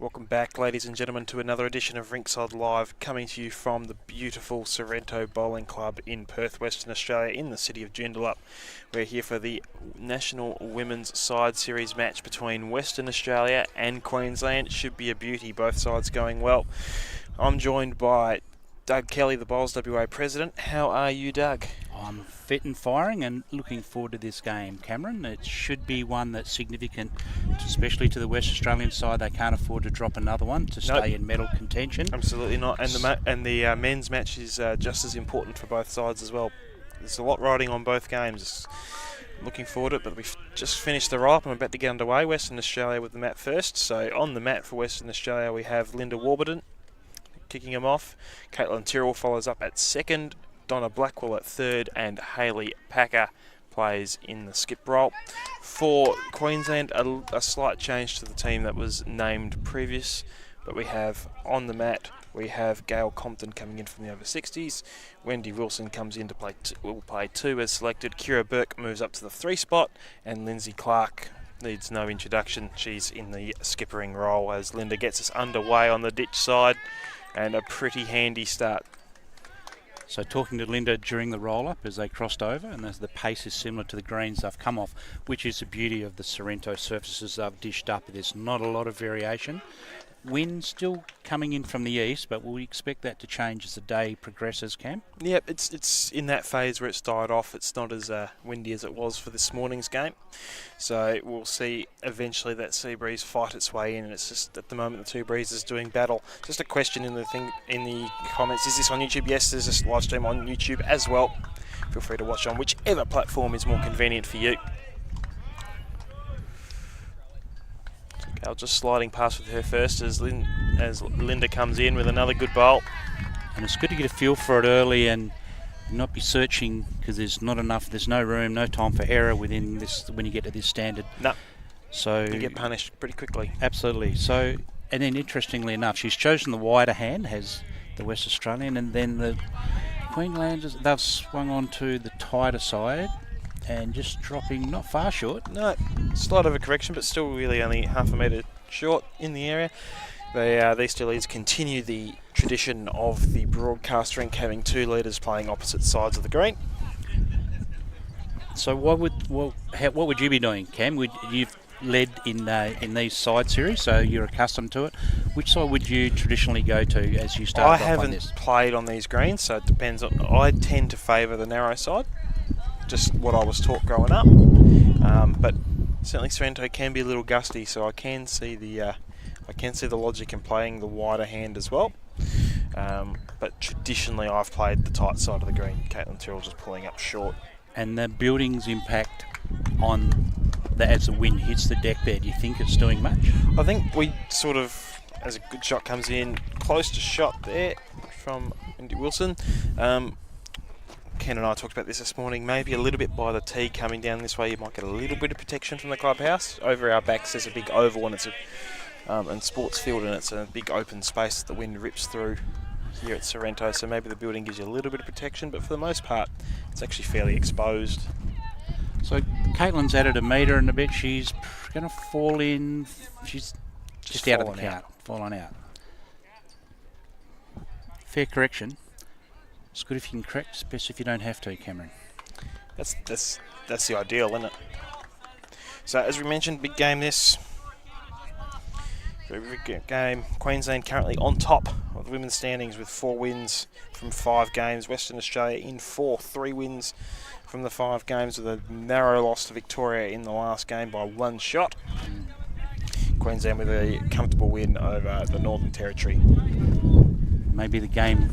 Welcome back, ladies and gentlemen, to another edition of Rinkside Live, coming to you from the beautiful Sorrento Bowling Club in Perth, Western Australia, in the city of Joondalup. We're here for the National Women's Side Series match between Western Australia and Queensland. It should be a beauty, both sides going well. I'm joined by Doug Kelly, the Bowls WA President. How are you, Doug? I'm fit and firing and looking forward to this game, Cameron. It should be one that's significant, especially to the West Australian side. They can't afford to drop another one to stay in medal contention. Absolutely not. And the men's match is just as important for both sides as well. There's a lot riding on both games. Looking forward to it, but we've just finished the roll-up and we're about to get underway. Western Australia with the mat first. So on the mat for Western Australia we have Linda Warburton kicking them off. Kaitlin Tyrrell follows up at second. Donna Blackwell at third, and Hailey Packer plays in the skip role. For Queensland, a slight change to the team that was named previous, but we have on the mat, we have Gail Compton coming in from the over 60s. Wendy Wilson comes in to will play 2 as selected. Bourke moves up to the 3 spot, and Lynsey Clarke needs no introduction. She's in the skippering role as Linda gets us underway on the ditch side, and a pretty handy start. So talking to Linda during the roll-up as they crossed over, and as the pace is similar to the greens they've come off, which is the beauty of the Sorrento surfaces they've dished up. There's not a lot of variation. Wind still coming in from the east, but we expect that to change as the day progresses, Cam? Yep, it's in that phase where it's died off. It's not as windy as it was for this morning's game. So we'll see eventually that sea breeze fight its way in, and it's just at the moment the two breezes doing battle. Just a question in the comments, is this on YouTube? Yes, there's this live stream on YouTube as well. Feel free to watch on whichever platform is more convenient for you. Gail just sliding past with her first as Linda comes in with another good bowl. And it's good to get a feel for it early and not be searching, because there's no room, no time for error within this when you get to this standard. No. So you get punished pretty quickly. Absolutely. So, and then interestingly enough, she's chosen the wider hand, has the West Australian, and then the Queenslanders, they've swung on to the tighter side and just dropping not far short. No, slight of a correction, but still really only half a metre short in the area. These two leaders continue the tradition of the broadcast rink having 2 leaders playing opposite sides of the green. So what would you be doing, Cam? You've led in these side series, so you're accustomed to it. Which side would you traditionally go to as you start off on this? I haven't played on these greens, so it depends. I tend to favour the narrow side. Just what I was taught growing up, but certainly Sorrento can be a little gusty, so I can see the logic in playing the wider hand as well. But traditionally, I've played the tight side of the green. Kaitlin Tyrrell just pulling up short. And the building's impact on as the wind hits the deck there, do you think it's doing much? I think we sort of, as a good shot comes in, close to shot there from Wendy Wilson. Ken and I talked about this morning. Maybe a little bit by the tee coming down this way, you might get a little bit of protection from the clubhouse. Over our backs there's a big oval, and it's and sports field, and it's a big open space that the wind rips through here at Sorrento. So maybe the building gives you a little bit of protection, but for the most part, it's actually fairly exposed. So Caitlin's added a metre and a bit. She's going to fall in. She's just out of the count, fallen out. Fair correction. It's good if you can correct, especially if you don't have to, Cameron. That's the ideal, isn't it? So as we mentioned, big game this. Very big game. Queensland currently on top of the women's standings with 4 wins from 5 games. Western Australia in 4th, 3 wins from the 5 games, with a narrow loss to Victoria in the last game by 1 shot. Queensland with a comfortable win over the Northern Territory. Maybe the game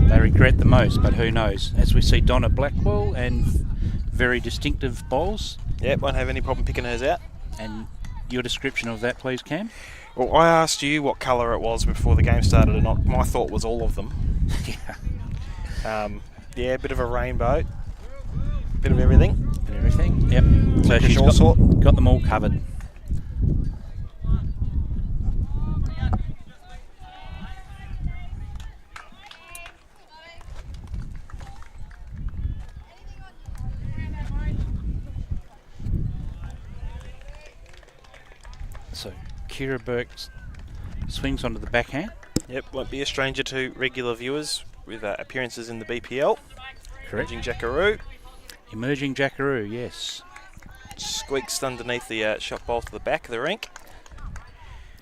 they regret the most, but who knows. As we see Donna Blackwell and very distinctive bowls. Yep, won't have any problem picking hers out. And your description of that, please, Cam? Well, I asked you what colour it was before the game started, and my thought was all of them. Yeah, a bit of a rainbow, bit of everything. Bit of everything, yep. So she's got them all covered. So Bourke's Swings onto the backhand. Yep, won't be a stranger to regular viewers with appearances in the BPL. Correct. Emerging Jackaroo. Emerging Jackaroo, yes. Squeaks underneath the shot bowl to the back of the rink.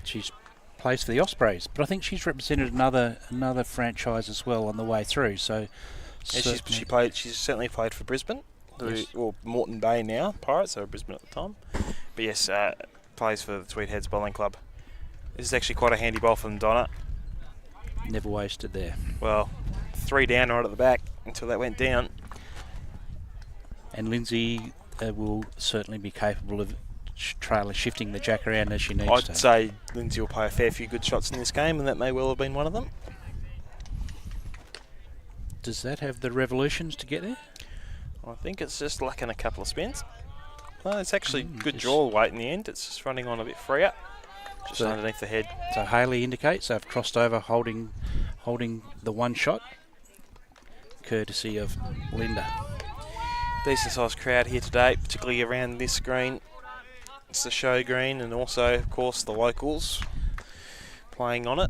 She's plays for the Ospreys, but I think she's represented another franchise as well on the way through. So yeah, she's certainly played for Brisbane, yes. or Moreton Bay now, Pirates, they were Brisbane at the time. But yes, plays for the Tweedheads Bowling Club. This is actually quite a handy bowl from Donna. Never wasted there. Well, 3 down right at the back until that went down. And Lynsey will certainly be capable of trailer shifting the jack around as she needs to. I'd say Lynsey will play a fair few good shots in this game, and that may well have been one of them. Does that have the revolutions to get there? I think it's just lacking a couple of spins. Well, it's actually good draw weight in the end. It's just running on a bit freer, just underneath the head. So Hailey indicates they've crossed over, holding the one shot, courtesy of Linda. Decent sized crowd here today, particularly around this green. It's the show green, and also, of course, the locals playing on it.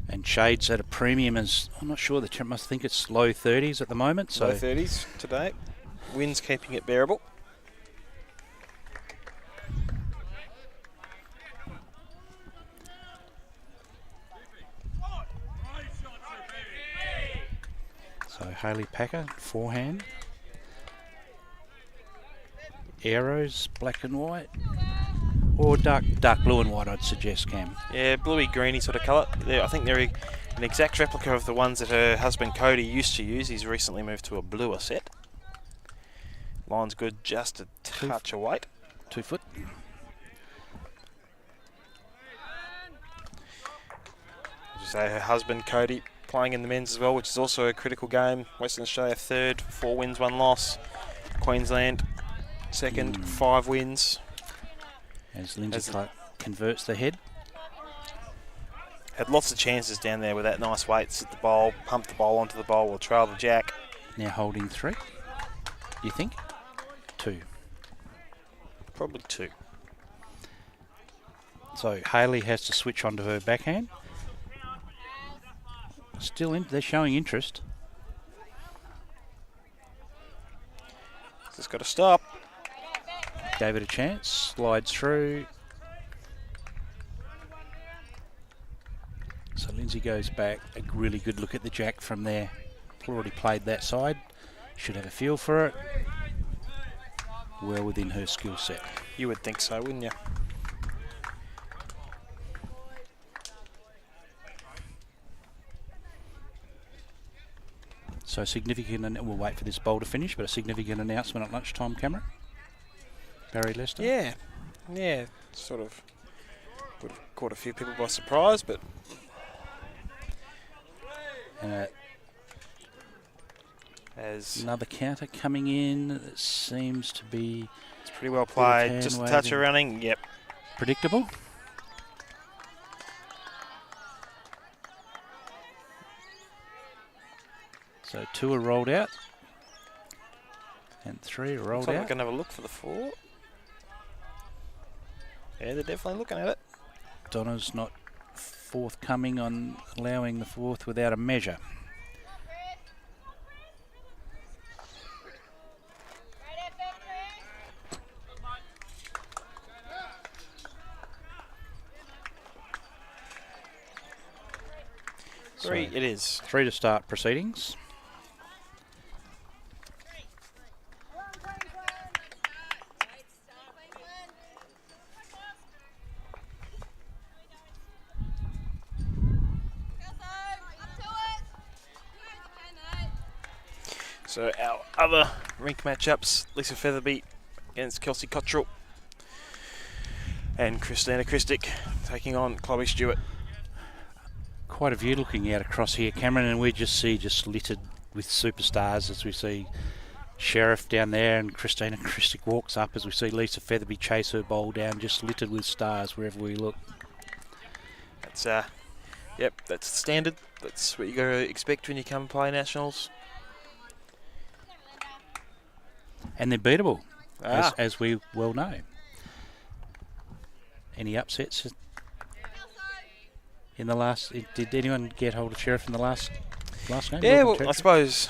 And shades at a premium is, I'm not sure, the temp must think it's low 30s at the moment. So low 30s today. Wind's keeping it bearable. So Hailey Packer, forehand. Arrows, black and white, or dark blue and white, I'd suggest, Cam. Yeah, bluey greeny sort of colour. I think they're an exact replica of the ones that her husband Cody used to use. He's recently moved to a bluer set. Line's good, just a touch of weight. 2 foot. As you say, her husband Cody playing in the men's as well, which is also a critical game. Western Australia 3rd, 4 wins, 1 loss. Queensland 2nd, 5 wins. As Lynsey Clarke converts the head. Had lots of chances down there with that nice weight. Sit the bowl, pump the bowl onto the bowl, or trail the jack. Now holding 3, you think? 2. Probably 2. So Hailey has to switch onto her backhand. Still in, they're showing interest. Just got to stop. Gave it a chance, slides through. So Lynsey goes back, a really good look at the jack from there. Already played that side, should have a feel for it. Well within her skill set. You would think so, wouldn't you? So significant, and we'll wait for this bowl to finish, but a significant announcement at lunchtime, Cameron. Barry Lester. Yeah, sort of would have caught a few people by surprise, but as another counter coming in, that seems to be it's pretty well played. Just a touch of running. Yep, predictable. So 2 are rolled out, and 3 are rolled looks like out. we're going to have a look for the 4. Yeah, they're definitely looking at it. Donna's not forthcoming on allowing the 4th without a measure. Three, it is. 3 to start proceedings. So our other rink matchups, Lisa Featherby against Kelsey Cottrell, and Christina Christic taking on Chloe Stewart. Quite a view looking out across here, Cameron, and we just littered with superstars as we see Sheriff down there, and Christina Christic walks up as we see Lisa Featherby chase her bowl down, just littered with stars wherever we look. That's yep, that's standard. That's what you got to expect when you come and play nationals. And they're beatable, as we well know. Any upsets in the last? Did anyone get hold of Sheriff in the last game? Yeah, Northern well, I Territory? suppose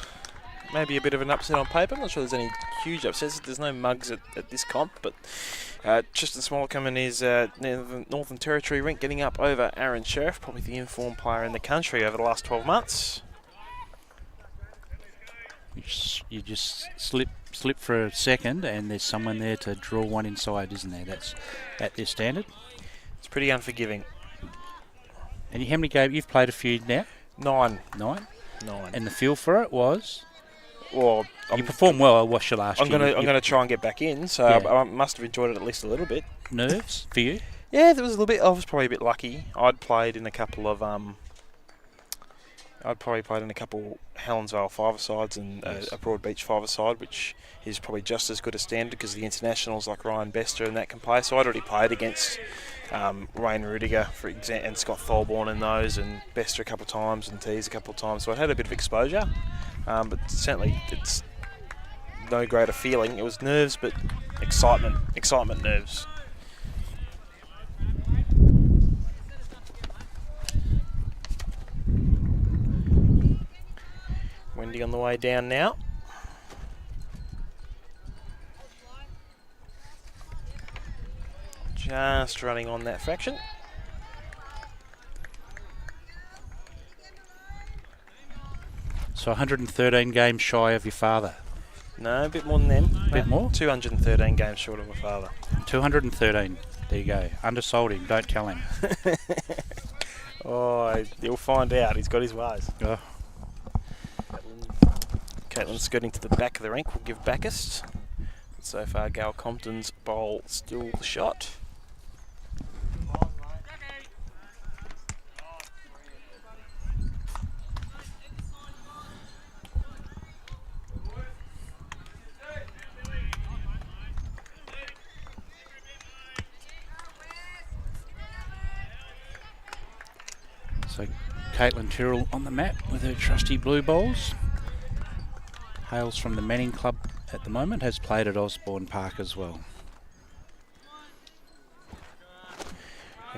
maybe a bit of an upset on paper. I'm not sure there's any huge upsets. There's no mugs at this comp, but Tristan Smolcombe and his Northern Territory rink getting up over Aaron Sheriff, probably the informed player in the country over the last 12 months. You just slip for a second, and there's someone there to draw one inside, isn't there? That's at their standard. It's pretty unforgiving. And how many games? You've played a few now? 9. 9? 9. And the feel for it was? Well, you performed well. What's your last I'm year? going to try and get back in, so Yeah. I must have enjoyed it at least a little bit. Nerves for you? Yeah, there was a little bit. I was probably a bit lucky. I'd played in a couple of Helensvale five-a-sides and Yes. a Broadbeach five-a-side, which is probably just as good a standard because the internationals like Ryan Bester and that can play. So I'd already played against Wayne Rudiger, for example, and Scott Thorborn in those, and Bester a couple of times and Tees a couple of times. So I had a bit of exposure, but certainly it's no greater feeling. It was nerves, but excitement nerves. Wendy on the way down now. Just running on that fraction. So 113 games shy of your father. No, a bit more than them. A bit more? 213 games short of my father. 213. There you go. Undersold him. Don't tell him. Oh, he'll find out. He's got his ways. Oh. Kaitlin skirting to the back of the rink. We'll give backest. So far, Gail Compton's bowl still the shot. So Kaitlin Tyrrell on the mat with her trusty blue bowls. Hails from the Manning Club at the moment, has played at Osborne Park as well.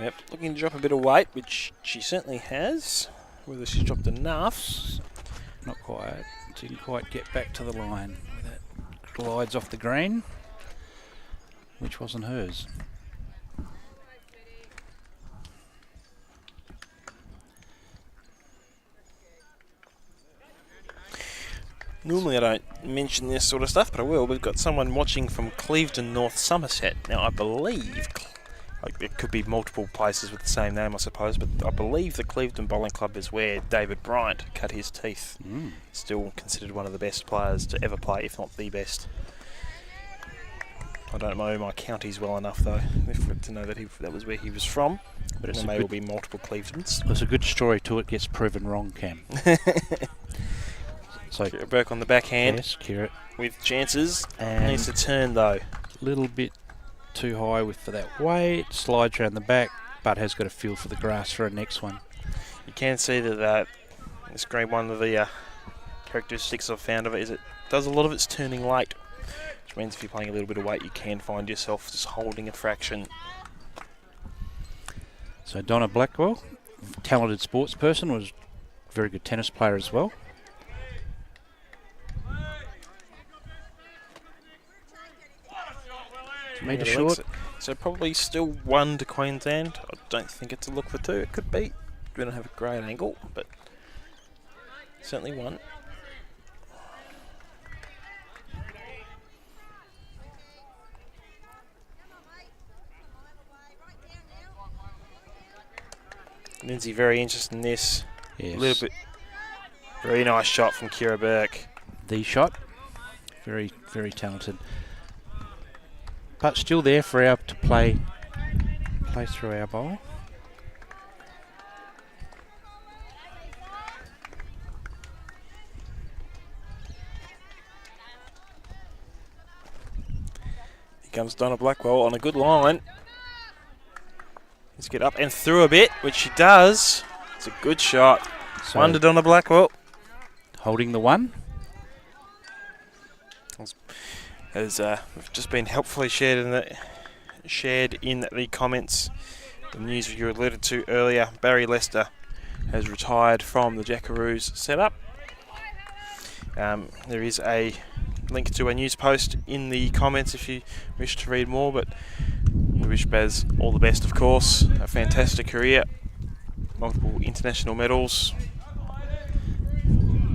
Yep, looking to drop a bit of weight, which she certainly has. Whether she's dropped enough. Not quite. Didn't quite get back to the line. That glides off the green, which wasn't hers. Normally I don't mention this sort of stuff, but I will. We've got someone watching from Clevedon, North Somerset. Now, I believe, it could be multiple places with the same name, I suppose, but I believe the Clevedon Bowling Club is where David Bryant cut his teeth. Still considered one of the best players to ever play, if not the best. I don't know my counties well enough, though, to know that that was where he was from. But there may well be multiple Clevedons. There's a good story to it, gets proven wrong, Cam. So Bourke on the backhand. Yes, Kira. With chances. And needs to turn, though. A little bit too high for that weight. Slides around the back, but has got a feel for the grass for a next one. You can see that this green, one of the characteristics I've found of it is it does a lot of its turning late. Which means if you're playing a little bit of weight, you can find yourself just holding a fraction. So Donna Blackwell, talented sports person, was a very good tennis player as well. Metre short. So probably still 1 to Queensland. I don't think it's a look for 2. It could be. We don't have a great angle, but certainly 1. Lynsey very interested in this. Yes. A little bit. Very nice shot from Kira Bourke. The shot. Very, very talented. But still there for our to play through our bowl. Here comes Donna Blackwell on a good line. Let's get up and through a bit, which she does. It's a good shot. So 1 to Donna Blackwell. Holding the 1. Has just been helpfully shared in the comments the news you alluded to earlier, Barry Lester has retired from the Jackaroos setup. There is a link to a news post in the comments if you wish to read more, but we wish Baz all the best, of course. A fantastic career, multiple international medals.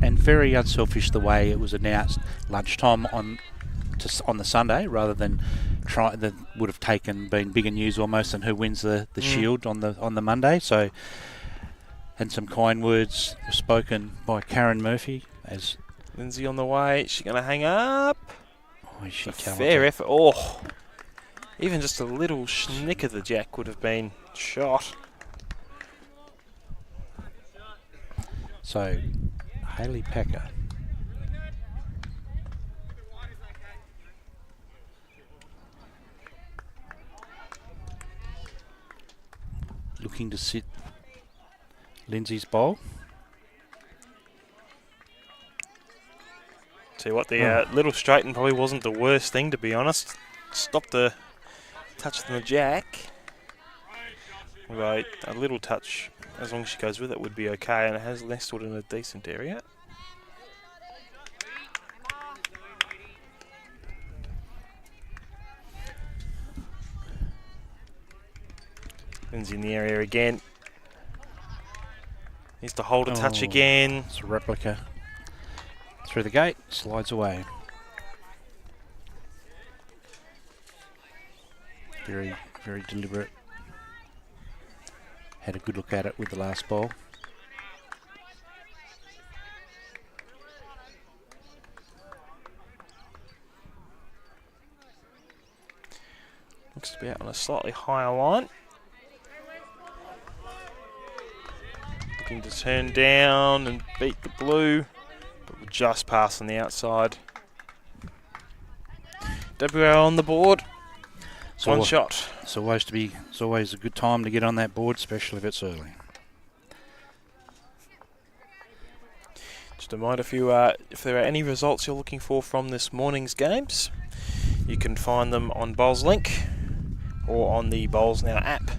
And very unselfish the way it was announced lunchtime on the Sunday, rather than that would have been bigger news almost than who wins the Shield on the Monday. So, and some kind words were spoken by Karen Murphy as Lynsey on the way. She's going to hang up. Oh, is she talented? Fair effort. Oh, even just a little snick of the jack would have been shot. So, Hailey Packer. Looking to sit Lynsey's bowl. Tell you what, the little straighten probably wasn't the worst thing, to be honest. Stopped the touch of the jack. Right, a little touch, as long as she goes with it, would be okay, and it has nestled in a decent area. Lynsey in the area again. Needs to hold a touch again. It's a replica. Through the gate, slides away. Very, very deliberate. Had a good look at it with the last ball. Looks to be out on a slightly higher line. Looking to turn down and beat the blue, but we're just past on the outside. WL on the board. So One shot. It's always a good time to get on that board, especially if it's early. Just a reminder, if there are any results you're looking for from this morning's games, you can find them on Bowls Link or on the Bowls Now app,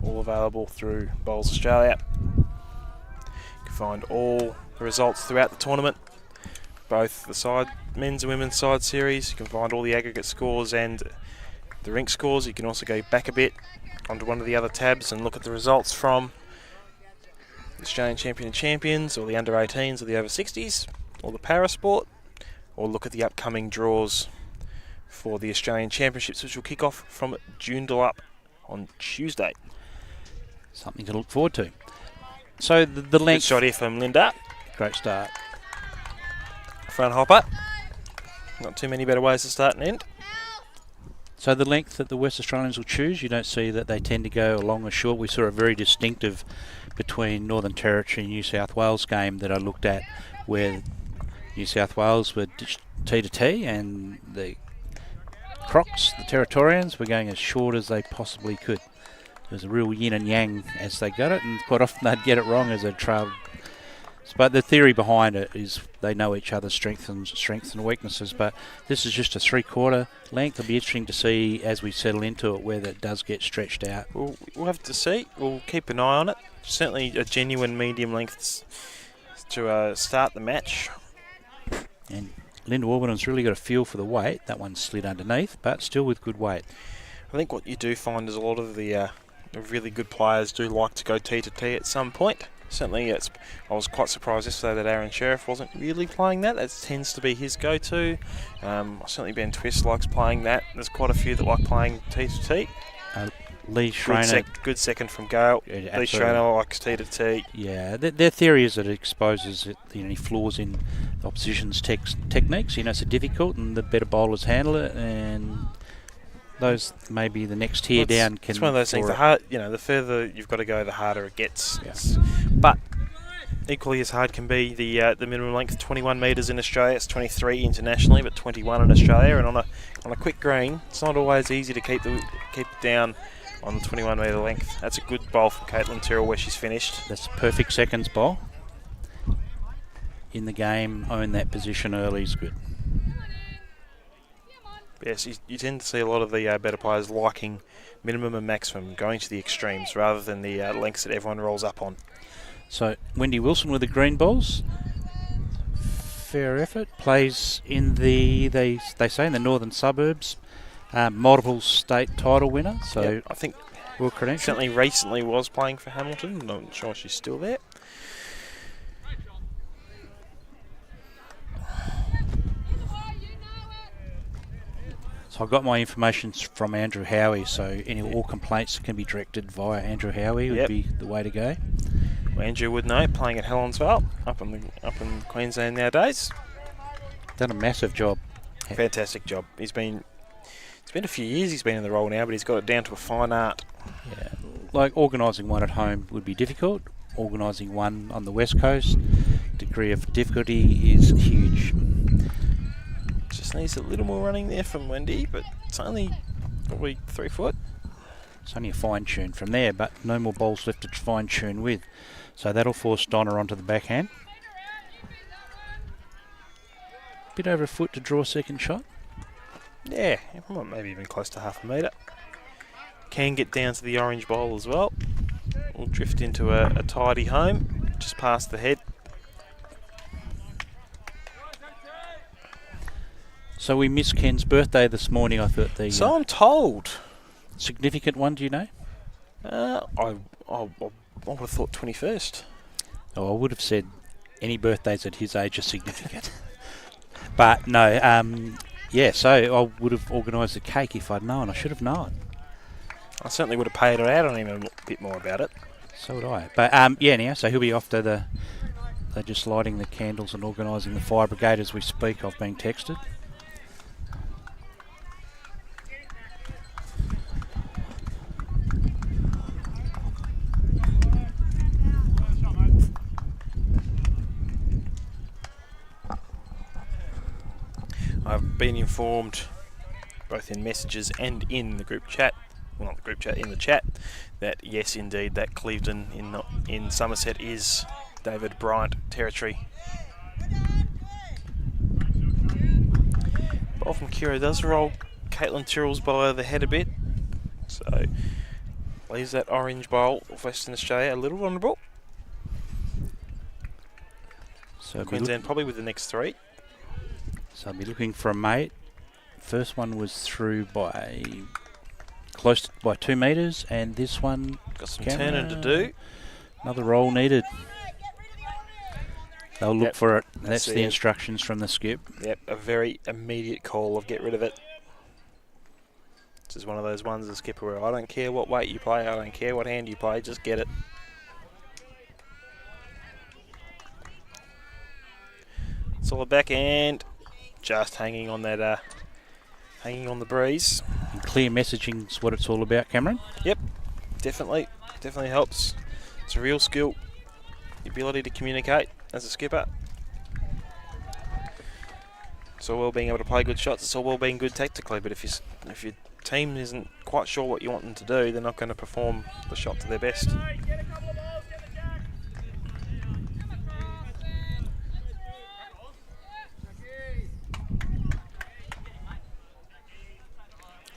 all available through Bowls Australia. You can find all the results throughout the tournament, both the men's and women's side series. You can find all the aggregate scores and the rink scores. You can also go back a bit onto one of the other tabs and look at the results from the Australian Champion and Champions, or the under-18s, or the over-60s, or the Parasport, or look at the upcoming draws for the Australian Championships, which will kick off from Joondalup on Tuesday. Something to look forward to. So the length... Good shot here from Linda. Great start. Front hopper. Not too many better ways to start and end. So the length that the West Australians will choose, you don't see that they tend to go long or short. We saw a very distinctive between Northern Territory and New South Wales game that I looked at, where New South Wales were T to T and the Crocs, the Territorians, were going as short as they possibly could. It was a real yin and yang as they got it, and quite often they'd get it wrong as they trailed. But the theory behind it is they know each other's strengths and weaknesses. But this is just a 3/4 length. It'll be interesting to see as we settle into it whether it does get stretched out. We'll have to see. We'll keep an eye on it. Certainly a genuine medium length to start the match. And Linda Warburton's really got a feel for the weight. That one slid underneath, but still with good weight. I think what you do find is a lot of the really good players do like to go T to T at some point. Certainly, I was quite surprised yesterday that Aaron Sheriff wasn't really playing that. That tends to be his go-to. Certainly Ben Twist likes playing that. There's quite a few that like playing T to T. Lee Schreiner. Good second from Gale. Yeah, Lee Schreiner likes T to T. Yeah, their theory is that it exposes any flaws in the opposition's techniques. So difficult, and the better bowlers handle it, and those maybe the next tier down can. It's one of those things. The further you've got to go, the harder it gets. Yeah. But equally as hard can be the minimum length, 21 metres in Australia. It's 23 internationally, but 21 in Australia. And on a quick green, it's not always easy to keep it down on the 21 metre length. That's a good bowl from Kaitlin Tyrrell where she's finished. That's a perfect seconds bowl. In the game, own that position early is good. Yes, you tend to see a lot of the better players liking minimum and maximum, going to the extremes rather than the lengths that everyone rolls up on. So Wendy Wilson with the green balls. Fair effort. Plays in the, they say, in the northern suburbs. Multiple state title winner. So yep, I think well credentialed. certainly recently was playing for Hamilton. I'm not sure she's still there. So I got my information from Andrew Howie, so all complaints can be directed via Andrew Howie would be the way to go. Well, Andrew would know, playing at Helensvale up in Queensland nowadays. Done a massive job. Fantastic job. It's been a few years he's been in the role now, but he's got it down to a fine art. Yeah, like organising one at home would be difficult. Organising one on the West Coast, degree of difficulty is huge. Just needs a little more running there from Wendy, but it's only probably 3 foot. It's only a fine tune from there, but no more balls left to fine tune with. So that'll force Donna onto the backhand. Bit over a foot to draw second shot. Yeah, maybe even close to half a metre. Can get down to the orange bowl as well. We'll drift into a tidy home, just past the head. So we missed Ken's birthday this morning. I thought the So I'm told. Significant one, do you know? I would have thought 21st. Oh, I would have said any birthdays at his age are significant. But no, yeah, so I would have organised a cake if I'd known. I should have known. I certainly would have paid her out on him a bit more about it. So would I. But yeah, anyhow, so he'll be off to they're just lighting the candles and organising the fire brigade as we speak. I've been texted. I've been informed, both in messages and in the group chat, well not the group chat, in the chat, that yes indeed that Clevedon in Somerset is David Bryant territory. Ball from Kira does roll Kaitlin Tyrrell's below the head a bit, so leaves that orange bowl of Western Australia a little vulnerable. So Queensland probably with the next 3. So I'll be looking for a mate. First one was through by close by 2 metres, and this one got some turning to do. Another roll needed. They'll look for it. That's the it. Instructions from the skip. Yep, a very immediate call of get rid of it. This is one of those ones, the skipper, where I don't care what weight you play, I don't care what hand you play, just get it. It's all a backhand. Just hanging on that, hanging on the breeze. And clear messaging is what it's all about, Cameron. Yep, definitely helps. It's a real skill, the ability to communicate as a skipper. It's all well being able to play good shots. It's all well being good tactically, but if your team isn't quite sure what you want them to do, they're not going to perform the shot to their best.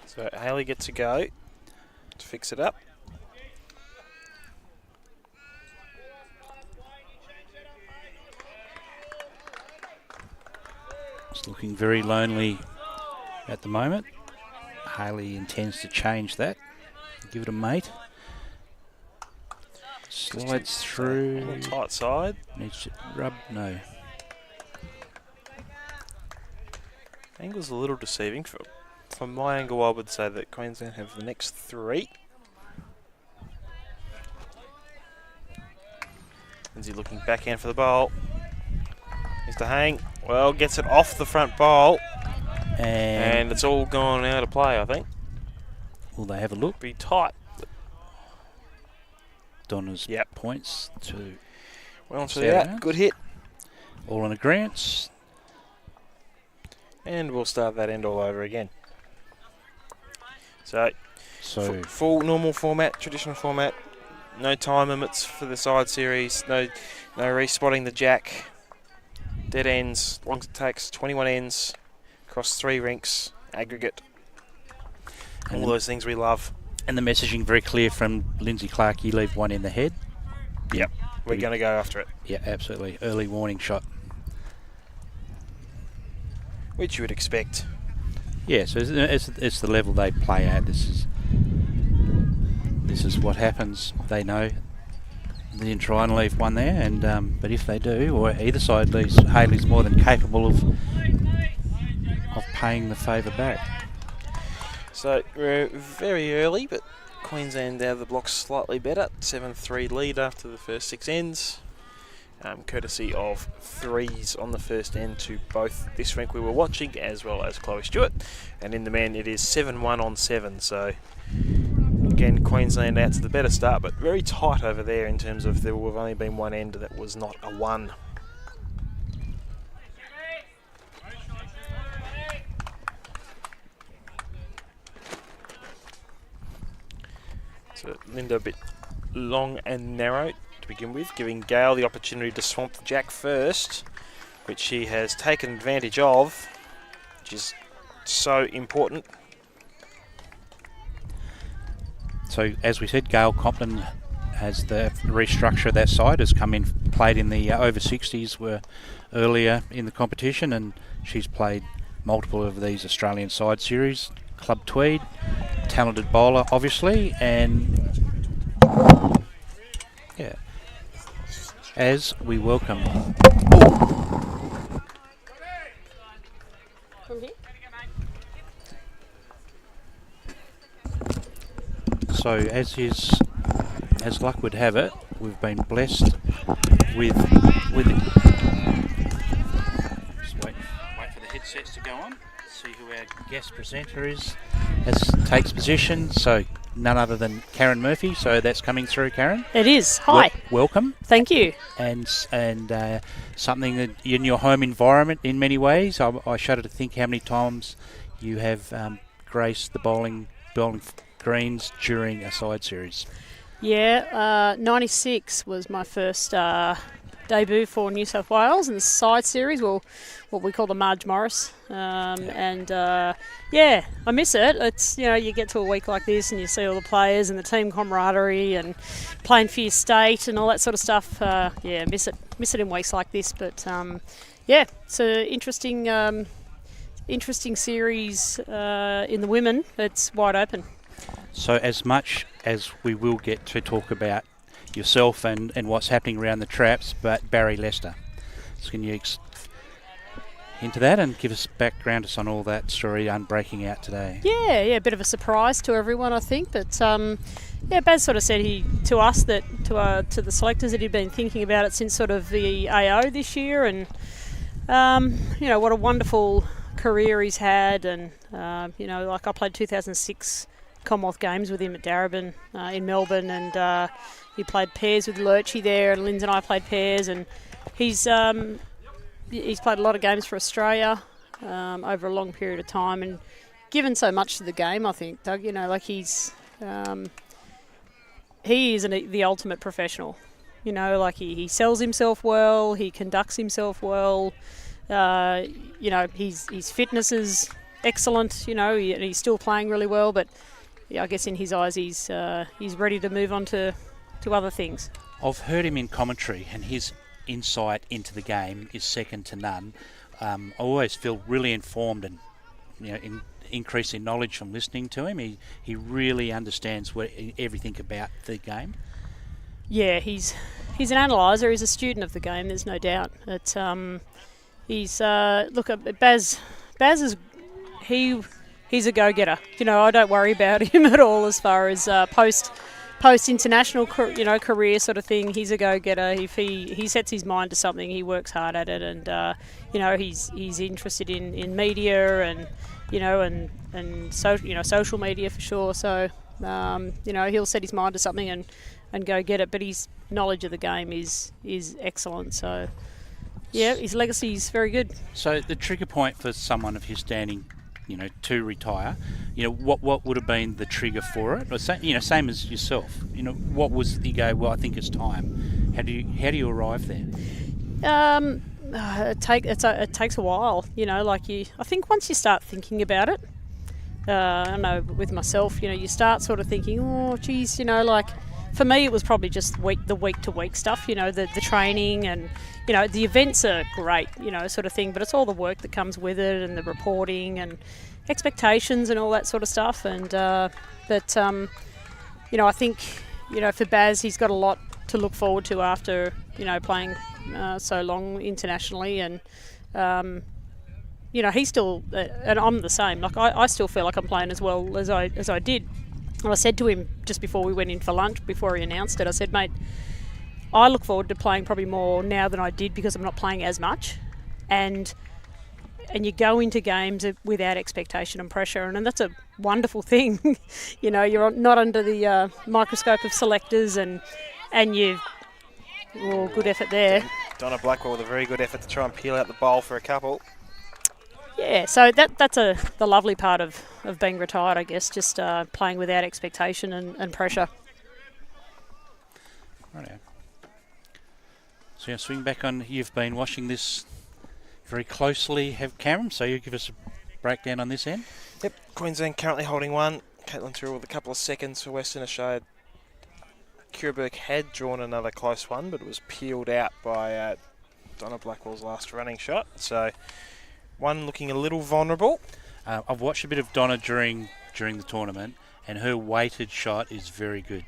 So Hailey gets a go to fix it up. It's looking very lonely at the moment. Hailey intends to change that. Give it a mate. Slides through. Tight side. Needs to rub. No. Angle's a little deceiving. From my angle, I would say that Queensland have the next 3. Lynsey looking backhand for the bowl. Here's the hang. Well, gets it off the front bowl. And it's all gone out of play, I think. Will they have a look? Be tight. Donna's points to. Well, so that. Good hit. All in agreement. And we'll start that end all over again. So full normal format, traditional format. No time limits for the side series. No respotting the jack. Dead ends. Long as it takes 21 ends across 3 rinks. Aggregate. All those things we love. And the messaging very clear from Lynsey Clarke, you leave one in the head. Yep, we're going to go after it. Yeah, absolutely. Early warning shot. Which you would expect. Yeah, so it's the level they play at. This is what happens. They know they didn't try and leave one there, and but if they do, or either side leaves, Hailey's more than capable of paying the favour back. So we're very early, but Queensland out of the blocks slightly better. 7-3 lead after the first 6 ends. Courtesy of threes on the first end to both this rank we were watching as well as Chloe Stewart. And in the men it is 7-1 on 7. So again, Queensland out to the better start, but very tight over there in terms of there will have only been one end that was not a 1. So Linda a bit long and narrow to begin with, giving Gale the opportunity to swamp the jack first, which she has taken advantage of, which is so important. So as we said, Gail Compton has the restructure of that side, has come in, played in the over 60s were earlier in the competition, and she's played multiple of these Australian side series. Club Tweed, talented bowler obviously, and yeah, as we welcome so as luck would have it, we've been blessed with just wait for the headsets to go on. See who our guest presenter is takes position. So none other than Karen Murphy. So that's coming through, Karen. It is. Hi. Welcome. Thank you. And something that in your home environment in many ways. I shudder to think how many times you have graced the bowling greens during a side series. Yeah, 96 was my first debut for New South Wales in the side series, well, what we call the Marge Morris. And yeah, I miss it. It's, you get to a week like this and you see all the players and the team camaraderie and playing for your state and all that sort of stuff. Yeah, miss it in weeks like this. But yeah, it's an interesting series in the women. It's wide open. So as much as we will get to talk about yourself and what's happening around the traps, but Barry Lester. So can you into that and give us background on all that story breaking out today? Yeah, a bit of a surprise to everyone, I think. But yeah, Baz sort of said to us that to the selectors that he'd been thinking about it since sort of the AO this year, and what a wonderful career he's had, and like I played 2006 Commonwealth Games with him at Darebin in Melbourne, and he played pairs with Lurchy there, and Linz and I played pairs, and he's played a lot of games for Australia over a long period of time, and given so much to the game, I think, Doug. He is the ultimate professional. He sells himself well, he conducts himself well. His fitness is excellent. He's still playing really well, but yeah, I guess in his eyes, he's ready to move on to other things. I've heard him in commentary, and his insight into the game is second to none. I always feel really informed and increase in knowledge from listening to him. He really understands everything about the game. Yeah, he's an analyser. He's a student of the game. There's no doubt. It's Baz is he's a go-getter. I don't worry about him at all as far as post international career sort of thing. He's a go-getter. If he sets his mind to something, he works hard at it, and he's interested in media and social media for sure. So he'll set his mind to something and go get it. But his knowledge of the game is excellent. So yeah, his legacy is very good. So the trigger point for someone of his standing, to retire, what would have been the trigger for it? Or same as yourself. What was you go? Well, I think it's time. How do you arrive there? It takes a while. I think once you start thinking about it, I know with myself, you start sort of thinking, oh, geez, like for me it was probably just the week-to-week stuff, the training and, the events are great, sort of thing, but it's all the work that comes with it and the reporting and expectations and all that sort of stuff. And I think, for Baz, he's got a lot to look forward to after, playing so long internationally. And, he's still, and I'm the same, like I still feel like I'm playing as well as I did. And I said to him just before we went in for lunch, before he announced it, I said, mate, I look forward to playing probably more now than I did because I'm not playing as much. And you go into games without expectation and pressure, and that's a wonderful thing. You're not under the microscope of selectors, and you. Oh, good effort there. Donna Blackwell with a very good effort to try and peel out the bowl for a couple. Yeah, so that's the lovely part of being retired, I guess, just playing without expectation and pressure. Right. So swing back on, you've been watching this very closely, have Cameron, so you give us a breakdown on this end. Yep, Queensland currently holding one. Kaitlin Tyrrell with a couple of seconds for Western Australia. Bourke had drawn another close one, but it was peeled out by Donna Blackwell's last running shot. So one looking a little vulnerable. I've watched a bit of Donna during the tournament, and her weighted shot is very good.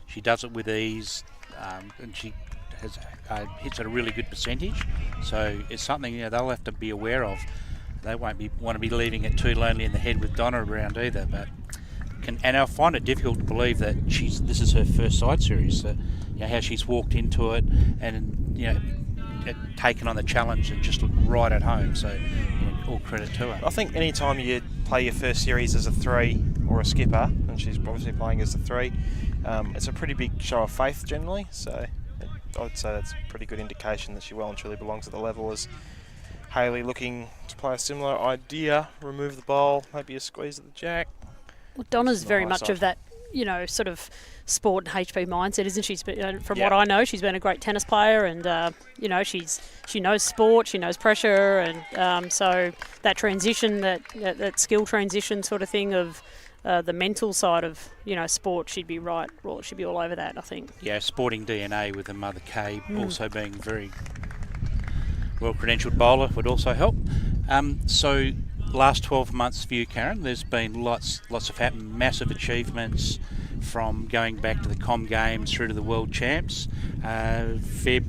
She does it with ease, and she hits at a really good percentage. So it's something they'll have to be aware of. They won't want to be leaving it too lonely in the head with Donna around either. But and I find it difficult to believe that this is her first side series. How she's walked into it and taken on the challenge and just looked right at home. So all credit to her. I think any time you play your first series as a 3 or a skipper, and she's obviously playing as a 3, it's a pretty big show of faith generally. So I'd say that's a pretty good indication that she well and truly belongs at the level. As Hailey looking to play a similar idea, remove the bowl, maybe a squeeze at the jack. Well, Donna's very much of that, sort of sport and HP mindset, isn't she? From what I know, she's been a great tennis player, and she knows sport, she knows pressure, and so that transition, that skill transition sort of thing of the mental side of sport, she'd be right. Well, she'd be all over that, I think. Yeah, sporting DNA with her mother Kay also being very well-credentialed bowler would also help. So last 12 months for you, Karen, there's been lots of massive achievements, from going back to the Com Games through to the World Champs. Fair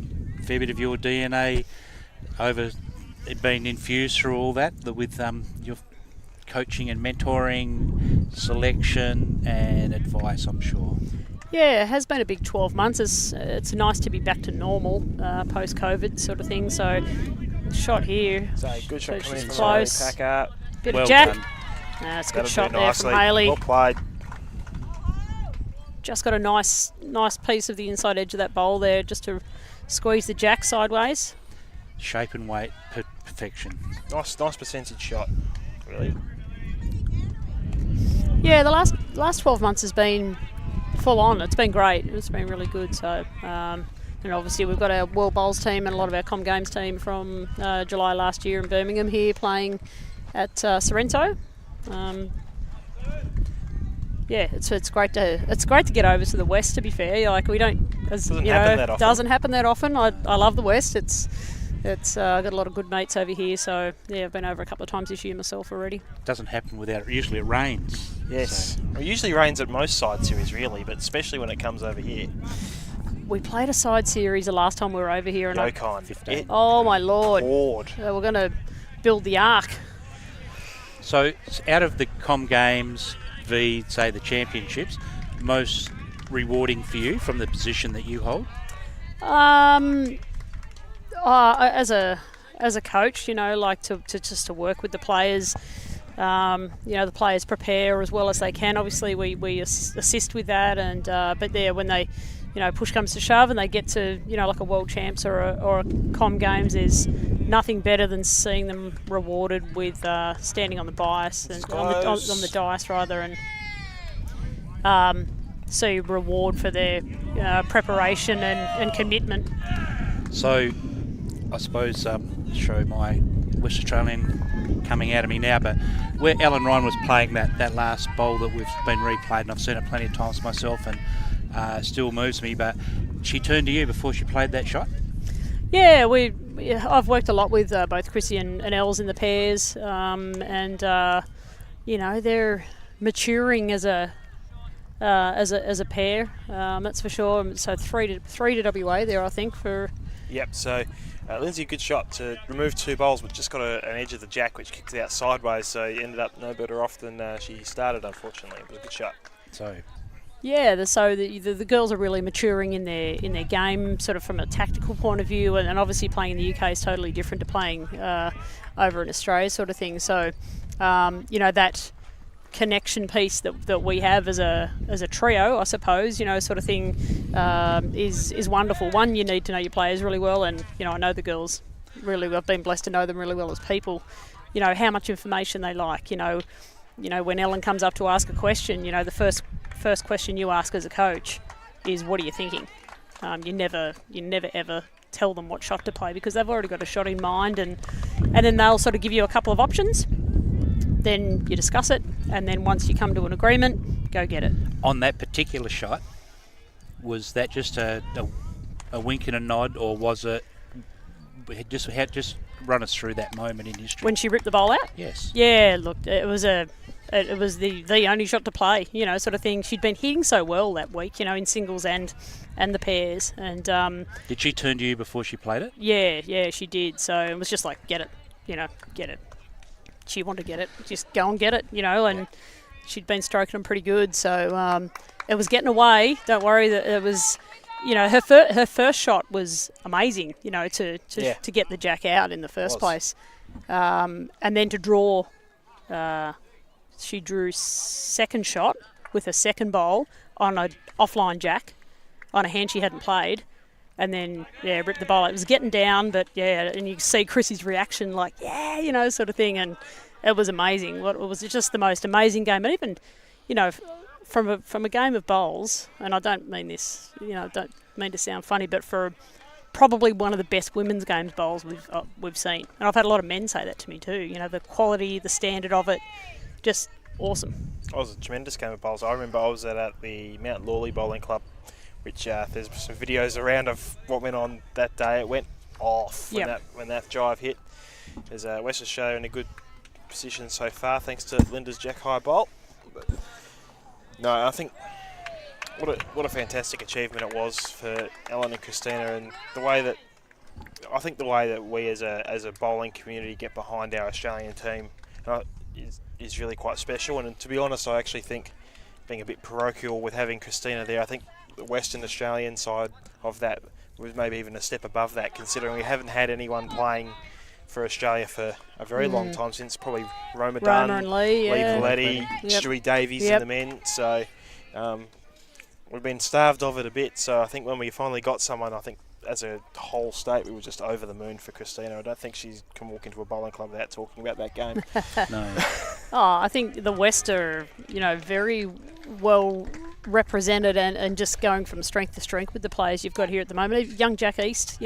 bit of your DNA been infused through all that with your coaching and mentoring, selection and advice, I'm sure. Yeah, it has been a big 12 months. It's nice to be back to normal post-COVID sort of thing. So, shot here. So, good shot coming in from close. Bit well of jack. done. It's a good shot there from Hailey. Well played. Just got a nice piece of the inside edge of that bowl there, just to squeeze the jack sideways. Shape and weight, perfection. Nice percentage shot, really. Yeah, the last 12 months has been full on. It's been great. It's been really good. So, and obviously we've got our World Bowls team and a lot of our Com Games team from July last year in Birmingham here playing at Sorrento. Yeah, it's great to get over to the West. To be fair, like we don't, doesn't happen that often. I love the West. It's got a lot of good mates over here. So yeah, I've been over a couple of times this year myself already. Doesn't happen without. Usually it rains. Yes, well, it usually rains at most side series really, but especially when it comes over here. We played a side series the last time we were over here, and oh my lord! We're going to build the ark. So out of the Com Games, say the championships, most rewarding for you from the position that you hold? As a coach, like to work with the players. The players prepare as well as they can. Obviously, we assist with that, and but when they, push comes to shove and they get to, like a World Champs or a Com Games, there's nothing better than seeing them rewarded with standing on the bias and on the dice rather, and see reward for their preparation and commitment. So, I suppose show my West Australian coming out of me now, but where Ellen Ryan was playing that last bowl that we've been replayed, and I've seen it plenty of times myself, and still moves me, but she turned to you before she played that shot? Yeah, I've worked a lot with both Chrissy and Els in the pairs, and they're maturing as a pair, that's for sure. So three to WA there, I think, for. Yep. So Lynsey, good shot to remove 2 bowls, but just got an edge of the jack which kicked it out sideways. So he ended up no better off than she started. Unfortunately, it was a good shot. So. Yeah, the girls are really maturing in their game, sort of from a tactical point of view, and obviously playing in the UK is totally different to playing over in Australia, sort of thing. So, that connection piece that we have as a trio, I suppose, sort of thing, is wonderful. One, you need to know your players really well, and I know the girls really. I've been blessed to know them really well as people. How much information they like. When Ellen comes up to ask a question, the first question you ask as a coach is, what are you thinking? You never ever tell them what shot to play, because they've already got a shot in mind, and then they'll sort of give you a couple of options. Then you discuss it, and then once you come to an agreement, go get it. On that particular shot, was that just a wink and a nod, or was it just run us through that moment in history? When she ripped the bowl out? Yes. Yeah, look, it was the only shot to play, sort of thing. She'd been hitting so well that week, in singles and the pairs. And did she turn to you before she played it? Yeah, she did. So it was just like, get it, get it. She wanted to get it, just go and get it, and she'd been stroking them pretty good. So it was getting away. Don't worry, that it was. Her first shot was amazing. To get the jack out in the first place, and then to draw. She drew second shot with a second bowl on an offline jack, on a hand she hadn't played, and then ripped the bowl. It was getting down, but and you see Chrissy's reaction, like sort of thing, and it was amazing. It was just the most amazing game, and even from a game of bowls, and I don't mean this, don't mean to sound funny, but for probably one of the best women's games bowls we've seen, and I've had a lot of men say that to me too. The quality, the standard of it, just awesome. It was a tremendous game of bowls. I remember I was at the Mount Lawley Bowling Club, which there's some videos around of what went on that day. It went off when that drive hit. There's West Australia in a good position so far, thanks to Linda's jack high bowl. But no, I think what a fantastic achievement it was for Ellen and Christina, and the way that we as a bowling community get behind our Australian team is really quite special. And to be honest, I actually think, being a bit parochial with having Christina there, I think the Western Australian side of that was maybe even a step above that, considering we haven't had anyone playing for Australia for a very long time, since probably Roma Dunn, and Lee Poletti, Stewie Davies in the men. So we've been starved of it a bit. So I think when we finally got someone, I think as a whole state, we were just over the moon for Christina. I don't think she can walk into a bowling club without talking about that game. No. I think the West are, very well represented and just going from strength to strength with the players you've got here at the moment. Young Jack East,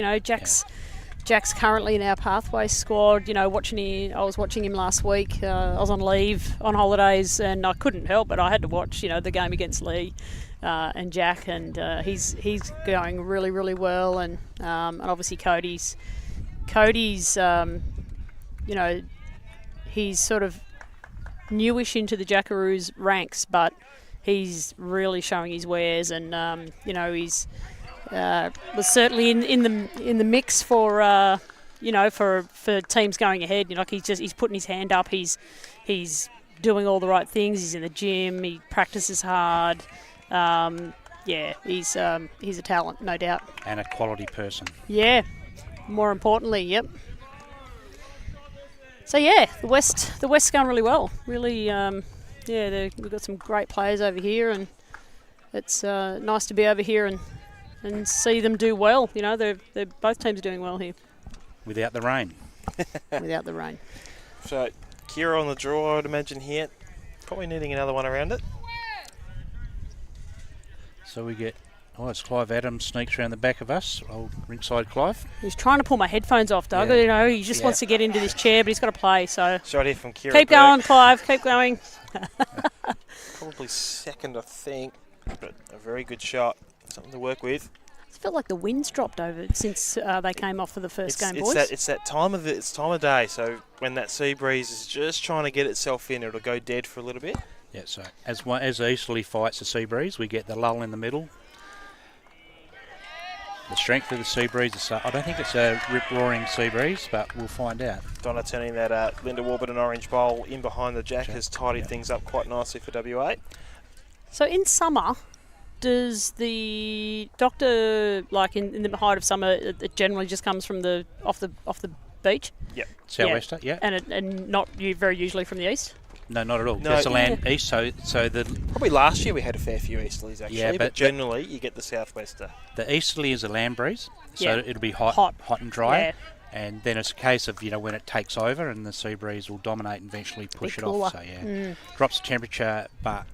Jack's currently in our pathway squad. I was watching him last week. I was on leave on holidays, and I couldn't help it. I had to watch, the game against Lee and Jack, and he's going really, really well. And obviously Cody's he's sort of newish into the Jackaroos ranks, but he's really showing his wares, and he's was certainly in the mix for for teams going ahead. He's putting his hand up. He's doing all the right things. He's in the gym. He practices hard. He's a talent, no doubt, and a quality person. Yeah, more importantly, yep. So the West's going really well. Really, we've got some great players over here, and it's nice to be over here and see them do well. They're both teams doing well here. Without the rain. Without the rain. So Kira on the draw, I would imagine here, probably needing another one around it. So we get Oh, it's Clive Adams sneaks around the back of us. Old Rinkside Clive. He's trying to pull my headphones off, Doug. Yeah. You know, he just wants to get into this chair, but he's got to play. So Shot here from Kira. keep going, Clive. Keep going. Probably second, I think, but a very good shot. Something to work with. It's felt like the wind's dropped over since they came off for the first game, boys. It's that time of day. So when that sea breeze is just trying to get itself in, it'll go dead for a little bit. Yeah, so as easterly fights the sea breeze, we get the lull in the middle. The strength of the sea breeze is, I don't think it's a rip-roaring sea breeze, but we'll find out. Donna turning that Linda Warburton orange bowl in behind the jack has tidied things up quite nicely for WA. So in summer, does the doctor, like in the height of summer, it generally just comes from off the beach? Yep. Southwester, yeah. And not very usually from the east? No, not at all. No, That's the land east, so the Probably last year we had a fair few easterlies actually, Yeah, but but generally you get the southwester. the easterly is a land breeze, so Yeah. it'll be hot and dry. Yeah. And then it's a case of, when it takes over and the sea breeze will dominate and eventually push it cooler. off. So, drops the temperature, but...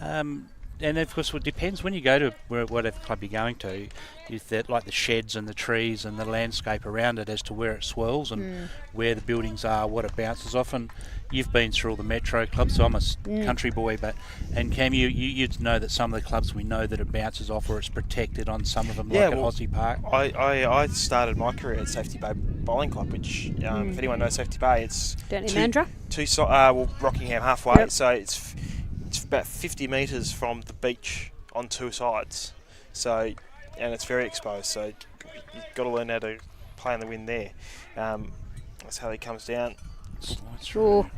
and of course, it depends when you go to whatever club you're going to, like the sheds and the trees and the landscape around it as to where it swirls and where the buildings are, what it bounces off. And you've been through all the metro clubs, so I'm a country boy, and Cam, you'd know that some of the clubs we know that it bounces off or it's protected on some of them, like at Aussie Park. I started my career at Safety Bay Bowling Club, which if anyone knows Safety Bay, it's Down in Mandurah? Rockingham halfway, Yep. so it's about 50 metres from the beach on two sides. So, and it's very exposed. So you've got to learn how to play in the wind there. That's how he comes down. Slides Sure. through.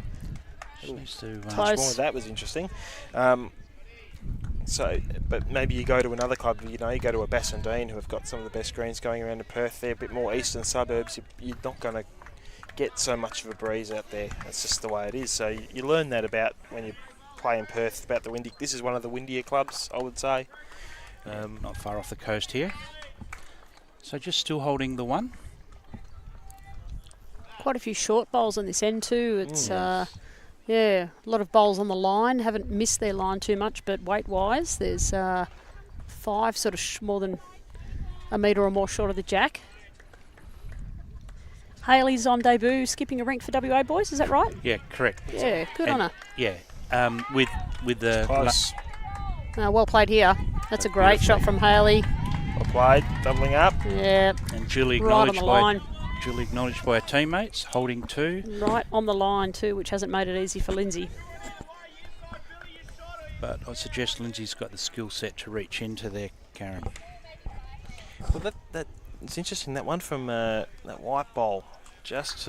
Just needs to, Close. More of that was interesting. But maybe you go to another club. You go to a Bassendean who have got some of the best greens going around in Perth. They're a bit more eastern suburbs. You're not going to get so much of a breeze out there. That's just the way it is. So you learn that about when you play in Perth about the windy. This is one of the windier clubs, I would say. not far off the coast here. So just still holding the one. Quite a few short bowls on this end too. It's a lot of bowls on the line. Haven't missed their line too much, but weight-wise, there's 5 sort of more than a metre or more short of the jack. Hailey's on debut, skipping a rink for WA, boys. Is that right? Yeah, correct. Yeah, good on her. Yeah, with the Close. Well played here. That's a great shot from Hailey. Well played. Doubling up. Yeah, and duly right on acknowledged the by line. our teammates, holding 2. Right on the line too, which hasn't made it easy for Lynsey. But I suggest Lynsey's got the skill set to reach into there, Karen. Well, that it's interesting. That one from that white bowl, just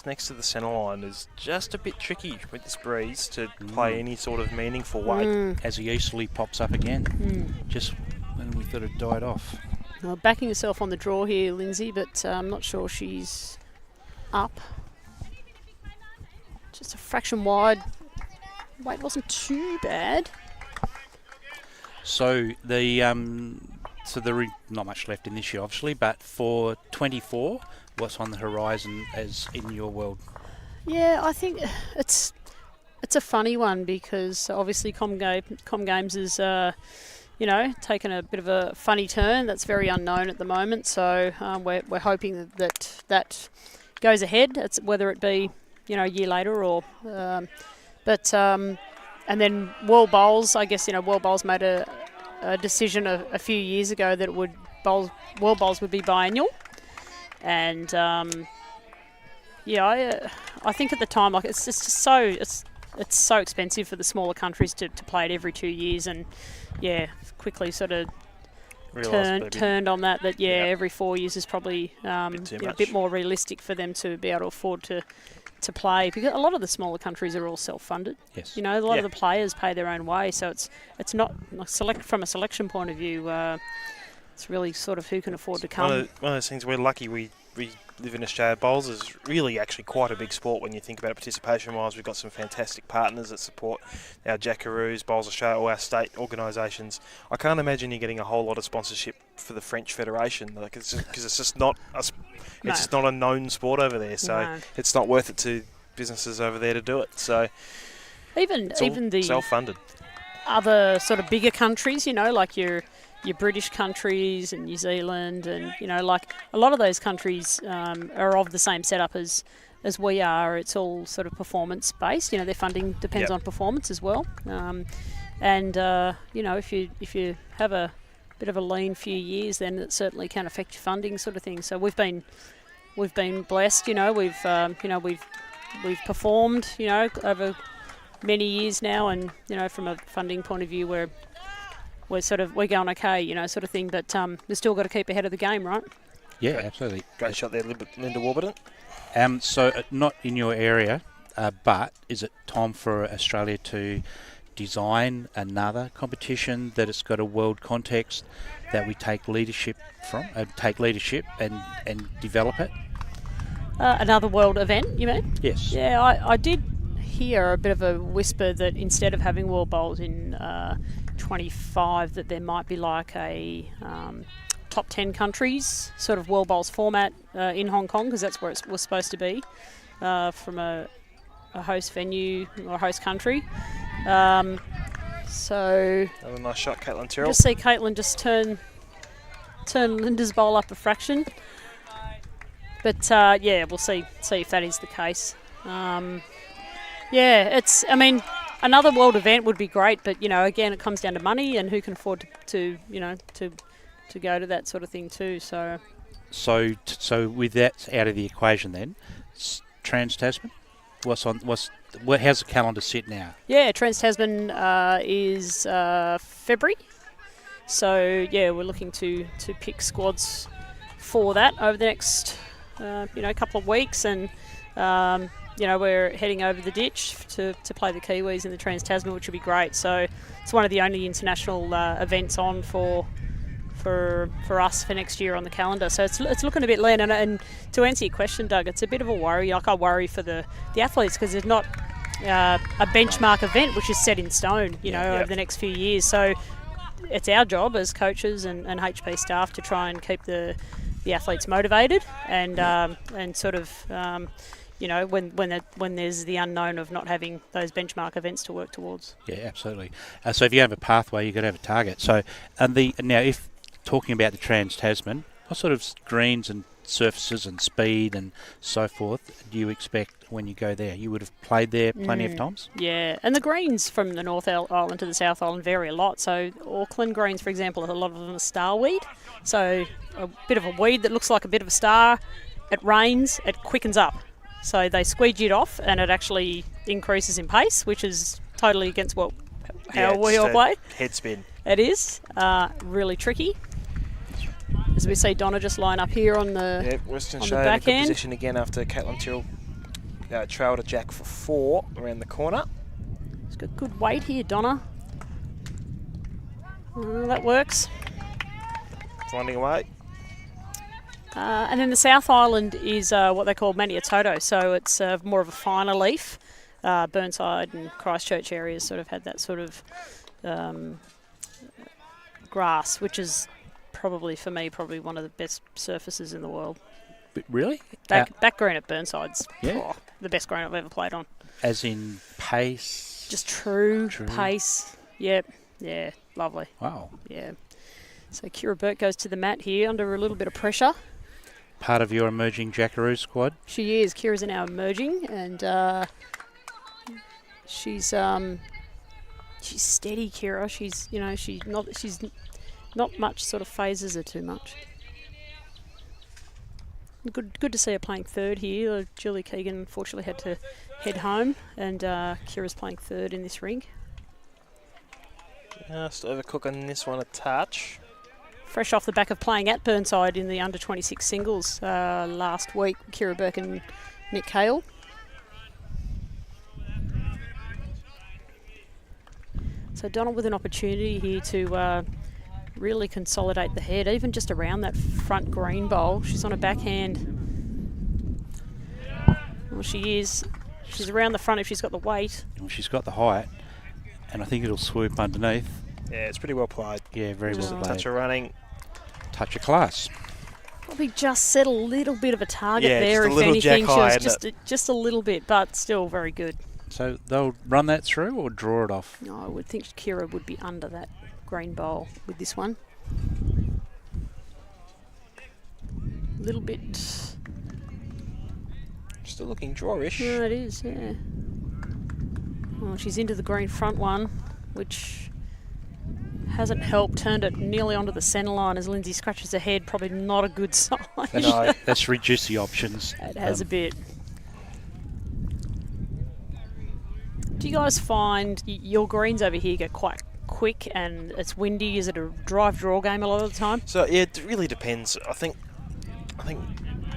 next to the centre line, is just a bit tricky with this breeze to play any sort of meaningful weight. As he easily pops up again, just when we thought it died off. Well, backing herself on the draw here, Lynsey, but I'm not sure she's up. Just a fraction wide. Weight wasn't too bad. So there not much left in this year, obviously, but for 24, what's on the horizon as in your world? Yeah, I think it's a funny one because obviously Com Games is taken a bit of a funny turn. That's very unknown at the moment. So we're hoping that goes ahead. It's whether it be a year later or. And then World Bowls, I guess World Bowls made a decision a few years ago that World Bowls would be biennial, and I think at the time it's just so expensive for the smaller countries to play it every 2 years, and quickly sort of turned on that every 4 years is probably a bit more realistic for them to be able to afford to play, because a lot of the smaller countries are all self-funded. Yes. A lot of the players pay their own way, so it's not from a selection point of view. It's really sort of who can afford to come. One of those things we're lucky we live in Australia. Bowls is really actually quite a big sport when you think about it participation-wise. We've got some fantastic partners that support our Jackaroos, Bowls Australia, all our state organisations. I can't imagine you getting a whole lot of sponsorship for the French Federation, because it's just not just not a known sport over there. So it's not worth it to businesses over there to do it. So even the self-funded. Other sort of bigger countries, like your your British countries and New Zealand, and like a lot of those countries are of the same setup as we are. It's all sort of performance based. Their funding depends on performance as well. If you have a bit of a lean few years, then it certainly can affect your funding sort of thing. So we've been blessed. We've performed over many years now, and from a funding point of view, we're going okay, sort of thing. But we've still got to keep ahead of the game, right? Yeah, absolutely. Great shot there, Linda Warburton. So not in your area, but is it time for Australia to design another competition that it's got a world context that we take leadership from, and develop it? Another world event, you mean? Yes. Yeah, I did hear a bit of a whisper that instead of having World Bowls in 25, that there might be like a top 10 countries sort of World Bowls format in Hong Kong, because that's where it was supposed to be, from a host venue or a host country. So another nice shot, Kaitlin Tyrrell. Just see Kaitlin just turn Linda's bowl up a fraction. But we'll see if that is the case. Another world event would be great, but again, it comes down to money and who can afford to go to that sort of thing too. So with that out of the equation, then Trans-Tasman, how's the calendar sit now? Yeah, Trans-Tasman is February. So we're looking to pick squads for that over the next couple of weeks, and we're heading over the ditch to play the Kiwis in the Trans-Tasman, which will be great. So it's one of the only international events on for us for next year on the calendar. So it's looking a bit lean. And to answer your question, Doug, it's a bit of a worry. Like, I worry for the athletes, because there's not a benchmark event which is set in stone, over the next few years. So it's our job as coaches and HP staff to try and keep the athletes motivated and sort of when there's the unknown of not having those benchmark events to work towards. Yeah, absolutely. So if you have a pathway, you've got to have a target. So now if talking about the Trans-Tasman, what sort of greens and surfaces and speed and so forth do you expect when you go there? You would have played there plenty of times? Yeah, and the greens from the North Island to the South Island vary a lot. So Auckland greens, for example, a lot of them are starweed. So a bit of a weed that looks like a bit of a star. It rains, it quickens up. So they squeegee it off, and it actually increases in pace, which is totally against how we all play. Head spin. It is really tricky. As we see Donna just line up here on the Western on the back end. Position again after Kaitlin Tyrrell trailed a jack for 4 around the corner. It's got good weight here, Donna. That works. Finding a way. And then the South Island is what they call Maniatoto, so it's more of a finer leaf. Burnside and Christchurch areas sort of had that sort of grass, which is probably one of the best surfaces in the world. But really? Back green at Burnside's the best green I've ever played on. As in pace? Just true pace. Yep. Yeah, lovely. Wow. Yeah. So Kira Bourke goes to the mat here under a little bit of pressure. Part of your emerging Jackaroo squad? She is. Kira's in our emerging, and she's steady, Kira. She's not much sort of phases her too much. Good to see her playing third here. Julie Keegan unfortunately had to head home, and Kira's playing third in this rink. Just overcooking this one a touch. Fresh off the back of playing at Burnside in the under-26 singles last week, Kira Bourke and Nick Hale. So Donna with an opportunity here to really consolidate the head, even just around that front green bowl. She's on a backhand. Well, she is. She's around the front if she's got the weight. Well, she's got the height, and I think it'll swoop underneath. Yeah, it's pretty well played. Yeah, very well played. Touch of running. Touch of class. Probably just set a little bit of a target there, if anything. She was just a little bit, but still very good. So they'll run that through or draw it off? No, I would think Kira would be under that green bowl with this one. little bit. Still looking drawish. Yeah, it is. Yeah. Well, she's into the green front one, which hasn't helped. Turned it nearly onto the centre line as Lynsey scratches her head. Probably not a good sign. No. That's reduced the options. It has a bit. Do you guys find your greens over here get quite quick and it's windy? Is it a drive-draw game a lot of the time? So yeah, it really depends. I think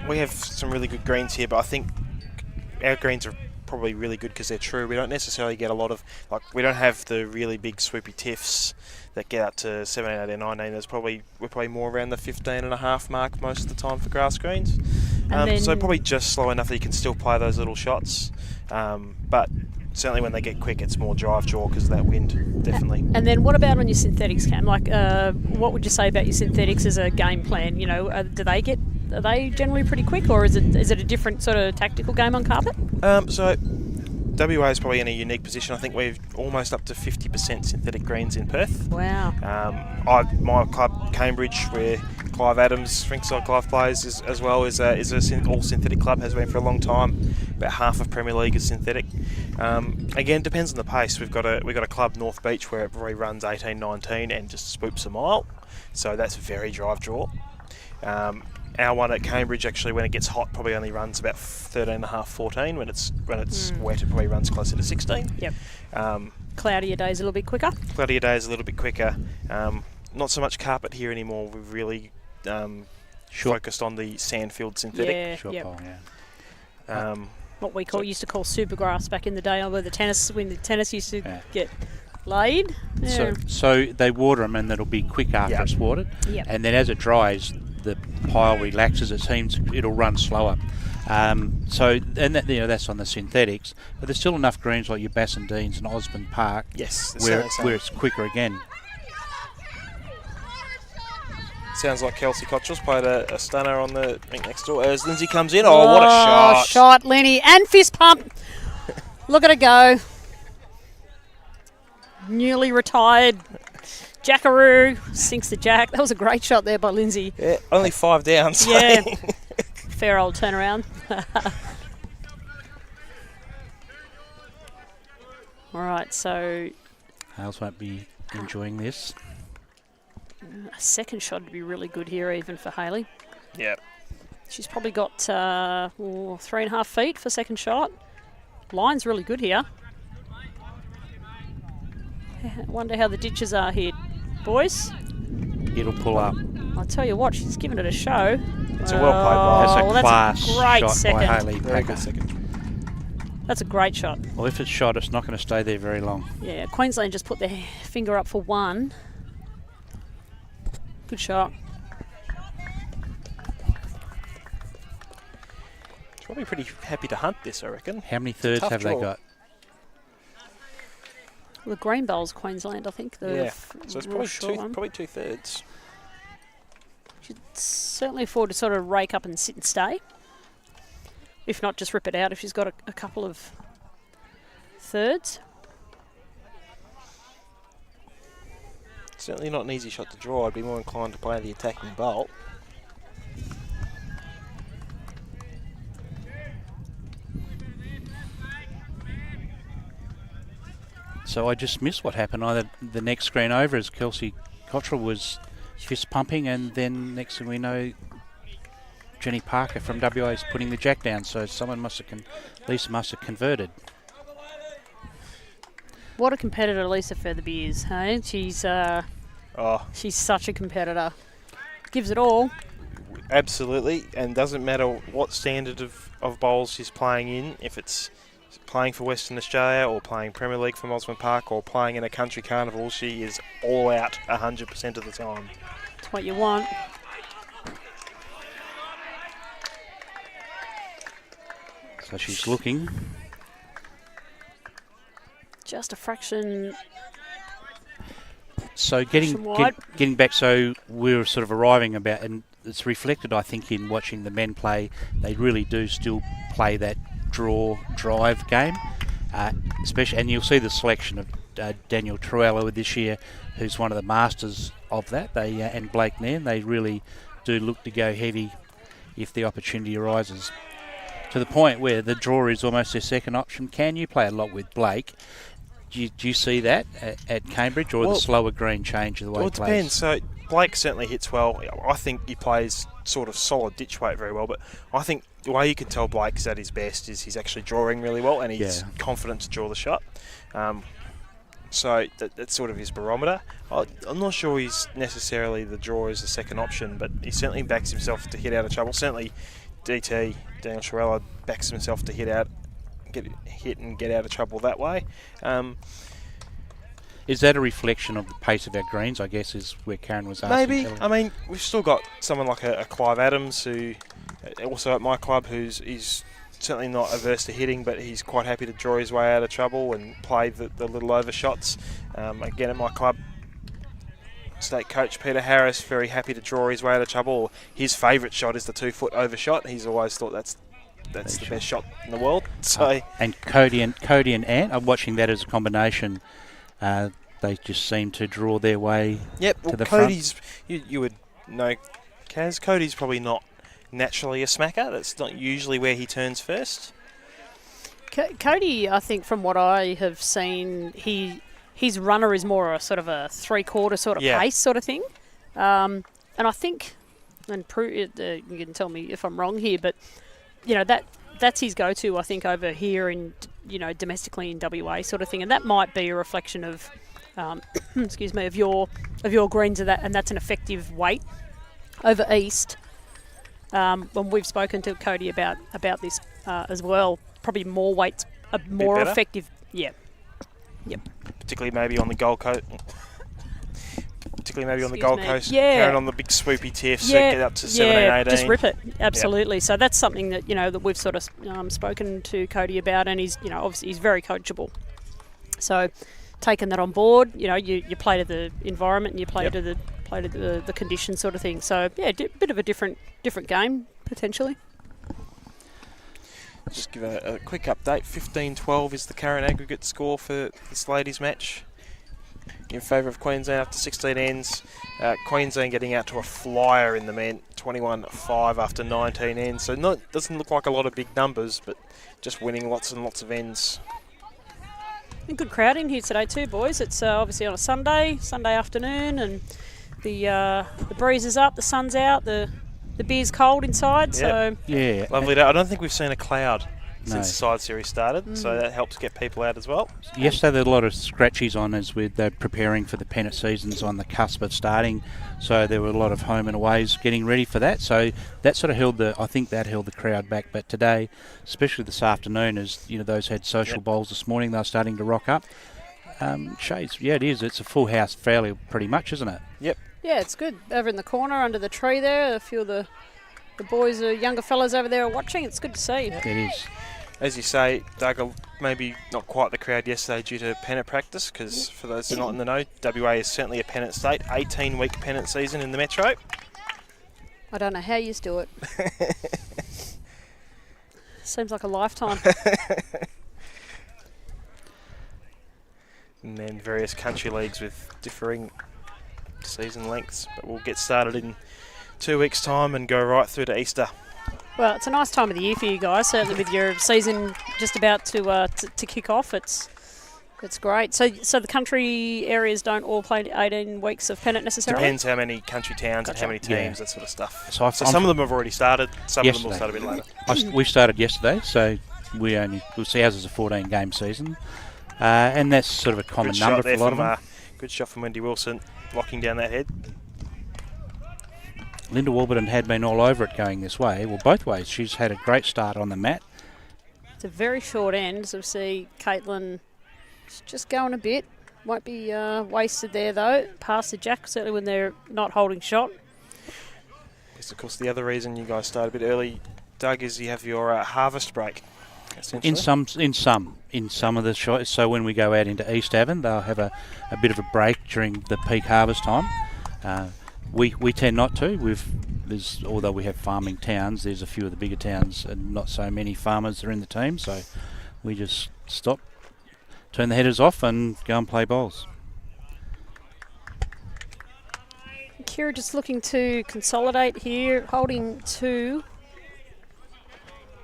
we have some really good greens here, but I think our greens are probably really good because they're true. We don't necessarily get a lot of, we don't have the really big swoopy tiffs that get up to 17, 18, 19. We're probably more around the 15.5 mark most of the time for grass greens. So probably just slow enough that you can still play those little shots. But certainly when they get quick, it's more drive draw because of that wind, definitely. And then what about on your synthetics, Cam? What would you say about your synthetics as a game plan? Are they generally pretty quick, or is it a different sort of tactical game on carpet? So WA is probably in a unique position. I think we're almost up to 50% synthetic greens in Perth. Wow. My club, Cambridge, where Clive Adams, RINKSIDE Clive plays, as well, is a all synthetic club, has been for a long time. About half of Premier League is synthetic. Again, depends on the pace. We've got a club, North Beach, where it probably runs 18, 19 and just swoops a mile. So that's very drive draw. Our one at Cambridge, actually, when it gets hot, probably only runs about 13.5, 14. When it's wet, it probably runs closer to 16. Yep. Cloudier days a little bit quicker. Cloudier days a little bit quicker. Not so much carpet here anymore. We've really focused on the sandfield synthetic. Yeah. Short Yep. pole, yeah. What we used to call supergrass back in the day, when the tennis used to get laid. Yeah. So they water them, and that'll be quick after it's watered. Yep. And then as it dries, the pile relaxes. It seems it'll run slower. That's on the synthetics, but there's still enough greens like your Bassendeans and Osborne Park. Yes, where it's quicker again. Sounds like Kelsey Cottrell's played a stunner on the rink next door as Lynsey comes in. Oh, what a shot! Shot, Lenny, and fist pump. Look at her go. Newly retired Jackaroo sinks the jack. That was a great shot there by Lynsey. Yeah, only 5 down. So. Yeah, fair old turnaround. All right, so Hales won't be enjoying this. a second shot would be really good here, even for Hailey. Yeah. She's probably got 3.5 feet for second shot. Line's really good here. I wonder how the ditches are here, boys. It'll pull up. I'll tell you what, she's giving it a show. It's a well played ball. That's a class that's a great shot second. by Hailey. Very good second. That's a great shot. Well, if it's shot, it's not going to stay there very long. Yeah, Queensland just put their finger up for one. Good shot. She's probably pretty happy to hunt this, I reckon. How many thirds have they got? The green bowl's Queensland, I think. So it's probably probably 2/3. She'd certainly afford to sort of rake up and sit and stay. If not, just rip it out if she's got a couple of thirds. Certainly not an easy shot to draw. I'd be more inclined to play the attacking bolt. So I just missed what happened. The next screen over as Kelsey Cottrell was fist pumping, and then next thing we know, Jenny Parker from WA is putting the jack down. So someone Lisa must have converted. What a competitor Lisa Featherby is, hey? She's such a competitor. Gives it all. Absolutely, and doesn't matter what standard of bowls she's playing in, if it's playing for Western Australia or playing Premier League from Osborne Park or playing in a country carnival, she is all out 100% of the time. That's what you want. So she's looking. Just a fraction. So getting back, so we're sort of arriving about, and it's reflected, I think, in watching the men play. They really do still play that draw-drive game, especially, and you'll see the selection of Daniel Tyrrell this year, who's one of the masters of that. And Blake Nairn, they really do look to go heavy if the opportunity arises. To the point where the draw is almost their second option. Can you play a lot with Blake? Do you see that at Cambridge, or the slower green change of the way he plays? It depends. So Blake certainly hits well. I think he plays sort of solid ditch weight very well, but I think the way you can tell Blake's at his best is he's actually drawing really well and he's confident to draw the shot. So that's sort of his barometer. I'm not sure he's necessarily the drawer as the second option, but he certainly backs himself to hit out of trouble. Certainly DT, Daniel Tyrrell, backs himself to hit and get out of trouble that way. Is that a reflection of the pace of our greens, I guess, is where Karen was asking? Maybe. I mean, we've still got someone like a Clive Adams, who also at my club, he's certainly not averse to hitting, but he's quite happy to draw his way out of trouble and play the little overshots. Again, at my club, state coach Peter Harris, very happy to draw his way out of trouble. His favourite shot is the 2-foot overshot. He's always thought that's the best shot in the world. So and Cody and Ant, I'm watching that as a combination. They just seem to draw their way to the Cody's, front. You would know, Kaz, Cody's probably not naturally a smacker. That's not usually where he turns first. Cody, I think from what I have seen, his runner is more a sort of a 3/4 sort of pace sort of thing. And I think, and you can tell me if I'm wrong here, but that's his go-to, I think, over here in, domestically in WA sort of thing. And that might be a reflection of, excuse me, of your greens, and that's an effective weight over east. When we've spoken to Cody about this as well, probably more weights, more effective. Yeah. Yep. Particularly maybe on the Gold Coast. Carrying on the big swoopy tiffs, get up to 17, 18. Just rip it. Absolutely. Yep. So that's something that that we've sort of spoken to Cody about, and he's obviously he's very coachable. So taking that on board, you play to the environment and you play to the conditions sort of thing. So yeah, bit of a different game potentially. Just give a quick update. 15-12 is the current aggregate score for this ladies' match in favour of Queensland after 16 ends. Queensland getting out to a flyer in the men, 21-5 after 19 ends. So doesn't look like a lot of big numbers, but just winning lots and lots of ends. And good crowd in here today too, boys. It's obviously on a Sunday afternoon, and the breeze is up, the sun's out, the beer's cold inside. So yeah, lovely day. I don't think we've seen a cloud since the side series started, so that helps get people out as well. Yesterday there were a lot of scratchies on as they're preparing for the pennant seasons on the cusp of starting, so there were a lot of home and aways getting ready for that. So that sort of held the crowd back. But today, especially this afternoon, as those had social bowls this morning, they're starting to rock up. Shades, it is. It's a full house, fairly pretty much, isn't it? Yep. Yeah, it's good. Over in the corner under the tree there, a few of the boys, younger fellas over there are watching. It's good to see. It is. As you say, Doug, maybe not quite the crowd yesterday due to pennant practice, because for those who are not in the know, WA is certainly a pennant state. 18-week pennant season in the Metro. I don't know how you do it. Seems like a lifetime. And then various country leagues with differing season lengths. But we'll get started in 2 weeks' time and go right through to Easter. Well, it's a nice time of the year for you guys, certainly with your season just about to kick off. It's great. So the country areas don't all play 18 weeks of pennant necessarily? Depends how many country towns and how many teams, that sort of stuff. So some of them have already started, some of them will start a bit later. We started yesterday, so we'll see ours is a 14-game season. And that's sort of a common number for a lot of them. Good shot from Wendy Wilson, locking down that head. Linda Warburton had been all over it going this way. Well, both ways. She's had a great start on the mat. It's a very short end, so we see Kaitlin just going a bit. Won't be wasted there, though. Past the jack, certainly when they're not holding shot. Yes, of course, the other reason you guys start a bit early, Doug, is you have your harvest break. In some of the shots. So when we go out into East Avon, they'll have a bit of a break during the peak harvest time. We tend not to. Although we have farming towns, there's a few of the bigger towns and not so many farmers are in the team, so we just stop, turn the headers off and go and play bowls. Kira just looking to consolidate here, holding 2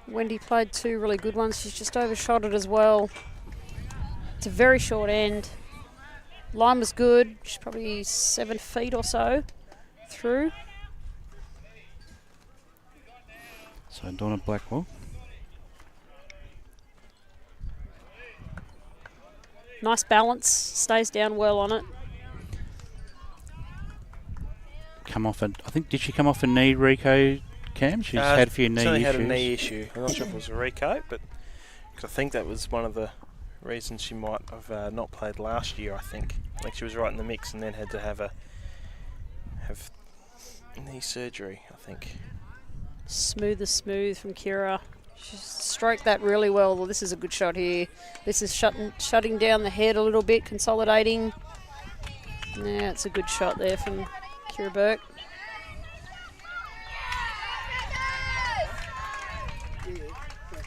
Wendy played 2 really good ones. She's just overshot it as well. It's a very short end. Line was good. She's probably 7 feet or so through. So Donna Blackwell. Nice balance. Stays down well on it. Come off I think, did she come off a knee, Rico, Cam? She's had a few knee certainly issues. had a knee issue. I'm not sure if it was a Rico, but cause I think that was one of the reasons she might have not played last year, I think. She was right in the mix and then had to have knee surgery, I think. Smooth as smooth from Kira. She's stroked that really well. Well, this is a good shot here. This is shutting down the head a little bit, consolidating. Yeah, it's a good shot there from Kira Bourke.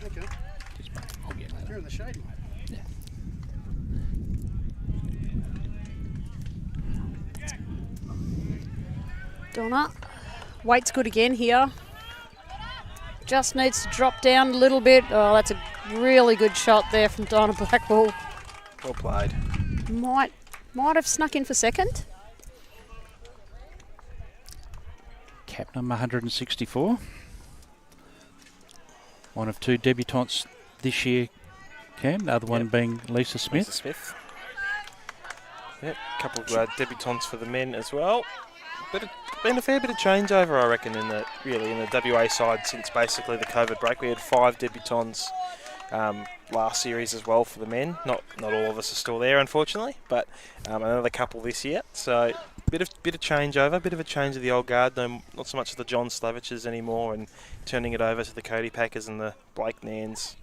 Okay. I'll get that. You're in the shade, mate. Yeah. Donna. Weight's good again here. Just needs to drop down a little bit. Oh, that's a really good shot there from Donna Blackwell. Well played. Might have snuck in for second. Cap number 164. One of 2 debutantes this year, Cam. The other one being Lisa Smith. Lisa Smith. Yep, a couple of debutants for the men as well. But it's been a fair bit of changeover, I reckon, in the WA side since basically the COVID break. We had 5 debutants last series as well for the men. Not all of us are still there, unfortunately, but another couple this year. So bit of changeover, bit of a change of the old guard. No, not so much the John Slaviches anymore, and turning it over to the Cody Packers and the Blake Nans.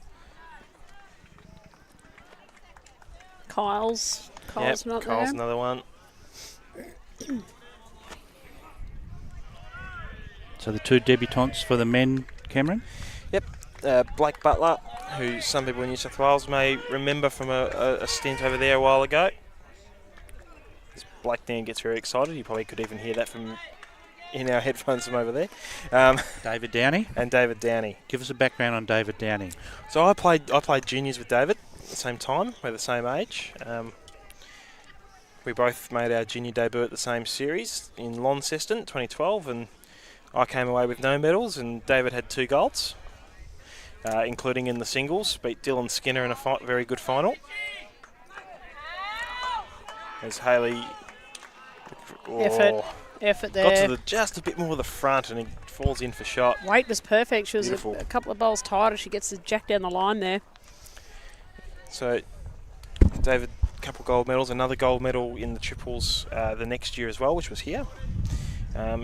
Kyle's not Kyle's there. another one. So the 2 debutantes for the men, Cameron? Blake Butler, who some people in New South Wales may remember from a stint over there a while ago. As Blake Dan gets very excited. You probably could even hear that in our headphones from over there. David Downey? And David Downey. Give us a background on David Downey. So I played juniors with David at the same time. We're the same age. We both made our junior debut at the same series in Launceston, 2012, and I came away with no medals, and David had 2 golds, including in the singles. Beat Dylan Skinner in a very good final. As Hailey... Effort there. Got to just a bit more of the front, and he falls in for shot. Weight was perfect. She was Beautiful. a couple of bowls tighter. She gets the jack down the line there. So David, a couple gold medals, another gold medal in the triples the next year as well, which was here.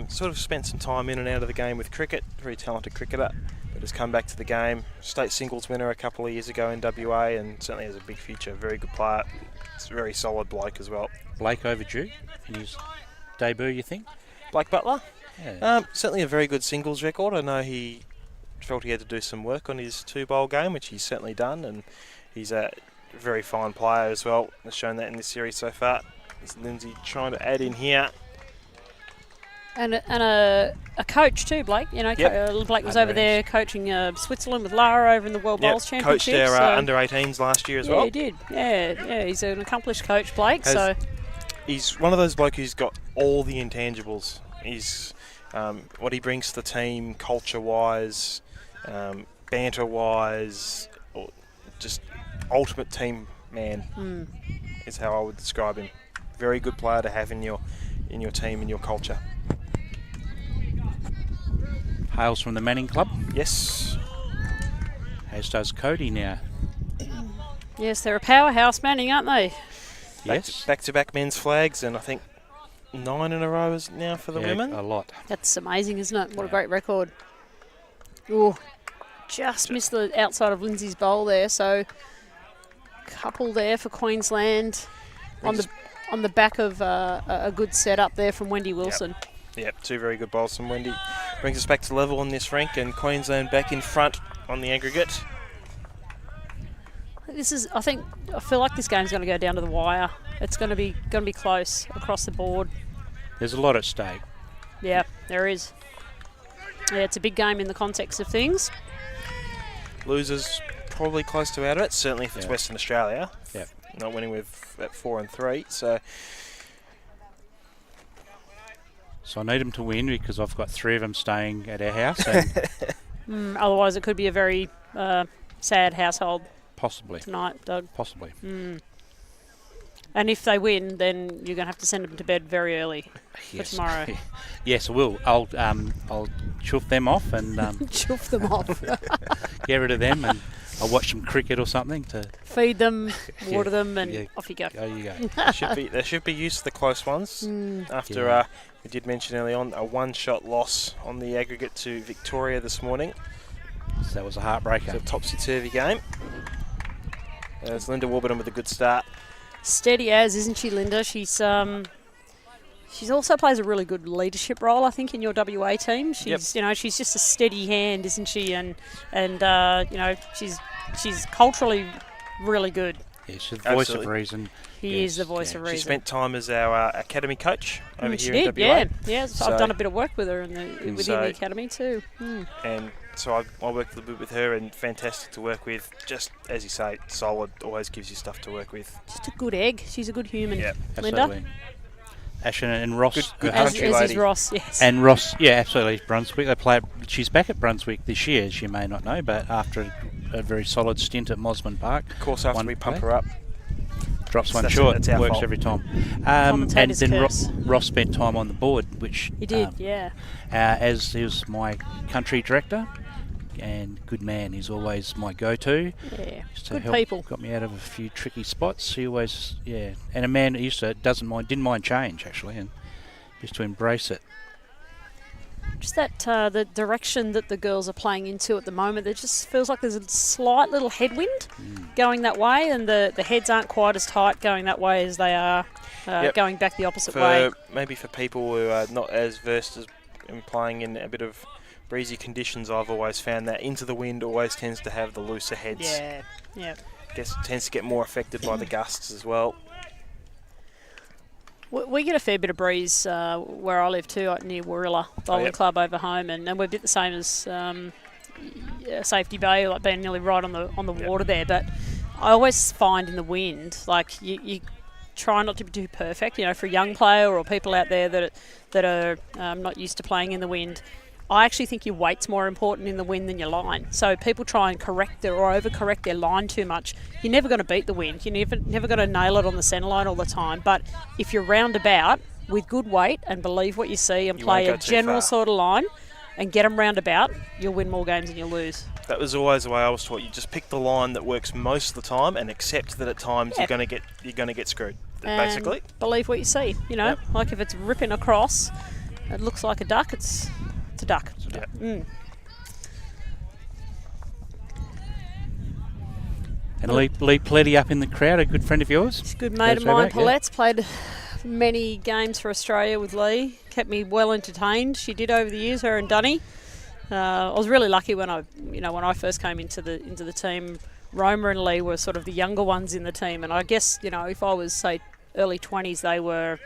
Sort of spent some time in and out of the game with cricket. Very talented cricketer, but has come back to the game. State singles winner a couple of years ago in WA, and certainly has a big future. Very good player. It's a very solid bloke as well. Blake overdue in his debut, you think? Blake Butler? Yeah. Certainly a very good singles record. I know he felt he had to do some work on his 2-bowl game, which he's certainly done, and he's a very fine player as well. Has shown that in this series so far. Is Lynsey trying to add in here? And a coach too, Blake. You know, Blake was over there coaching Switzerland with Lara over in the World Bowls Championship. Championships. Coached our under-18s last year as well. Yeah, he did. Yeah, he's an accomplished coach, Blake. He's one of those blokes who's got all the intangibles. He's what he brings to the team, culture-wise, banter-wise, or just ultimate team man. Is how I would describe him. Very good player to have in your team, in your culture. Hails from the Manning Club. Yes. As does Cody now. Yes, they're a powerhouse, Manning, aren't they? Yes. Back-to-back men's flags, and I think 9 in a row is now for the women. A lot. That's amazing, isn't it? What a great record. Oh, just missed the outside of Lynsey's bowl there, so couple there for Queensland on the back of a good setup there from Wendy Wilson. Yep, 2 very good bowls from Wendy. Brings us back to level on this rank, and Queensland back in front on the aggregate. I feel like this game's going to go down to the wire. It's going to be close across the board. There's a lot at stake. Yeah, there is. Yeah, it's a big game in the context of things. losers probably close to out of it. Certainly if it's Yeah. Western Australia. Yeah. Not winning with at 4 and 3. So I need them to win because I've got 3 of them staying at our house, and Otherwise, it could be a very sad household possibly. tonight, Doug. Possibly. And if they win, then you're going to have to send them to bed very early for tomorrow. Yes, I will. I'll chuff them off and Chuff them off. get rid of them, and I'll watch some cricket or something to. Feed them, water them, and yeah. off you go. There you go. there should be used to the close ones. After we did mention early on a one-shot loss on the aggregate to Victoria this morning. So that was a heartbreaker. It's a topsy-turvy game. There's Linda Warburton with a good start. Steady as, isn't she, Linda? She's also plays a really good leadership role, I think, in your WA team. She's she's just a steady hand, isn't she? And she's culturally really good. Yeah, she's the voice Absolutely. of reason. He is the voice of reason. She spent time as our academy coach over She here did, in WA. yeah. So I've done a bit of work with her within the academy too. And so I worked a little bit with her, and fantastic to work with. Just as you say, solid, always gives you stuff to work with. Just a good egg. She's a good human. Yeah, Linda. Absolutely. Ashton and Ross. Good As country is lady. Ross, yes. And Ross, yeah, absolutely. Brunswick. They play. She's back at Brunswick this year, as you may not know, but after a very solid stint at Mosman Park. Of course, after we pump her up, drops one That's short. that's our Works fault. every time. And Commentator's then curse. Ross spent time on the board, which He did, yeah. as he was my country director. And good man, he's always my go-to. Yeah, Just to good help, people. got me out of a few tricky spots. He always, and a man who didn't mind change actually, and used to embrace it. Just that the direction that the girls are playing into at the moment, it just feels like there's a slight little headwind going that way, and the heads aren't quite as tight going that way as they are going back the opposite way. Maybe for people who are not as versed as in playing in a bit of breezy conditions, I've always found that into the wind always tends to have the looser heads. Yeah. Guess it tends to get more affected by the gusts as well. We get a fair bit of breeze where I live too, near Warilla Bowling Club over home, and we're a bit the same as Safety Bay, like being nearly right on the water there. But I always find in the wind, like you try not to be too perfect, for a young player or people out there that are not used to playing in the wind. I actually think your weight's more important in the wind than your line. So people try and correct or overcorrect their line too much. You're never going to beat the wind. You're never going to nail it on the centre line all the time. But if you're roundabout with good weight and believe what you see and play a general sort of line and get them roundabout, you'll win more games than you'll lose. That was always the way I was taught. You just pick the line that works most of the time and accept that at times you're going to get screwed. Basically, and believe what you see. Like if it's ripping across, it looks like a duck. It's a duck. Yeah. And Lee Pletty up in the crowd, a good friend of yours. She's a good mate of mine. Paulette's played many games for Australia with Lee. Kept me well entertained. She did over the years, her and Dunny. I was really lucky when I first came into the team. Roma and Lee were sort of the younger ones in the team, and I guess if I was say early 20s, they were.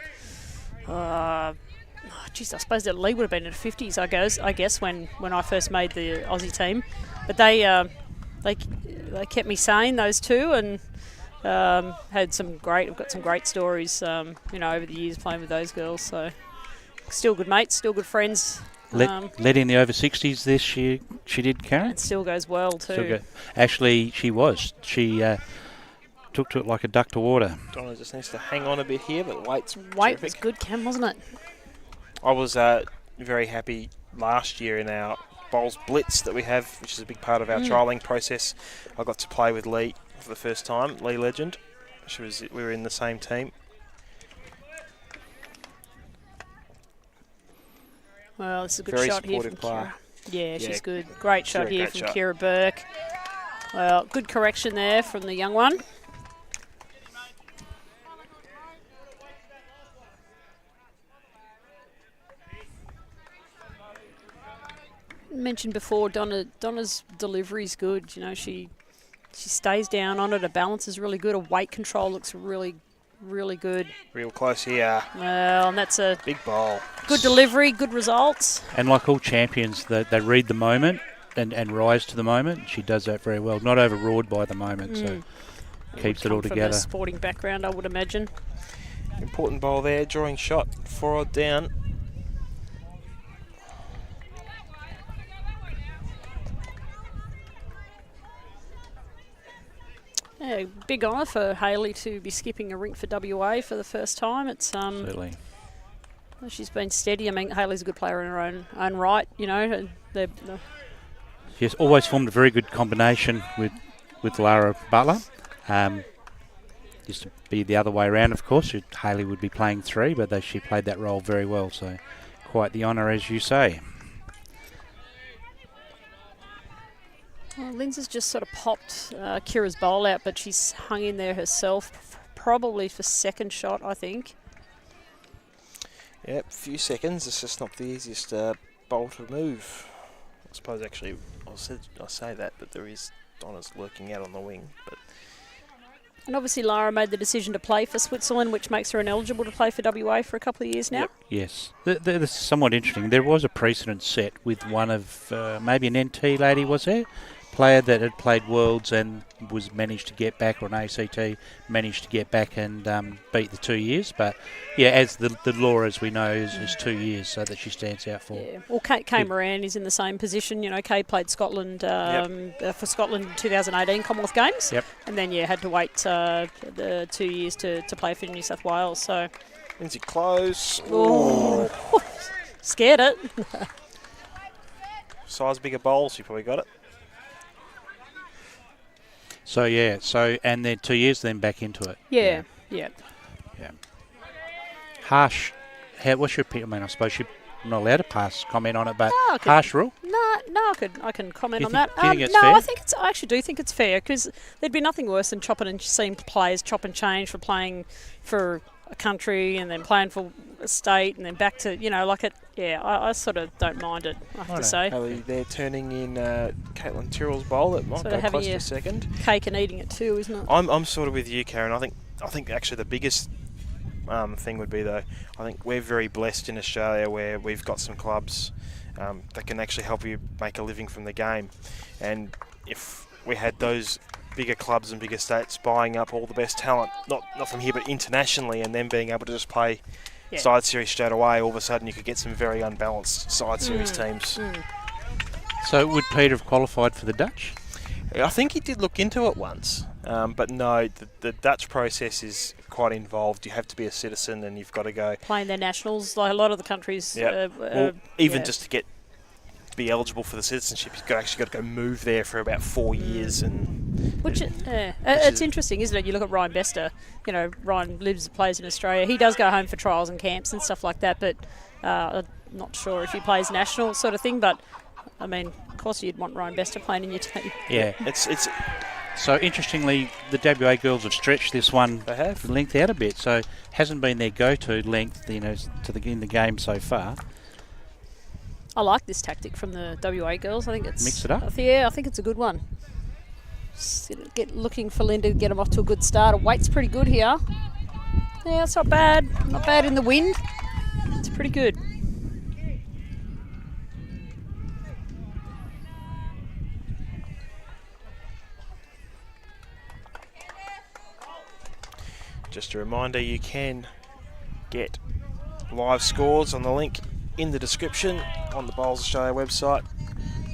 I suppose that Lee would have been in the 50s. I guess when I first made the Aussie team, but they kept me sane, those two, and I've got some great stories over the years playing with those girls. So still good mates, still good friends. Led in the over 60s this year. She did, Karen. It still goes well too. Actually, she took to it like a duck to water. Donna just needs to hang on a bit here, but weight terrific. was good, Cam, wasn't it? I was very happy last year in our bowls blitz that we have, which is a big part of our trialling process. I got to play with Lee for the first time, Lee Legend. We were in the same team. Well, this is a good Very shot here from supportive player. Kira. Yeah, she's good. Great shot here from Kira Bourke. Well, good correction there from the young one. Mentioned before, Donna's delivery is good. She stays down on it. Her balance is really good. Her weight control looks really, really good. Real close here. Well, and that's a big bowl. Good delivery, good results. And like all champions, they read the moment and rise to the moment. She does that very well. Not overawed by the moment, so keeps it all From together. a sporting background, I would imagine. Important bowl there, drawing shot, 4 odd down. Yeah, big honour for Hailey to be skipping a rink for WA for the first time. It's Certainly. she's been steady. I mean, Hailey's a good player in her own right, you know. She's always formed a very good combination with Lara Butler. Used to be the other way around, of course. Hailey would be playing 3, but she played that role very well. So quite the honour, as you say. Well, Lynsey's just sort of popped Kira's bowl out, but she's hung in there herself, probably for second shot, I think. Yep, few seconds. It's just not the easiest bowl to move. I suppose actually, I say that, but there is Donna's lurking out on the wing. But And obviously Lara made the decision to play for Switzerland, which makes her ineligible to play for WA for a couple of years now. Yep. Yes. This is somewhat interesting. There was a precedent set with one of, maybe an NT lady, was there? Player that had played Worlds and was managed to get back, or an ACT managed to get back and beat the 2 years. But yeah, as the law, as we know, is 2 years, so that she stands out for. Yeah. Well, Kay Moran is in the same position. You know, Kay played Scotland for Scotland in 2018 Commonwealth Games. Yep. And then had to wait the 2 years to play for New South Wales. So Lynsey close. Oh. Scared it. Size bigger bowl, she probably got it. So yeah, and then 2 years, then back into it. Yeah. Harsh. What's your opinion? I mean, I suppose you're not allowed to pass comment on it, but No, harsh rule. No, I can comment You on think- that. do you think it's no, fair? I actually do think it's fair, because there'd be nothing worse than seeing players chop and change for playing for a country and then playing for a state and then back to, you know, like it. Yeah, I sort of don't mind it, I have to say. Hailey, they're turning in Kaitlin Tyrrell's bowl. That might Sort go of having close to your a second. Cake and eating it too, isn't it? I'm sort of with you, Karen. I think actually the biggest thing would be, though, I think we're very blessed in Australia where we've got some clubs that can actually help you make a living from the game. And if we had those bigger clubs and bigger states buying up all the best talent, not from here but internationally, and then being able to just play side series straight away, all of a sudden you could get some very unbalanced side series teams. So would Peter have qualified for the Dutch? I think he did look into it once, but no, the Dutch process is quite involved. You have to be a citizen and you've got to go Playing their nationals, like a lot of the countries. just to be eligible for the citizenship, you've actually got to go move there for about 4 years, and it's interesting, isn't it? You look at Ryan Bester. You know, Ryan plays in Australia. He does go home for trials and camps and stuff like that, but I'm not sure if he plays national sort of thing. But I mean, of course, you'd want Ryan Bester playing in your team. Yeah. it's So interestingly, the WA girls have stretched this one they have. length out a bit, so hasn't been their go-to length, you know, in the game so far. I like this tactic from the WA girls. I think it's Mix it up. I think it's a good one. Just looking for Linda to get them off to a good start. Her weight's pretty good here. Yeah, it's not bad. Not bad in the wind. It's pretty good. Just a reminder, you can get live scores on the link in the description on the Bowls Australia website.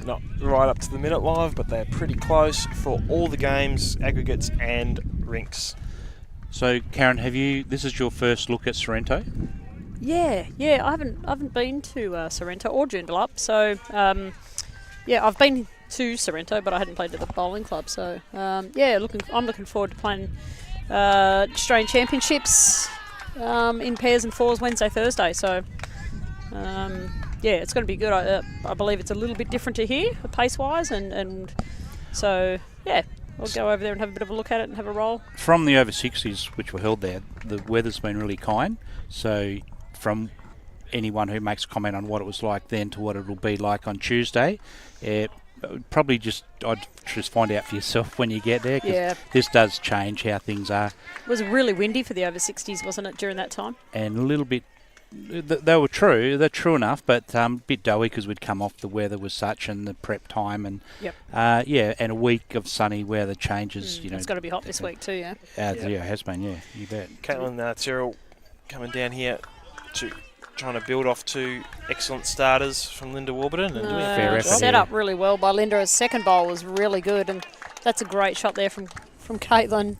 Not right up to the minute live, but they're pretty close for all the games, aggregates and rinks. So Karen, this is your first look at Sorrento? Yeah. I haven't been to Sorrento or Joondalup, so I've been to Sorrento, but I hadn't played at the bowling club. So I'm looking forward to playing Australian Championships in pairs and fours Wednesday, Thursday. So it's going to be good. I believe it's a little bit different to here, pace-wise, and so I'll go over there and have a bit of a look at it and have a roll. From the over 60s, which were held there, the weather's been really kind. So from anyone who makes a comment on what it was like then to what it'll be like on Tuesday, probably I'd just find out for yourself when you get there, because this does change how things are. It was really windy for the over 60s, wasn't it, during that time? And a little bit they were true. They're true enough, but a bit doughy because we'd come off the weather was such and the prep time and and a week of sunny weather changes. It's got to be hot this week too, yeah. Yeah, it has been. Yeah, you bet. Kaitlin, Tyrrell coming down here to trying to build off two excellent starters from Linda Warburton. And fair effort, set up really well by Linda. Her second bowl was really good, and that's a great shot there from Kaitlin.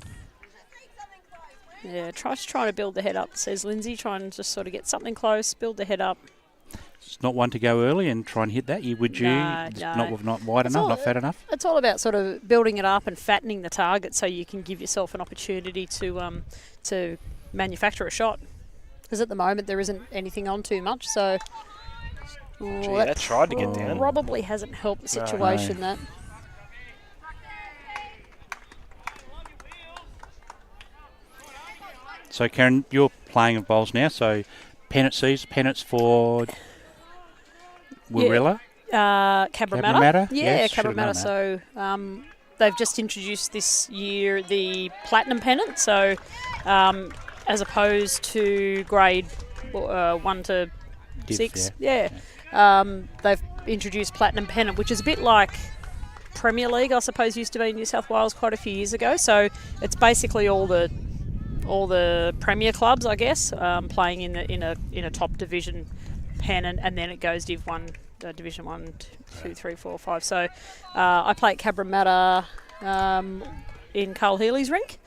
Yeah, trying to build the head up, says Lynsey. Try and just sort of get something close, build the head up. It's not one to go early and try and hit that. Would you? No. Not wide enough, not fat enough. It's all about sort of building it up and fattening the target so you can give yourself an opportunity to manufacture a shot. Because at the moment there isn't anything on too much, so that tried to get down. Probably hasn't helped the situation. That. So Karen, you're playing of bowls now. So pennants for Warilla? Cabramatta. Yeah, Yes, Cabramatta. So they've just introduced this year the platinum pennant. So as opposed to grade 1 to 6, they've introduced platinum pennant, which is a bit like Premier League, I suppose, used to be in New South Wales quite a few years ago. So it's basically all the Premier clubs, I guess, playing in a top division pennant, and then it goes Division 1, 2, 3, 4, 5. So I play at Cabramatta in Carl Healy's rink.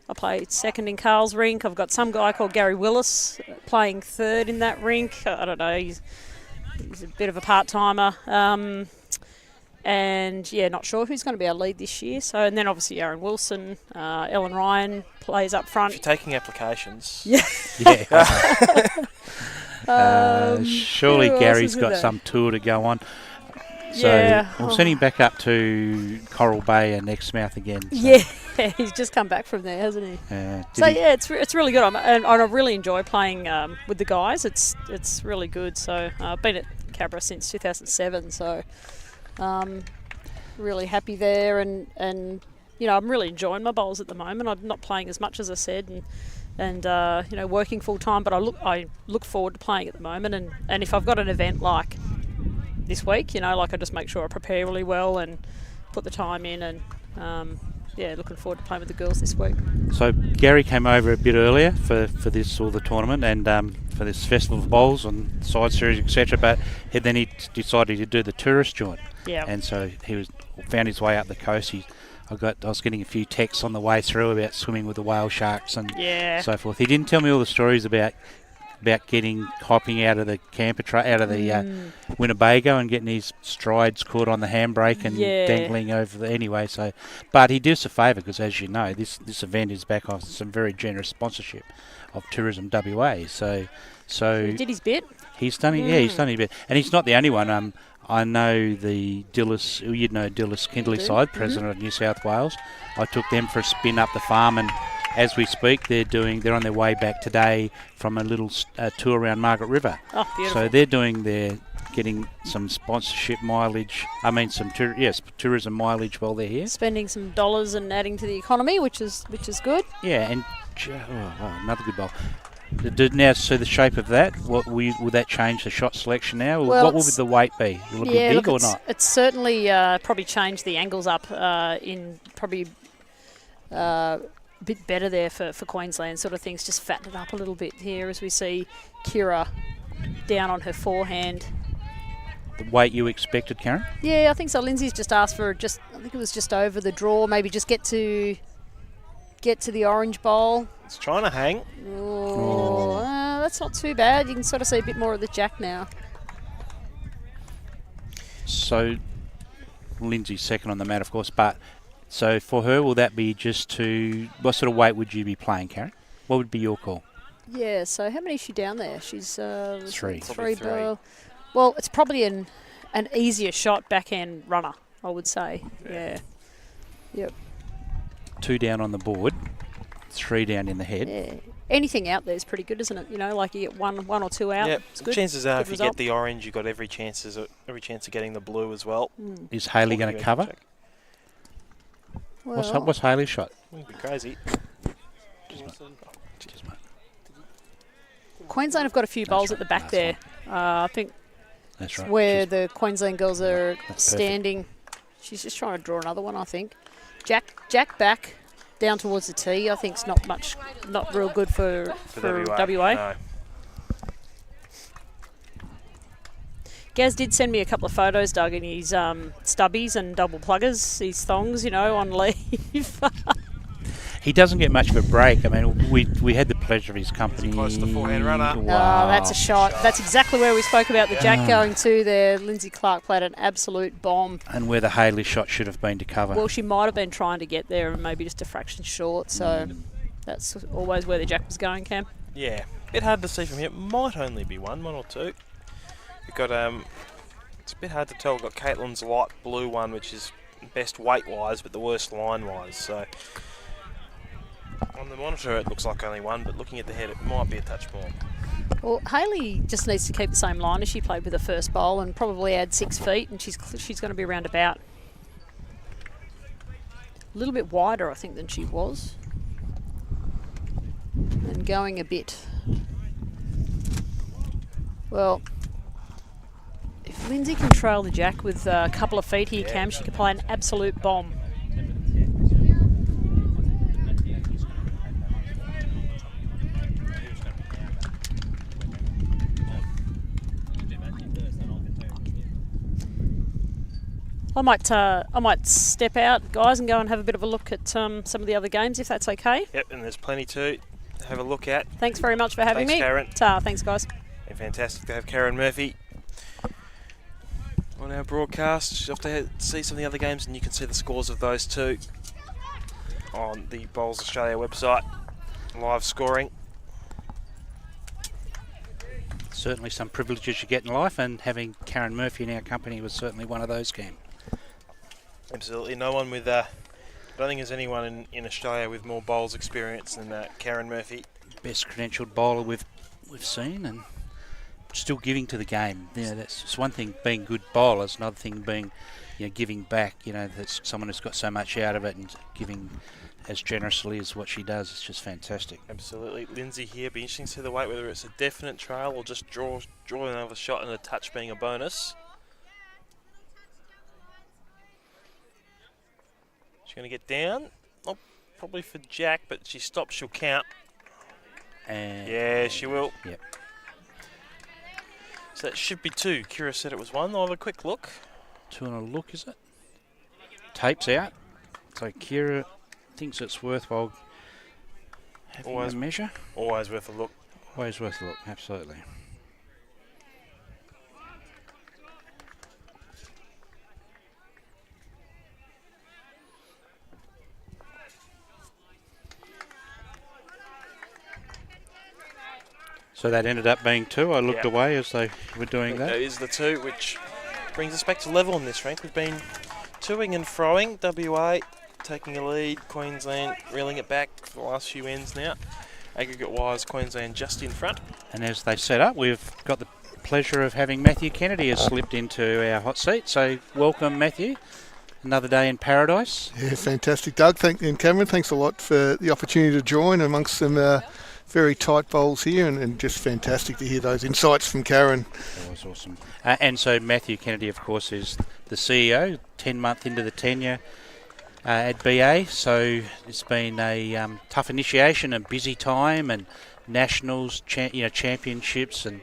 I play second in Carl's rink. I've got some guy called Gary Willis playing third in that rink. I don't know, he's a bit of a part-timer. And not sure who's going to be our lead this year. So, and then obviously Aaron Wilson, Ellen Ryan plays up front. If you're taking applications. Surely Gary's got some tour to go on. So we'll send him back up to Coral Bay and Exmouth again. So. Yeah, he's just come back from there, hasn't he? It's really good. And I really enjoy playing with the guys. It's really good. So I've been at Cabra since 2007. So really happy there, and I'm really enjoying my bowls at the moment. I'm not playing as much as I said, and working full time. But I look forward to playing at the moment. And if I've got an event like this week, I just make sure I prepare really well and put the time in, and looking forward to playing with the girls this week. So Gary came over a bit earlier for this the tournament and for this festival of bowls and side series, etc. But then he decided to do the tourist joint. Yeah. And so found his way up the coast. I was getting a few texts on the way through about swimming with the whale sharks and so forth. He didn't tell me all the stories about hopping out of the camper out of the Winnebago and getting his strides caught on the handbrake and dangling over anyway. So, but he did us a favour because, as you know, this event is back off some very generous sponsorship of Tourism WA. So he did his bit. He's done it. Yeah, he's done his bit, and he's not the only one. I know the Dillis, Kindley-side, president of New South Wales. I took them for a spin up the farm, and as we speak, they're on their way back today from a little tour around Margaret River. Oh, beautiful. So they're getting some sponsorship mileage. I mean, tourism mileage while they're here. Spending some dollars and adding to the economy, which is good. Yeah, and another good bowl. Now, so the shape of that, will that change the shot selection now? Well, what will the weight be? Will it be big or not? It's certainly probably changed the angles up in probably a bit better there for Queensland sort of things. Just fattened it up a little bit here as we see Kira down on her forehand. The weight you expected, Karen? Yeah, I think so. Lynsey's just asked for I think it was just over the draw, maybe just get to the orange bowl. It's trying to hang. That's not too bad. You can sort of see a bit more of the jack now. So, Lynsey's second on the mat, of course, but so for her, will that be what sort of weight would you be playing, Karen? What would be your call? Yeah, so how many is she down there? She's three. Three. Well, it's probably an easier shot backhand runner, I would say. Yeah. Yep. 2 down on the board, 3 down in the head. Yeah. Anything out there is pretty good, isn't it? Like you get one or two out. Yeah. It's good. Chances are, good if result. you get the orange, you've got every chance of getting the blue as well. Is Hailey going to cover? Well, What's Hailey's shot? Wouldn't be crazy. Cheers, mate. Queensland have got a few bowls right, at the back that's there. I think That's right. where the Queensland girls are That's standing. She's just trying to draw another one, I think. Jack back down towards the tee. I think it's not real good for WA. No. Gaz did send me a couple of photos, Doug, in his stubbies and double pluggers, these thongs, on leave. He doesn't get much of a break. I mean, we had the pleasure of his company. Close to the forehand runner. Wow. Oh, that's a shot. That's exactly where we spoke about the Jack going to there. Lynsey Clarke played an absolute bomb. And where the Hailey shot should have been to cover. Well, she might have been trying to get there and maybe just a fraction short, so that's always where the Jack was going, Cam. Yeah, a bit hard to see from here. It might only be one or two. We've got it's a bit hard to tell. We've got Kaitlin's light blue one, which is best weight-wise, but the worst line-wise. So on the monitor, it looks like only one, but looking at the head, it might be a touch more. Well, Hailey just needs to keep the same line as she played with her first bowl and probably add 6 feet, and she's going to be around about a little bit wider, I think, than she was, and going a bit. Well, if Lynsey can trail the Jack with a couple of feet here, Cam, she could play an absolute bomb. I might step out, guys, and go and have a bit of a look at some of the other games, if that's okay. Yep, and there's plenty to have a look at. Thanks very much for having me. Thanks, Karen. Thanks, guys. And fantastic to have Karen Murphy on our broadcast. You'll have to see some of the other games, and you can see the scores of those two on the Bowls Australia website. Live scoring. Certainly some privileges you get in life, and having Karen Murphy in our company was certainly one of those, Cam. Absolutely. No one with, I don't think there's anyone in Australia with more bowls experience than Karen Murphy. Best credentialed bowler we've seen, and still giving to the game. That's one thing being good bowlers, another thing being, giving back. That's someone who's got so much out of it and giving as generously as what she does. It's just fantastic. Absolutely. Lynsey here. Be interesting to see the weight, whether it's a definite trail or just draw another shot and a touch being a bonus. She's going to get down. Oh, probably for Jack, but she stops, she'll count. And yeah, she will. Yep. So that should be 2. Kira said it was 1. I'll have a quick look. 2 and a look, is it? Tape's out. So Kira thinks it's worthwhile having a measure. Always worth a look. Always worth a look, absolutely. So that ended up being 2. I looked away as they were doing that. That is the 2, which brings us back to level in this rank. We've been toing and froing. WA taking a lead. Queensland reeling it back for the last few ends now. Aggregate-wise, Queensland just in front. And as they set up, we've got the pleasure of having Matthew Kennedy has slipped into our hot seat. So welcome, Matthew. Another day in paradise. Yeah, fantastic, Doug. And Cameron, thanks a lot for the opportunity to join amongst some very tight bowls here, and just fantastic to hear those insights from Karen. That was awesome. And so Matthew Kennedy, of course, is the CEO, 10 months into the tenure at BA. So it's been a tough initiation, a busy time, and nationals, championships, and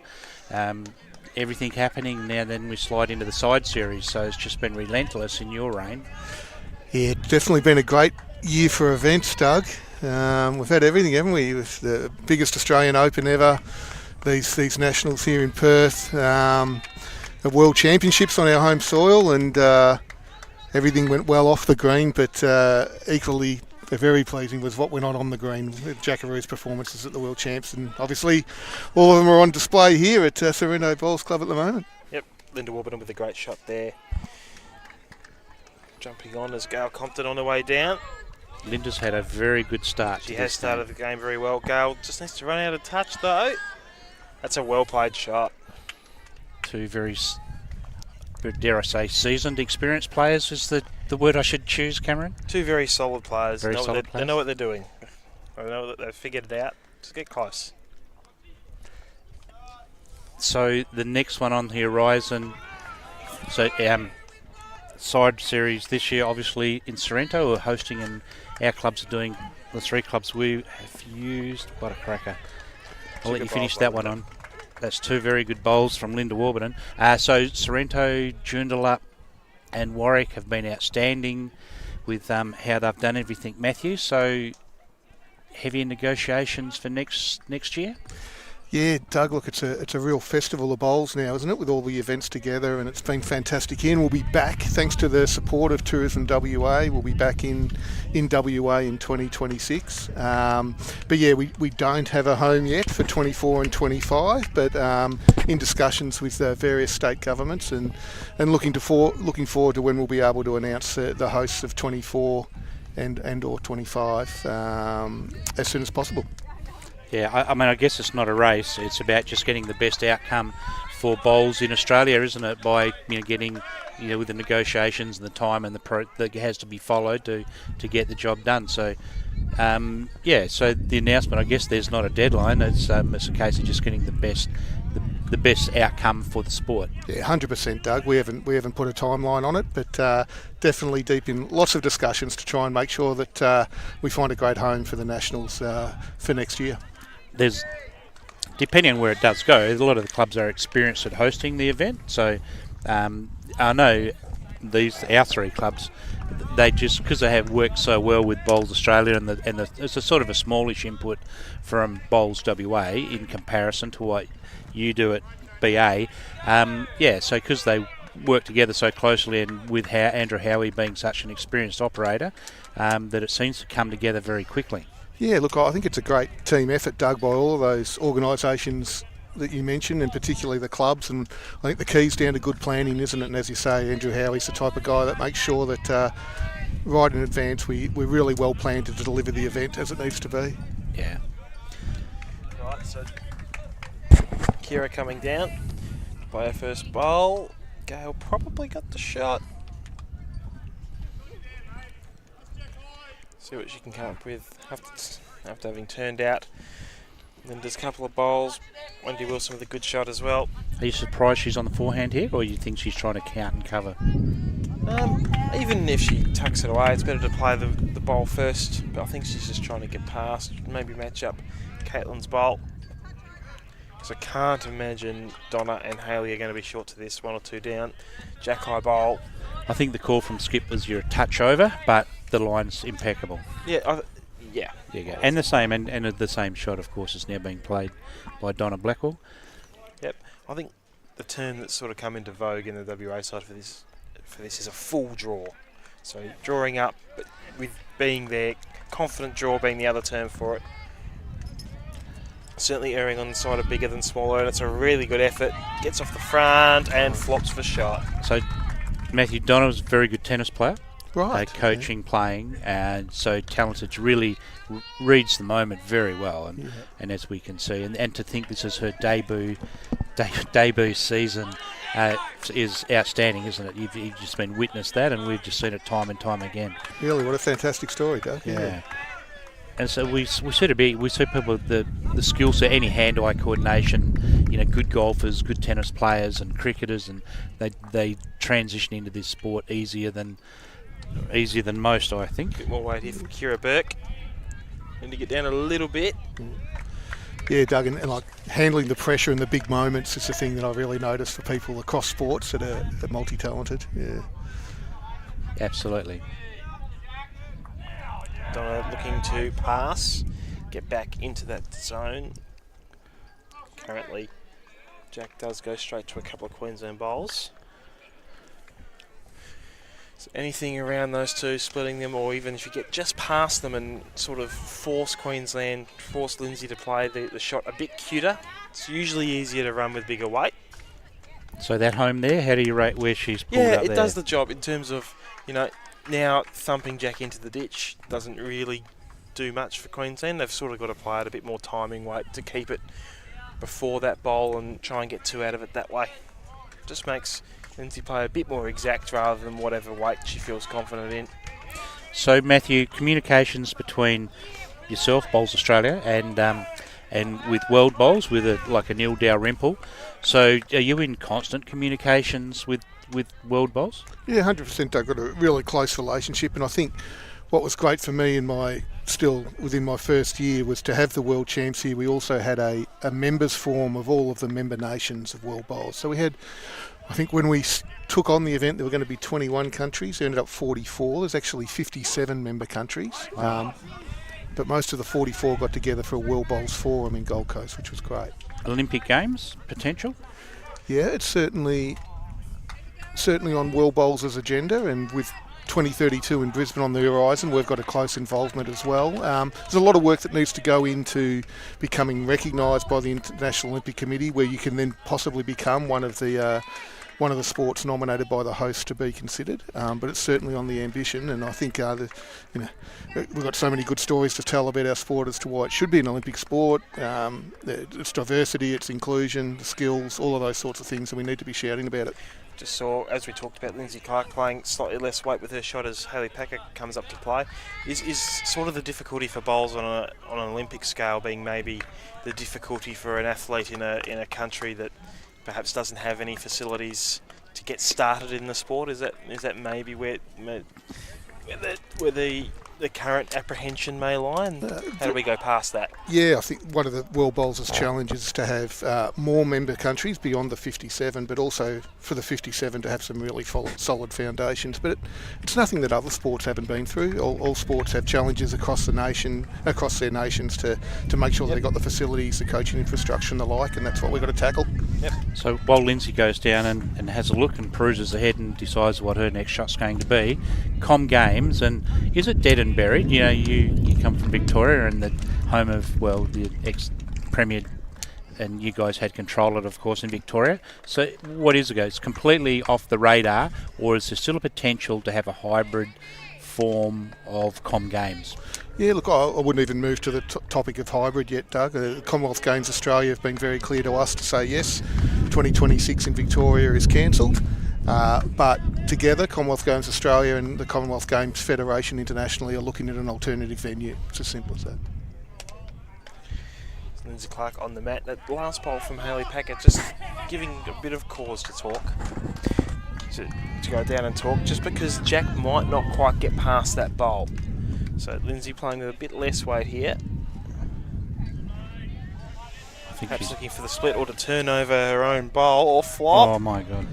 everything happening. Now then we slide into the side series. So it's just been relentless in your reign. Yeah, definitely been a great year for events, Doug. We've had everything, haven't we? With the biggest Australian Open ever, these nationals here in Perth, the World Championships on our home soil, and everything went well off the green, but equally very pleasing was what went on the green with Jackaroo's performances at the World Champs, and obviously all of them are on display here at Sorrento Bowls Club at the moment. Yep, Linda Warburton with a great shot there. Jumping on as Gail Compton on her way down. Linda's had a very good start. She has started the game very well. Gail just needs to run out of touch though. That's a well played shot. 2 very, dare I say, seasoned, experienced players is the word I should choose, Cameron? 2 very solid players. Very solid players. They know what they're doing. They know that they've figured it out. Just get close. So the next one on the horizon, so side series this year, obviously in Sorrento, we're hosting, and our clubs are doing, the 3 clubs we have used. What a cracker. I'll let you finish that one on. That's 2 very good bowls from Linda Warburton. So Sorrento, Joondalup and Warwick have been outstanding with how they've done everything, Matthew. So heavy negotiations for next year? Yeah, Doug, look, it's a real festival of bowls now, isn't it, with all the events together, and it's been fantastic. We'll be back, thanks to the support of Tourism WA, we'll be back in WA in 2026. But yeah, we don't have a home yet for 24 and 25, but in discussions with various state governments, and looking forward to when we'll be able to announce the hosts of 24 and or 25 as soon as possible. Yeah, I mean, I guess it's not a race. It's about just getting the best outcome for bowls in Australia, isn't it? By getting, with the negotiations and the time and that has to be followed to get the job done. So, so the announcement, I guess there's not a deadline. It's a case of just getting the best outcome for the sport. Yeah, 100%, Doug. We haven't put a timeline on it, but definitely deep in lots of discussions to try and make sure that we find a great home for the Nationals for next year. There's, depending on where it does go, a lot of the clubs are experienced at hosting the event. So I know our 3 clubs, they just, because they have worked so well with Bowls Australia and it's a sort of a smallish input from Bowls WA in comparison to what you do at BA. So because they work together so closely, and with Andrew Howie being such an experienced operator, that it seems to come together very quickly. Yeah, look, I think it's a great team effort, Doug, by all of those organisations that you mentioned, and particularly the clubs. And I think the key's down to good planning, isn't it? And as you say, Andrew Howie's the type of guy that makes sure that right in advance we're really well planned to deliver the event as it needs to be. Yeah. Right, so Kira coming down by her first bowl. Gail probably got the shot. See what she can come up with after having turned out Linda's couple of bowls. Wendy Wilson with a good shot as well. Are you surprised she's on the forehand here, or you think she's trying to count and cover? Even if she tucks it away, it's better to play the bowl first. But I think she's just trying to get past, maybe match up Kaitlin's bowl. Because I can't imagine Donna and Hailey are going to be short to this, 1 or 2 down. Jack high bowl. I think the call from Skip was you're a touch over, but the line's impeccable. Yeah. There you go. And the same shot, of course, is now being played by Donna Blackwell. Yep. I think the term that's sort of come into vogue in the WA side for this is a full draw. So drawing up, but with being there, confident draw being the other term for it. Certainly erring on the side of bigger than smaller, and it's a really good effort. Gets off the front and flops for shot. So Matthew, Donna was a very good tennis player. Right. Coaching, playing, and so talented. Rereally reads the moment very well, and as we can see, and to think this is her debut season is outstanding, isn't it? You've just been witness that, and we've just seen it time and time again. Really, what a fantastic story, Doug. Yeah. And so we see people with the skill set, any hand-eye coordination, good golfers, good tennis players, and cricketers, and they transition into this sport easier than most, I think. A bit more weight here from Kira Bourke. Need to get down a little bit. Yeah, Doug, and like handling the pressure in the big moments is the thing that I really noticed for people across sports that are multi-talented. Yeah. Absolutely. Donna looking to pass, get back into that zone. Currently, Jack does go straight to a couple of Queensland bowls. So anything around those two, splitting them, or even if you get just past them and sort of force Lynsey to play the shot a bit cuter, it's usually easier to run with bigger weight. So that home there, how do you rate where she's pulled up there? Yeah, it does the job in terms of, now thumping Jack into the ditch doesn't really do much for Queensland. They've sort of got to play it a bit more timing weight to keep it before that bowl and try and get 2 out of it that way. Just makes Lynsey play a bit more exact rather than whatever weight she feels confident in. So Matthew, communications between yourself, Bowls Australia, and and with World Bowls with like a Neil Dalrymple. So are you in constant communications with World Bowls? Yeah, 100%. I've got a really close relationship, and I think what was great for me still within my first year was to have the World Champs here. We also had a members forum of all of the member nations of World Bowls. So we had, I think when we took on the event, there were going to be 21 countries. There ended up 44. There's actually 57 member countries. But most of the 44 got together for a World Bowls forum in Gold Coast, which was great. Olympic Games potential? Yeah, it's certainly on World Bowls' agenda, and with 2032 in Brisbane on the horizon, we've got a close involvement as well. There's a lot of work that needs to go into becoming recognised by the International Olympic Committee, where you can then possibly become one of the sports nominated by the host to be considered. But it's certainly on the ambition, and I think we've got so many good stories to tell about our sport as to why it should be an Olympic sport. Its diversity, its inclusion, the skills, all of those sorts of things, and we need to be shouting about it. Just saw, as we talked about, Lynsey Clarke playing slightly less weight with her shot as Hailey Packer comes up to play. Is sort of the difficulty for bowls on an Olympic scale being maybe the difficulty for an athlete in a country that perhaps doesn't have any facilities to get started in the sport? Is that maybe where the current apprehension may lie, and how do we go past that? Yeah, I think one of the World Bowls' challenges is to have more member countries beyond the 57, but also for the 57 to have some really solid foundations. But it's nothing that other sports haven't been through. All sports have challenges across their nations to make sure they've got the facilities, the coaching infrastructure and the like, and that's what we've got to tackle. Yep. So while Lynsey goes down and has a look and cruises ahead and decides what her next shot's going to be, Com Games, and is it dead and buried? You know, you come from Victoria and the home of, the ex-Premier, and you guys had control of it, of course, in Victoria. So what is it? It's completely off the radar, or is there still a potential to have a hybrid form of Com Games? Yeah, look, I wouldn't even move to the topic of hybrid yet, Doug. The Commonwealth Games Australia have been very clear to us to say yes, 2026 in Victoria is cancelled. But together, Commonwealth Games Australia and the Commonwealth Games Federation internationally are looking at an alternative venue. It's as simple as that. Lynsey Clarke on the mat. That last bowl from Hailey Packer just giving a bit of cause to talk. To go down and talk, just because Jack might not quite get past that bowl. So Lynsey playing with a bit less weight here. Perhaps looking for the split or to turn over her own bowl or flop. Oh my God.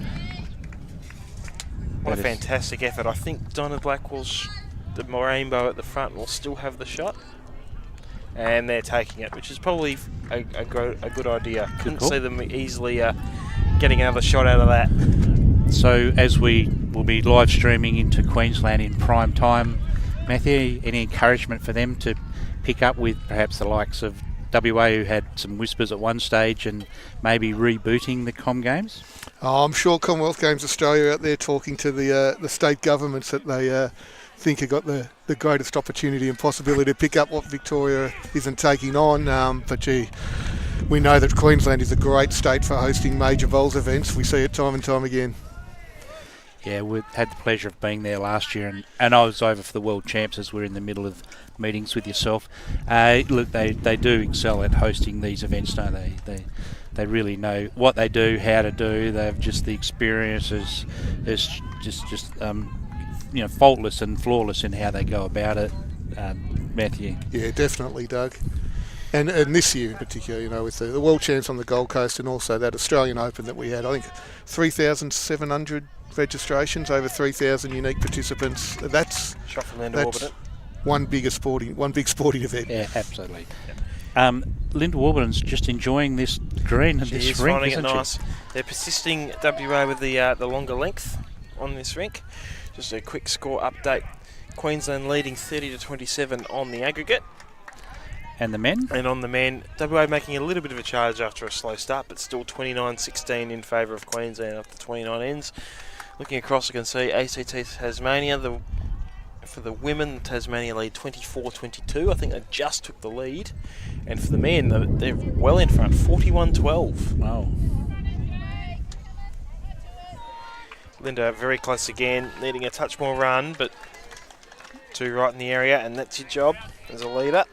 What a fantastic effort. I think Donna Blackwell's the rainbow at the front will still have the shot. And they're taking it, which is probably a good idea. Couldn't see them easily getting another shot out of that. So as we will be live streaming into Queensland in prime time, Matthew, any encouragement for them to pick up with perhaps the likes of WA, who had some whispers at one stage, and maybe rebooting the Com Games? Oh, I'm sure Commonwealth Games Australia out there talking to the state governments that they think have got the greatest opportunity and possibility to pick up what Victoria isn't taking on. But gee, we know that Queensland is a great state for hosting major bowls events. We see it time and time again. Yeah, we had the pleasure of being there last year, and I was over for the World Champs as we're in the middle of meetings with yourself. Look, they do excel at hosting these events, don't they? They really know what they do, how to do. They have just the experience is just faultless and flawless in how they go about it. Matthew. Yeah, definitely, Doug. And this year in particular, with the World Champs on the Gold Coast and also that Australian Open that we had, I think 3,700 registrations, over 3,000 unique participants. That's shot from Linda Warburton. One big sporting event. Yeah, absolutely. Linda Warburton's just enjoying this green and this rink, finding it nice. They're persisting WA with the longer length on this rink. Just a quick score update. Queensland leading 30-27 on the aggregate. And the men? And on the men, WA making a little bit of a charge after a slow start, but still 29-16 in favour of Queensland after 29 ends. Looking across, you can see ACT Tasmania, for the women, Tasmania lead 24-22. I think they just took the lead. And for the men, they're well in front, 41-12. Wow. Linda very close again, needing a touch more run, but two right in the area, and that's your job as a leader.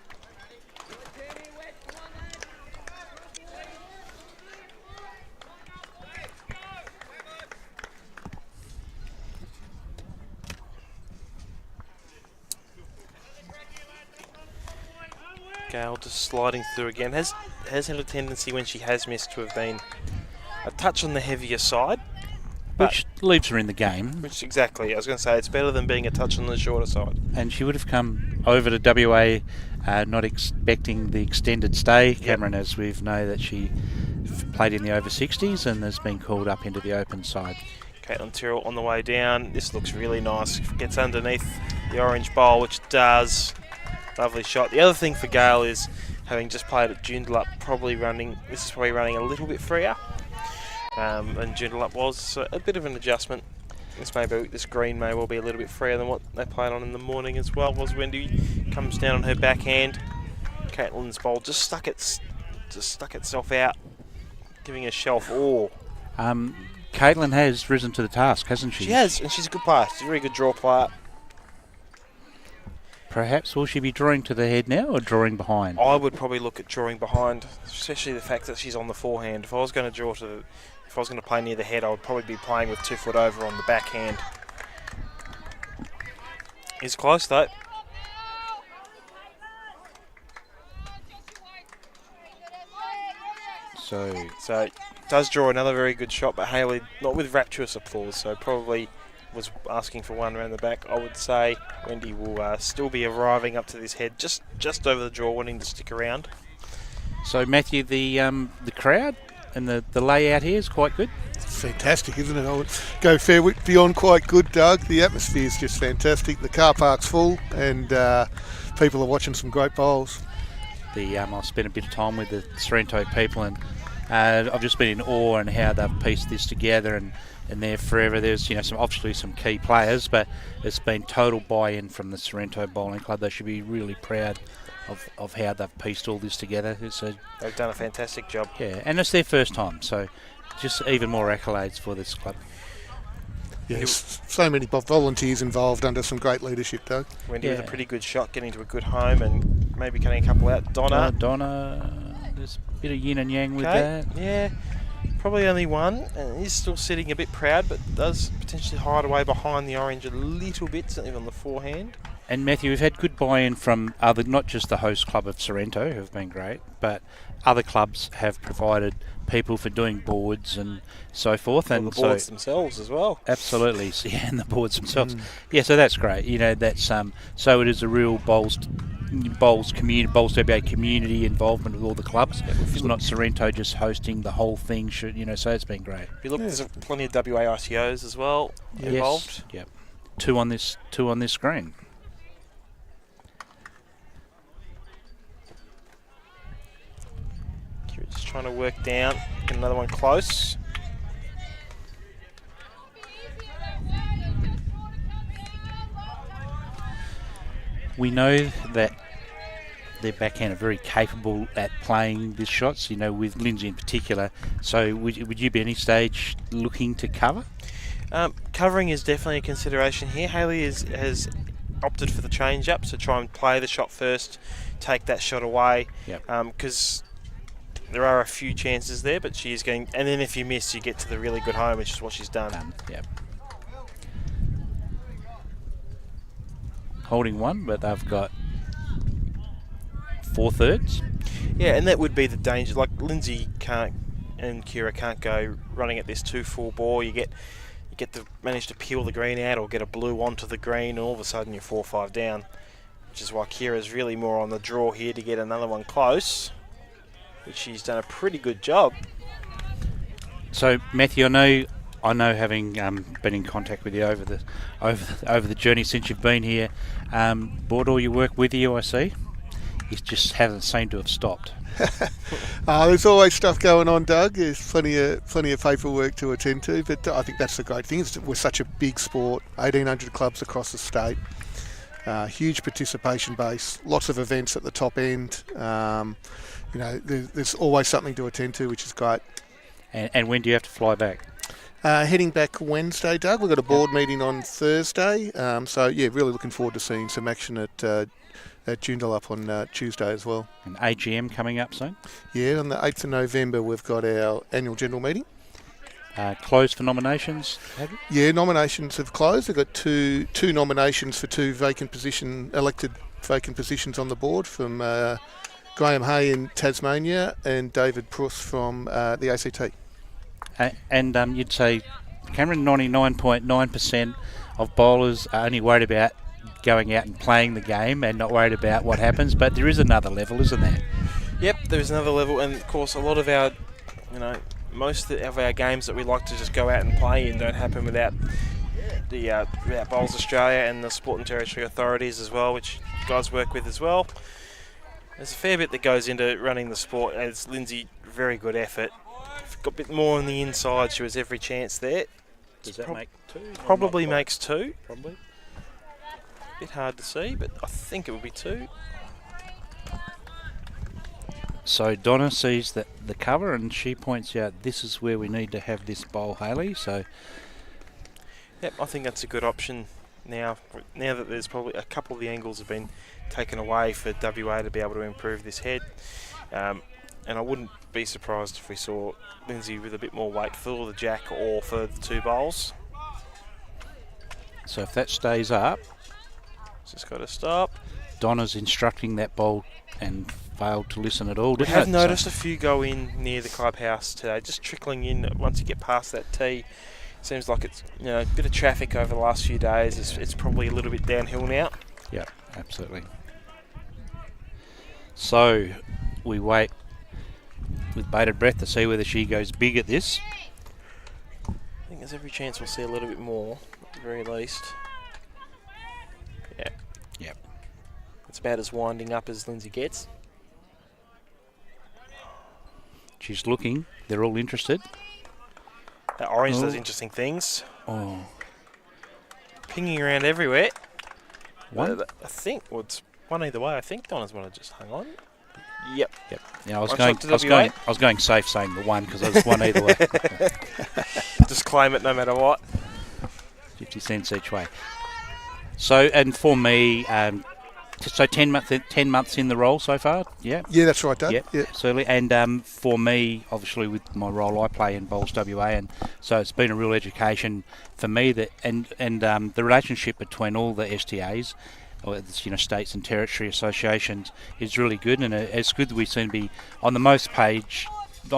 Gale just sliding through again. Has had a tendency when she has missed to have been a touch on the heavier side. Which leaves her in the game. Which, exactly. I was going to say, it's better than being a touch on the shorter side. And she would have come over to WA not expecting the extended stay. Cameron, as we know, that she played in the over 60s and has been called up into the open side. Kaitlin Tyrrell on the way down. This looks really nice. Gets underneath the orange bowl, which does. Lovely shot. The other thing for Gale is, having just played at Joondalup, this is probably running a little bit freer. And Joondalup was, so a bit of an adjustment. This green may well be a little bit freer than what they played on in the morning as well. Was Wendy comes down on her backhand. Caitlin's bowl just stuck itself out, giving a shelf. Kaitlin has risen to the task, hasn't she? She has, and she's a good player. She's a very good draw player. Perhaps will she be drawing to the head now or drawing behind? I would probably look at drawing behind, especially the fact that she's on the forehand. If I was going to play near the head, I would probably be playing with 2 foot over on the backhand. It's close though. So does draw another very good shot, but Hailey not with rapturous applause, so probably was asking for one around the back. I would say Wendy will still be arriving up to this head, just over the draw, wanting to stick around. So Matthew, the crowd and the layout here is quite good. It's fantastic, isn't it? I would go fair beyond quite good, Doug. The atmosphere is just fantastic. The car park's full, and people are watching some great bowls. I've spent a bit of time with the Sorrento people, and I've just been in awe on how they've pieced this together, and there forever. There's some key players, but it's been total buy-in from the Sorrento Bowling Club. They should be really proud of how they've pieced all this together. They've done a fantastic job. Yeah, and it's their first time, so just even more accolades for this club. Yes, so many volunteers involved under some great leadership, Doug. Wendy with a pretty good shot, getting to a good home and maybe cutting a couple out. Donna, there's a bit of yin and yang with that. Yeah, probably only one, and he's still sitting a bit proud, but does potentially hide away behind the orange a little bit, certainly on the forehand. And Matthew, we've had good buy-in from not just the host club of Sorrento, who have been great, but other clubs have provided people for doing boards and so forth. And the boards themselves as well. Absolutely, yeah, and the boards themselves. Yeah, so that's great. That's so it is a real bowls WA community involvement with all the clubs. It's not Sorrento just hosting the whole thing. So it's been great. If you look, there's plenty of WA ITOs as well involved. Yep, two on this screen. Just trying to work down, get another one close. We know that their backhand are very capable at playing these shots, with Lynsey in particular. So would you be any stage looking to cover? Covering is definitely a consideration here. Hailey has opted for the change-up, so try and play the shot first, take that shot away. Because there are a few chances there, but she is going, and then if you miss, you get to the really good home, which is what she's done. Holding one, but they've got 4/3. Yeah, and that would be the danger. Like Lynsey and Kira can't go running at this 2-4 ball. You get to manage to peel the green out or get a blue onto the green, and all of a sudden you're 4-5 down, which is why Kira's really more on the draw here to get another one close, which she's done a pretty good job. So Matthew, I know, having been in contact with you over the journey since you've been here, brought all your work with you. I see. You just haven't seemed to have stopped. There's always stuff going on, Doug. There's plenty of paperwork to attend to, but I think that's the great thing. We're such a big sport, 1,800 clubs across the state, huge participation base, lots of events at the top end. There's always something to attend to, which is great. And when do you have to fly back? Heading back Wednesday, Doug. We've got a board meeting on Thursday. Really looking forward to seeing some action at Joondalup on Tuesday as well. An AGM coming up soon? Yeah, on the 8th of November we've got our annual general meeting. Closed for nominations, have you? Yeah, nominations have closed. We've got two nominations for 2 elected vacant positions on the board from Graham Hay in Tasmania, and David Pruss from the ACT. And you'd say, Cameron, 99.9% of bowlers are only worried about going out and playing the game and not worried about what happens, but there is another level, isn't there? Yep, there's another level, and of course a lot of our, most of our games that we like to just go out and play in don't happen without without Bowls Australia and the Sport and Territory authorities as well, which you guys work with as well. There's a fair bit that goes into running the sport, and it's Lynsey, very good effort. If got a bit more on the inside, she was every chance there. Does that make 2? Probably makes 2. Probably. A bit hard to see, but I think it would be 2. So Donna sees the cover, and she points out this is where we need to have this bowl, Hailey. So, yep, I think that's a good option now. Now that there's probably a couple of the angles have been taken away for WA to be able to improve this head, and I wouldn't be surprised if we saw Lynsey with a bit more weight for the jack or for the 2 bowls. So if that stays up, just got to stop. Donna's instructing that bowl and failed to listen at all. We have noticed a few go in near the clubhouse today, just trickling in once you get past that tee. Seems like it's a bit of traffic over the last few days. It's probably a little bit downhill now. Yeah, absolutely. So we wait with bated breath to see whether she goes big at this. I think there's every chance we'll see a little bit more, at the very least. Yeah. Yep. It's about as winding up as Lynsey gets. She's looking. They're all interested. That orange does interesting things. Oh. Pinging around everywhere. One? I think it's one either way. I think Donna's one have just hung on. Yep. Yeah, I was going safe saying the 1 because I was one either way. Just claim it no matter what. 50 cents each way. So, and for me, so 10 months in the role so far, yeah? Yeah, that's right, Doug. Yeah, yeah. Absolutely. And for me, obviously with my role I play in Bowls WA, and so it's been a real education for me that and the relationship between all the STAs, or states and territory associations, is really good, and it's good that we seem to be on the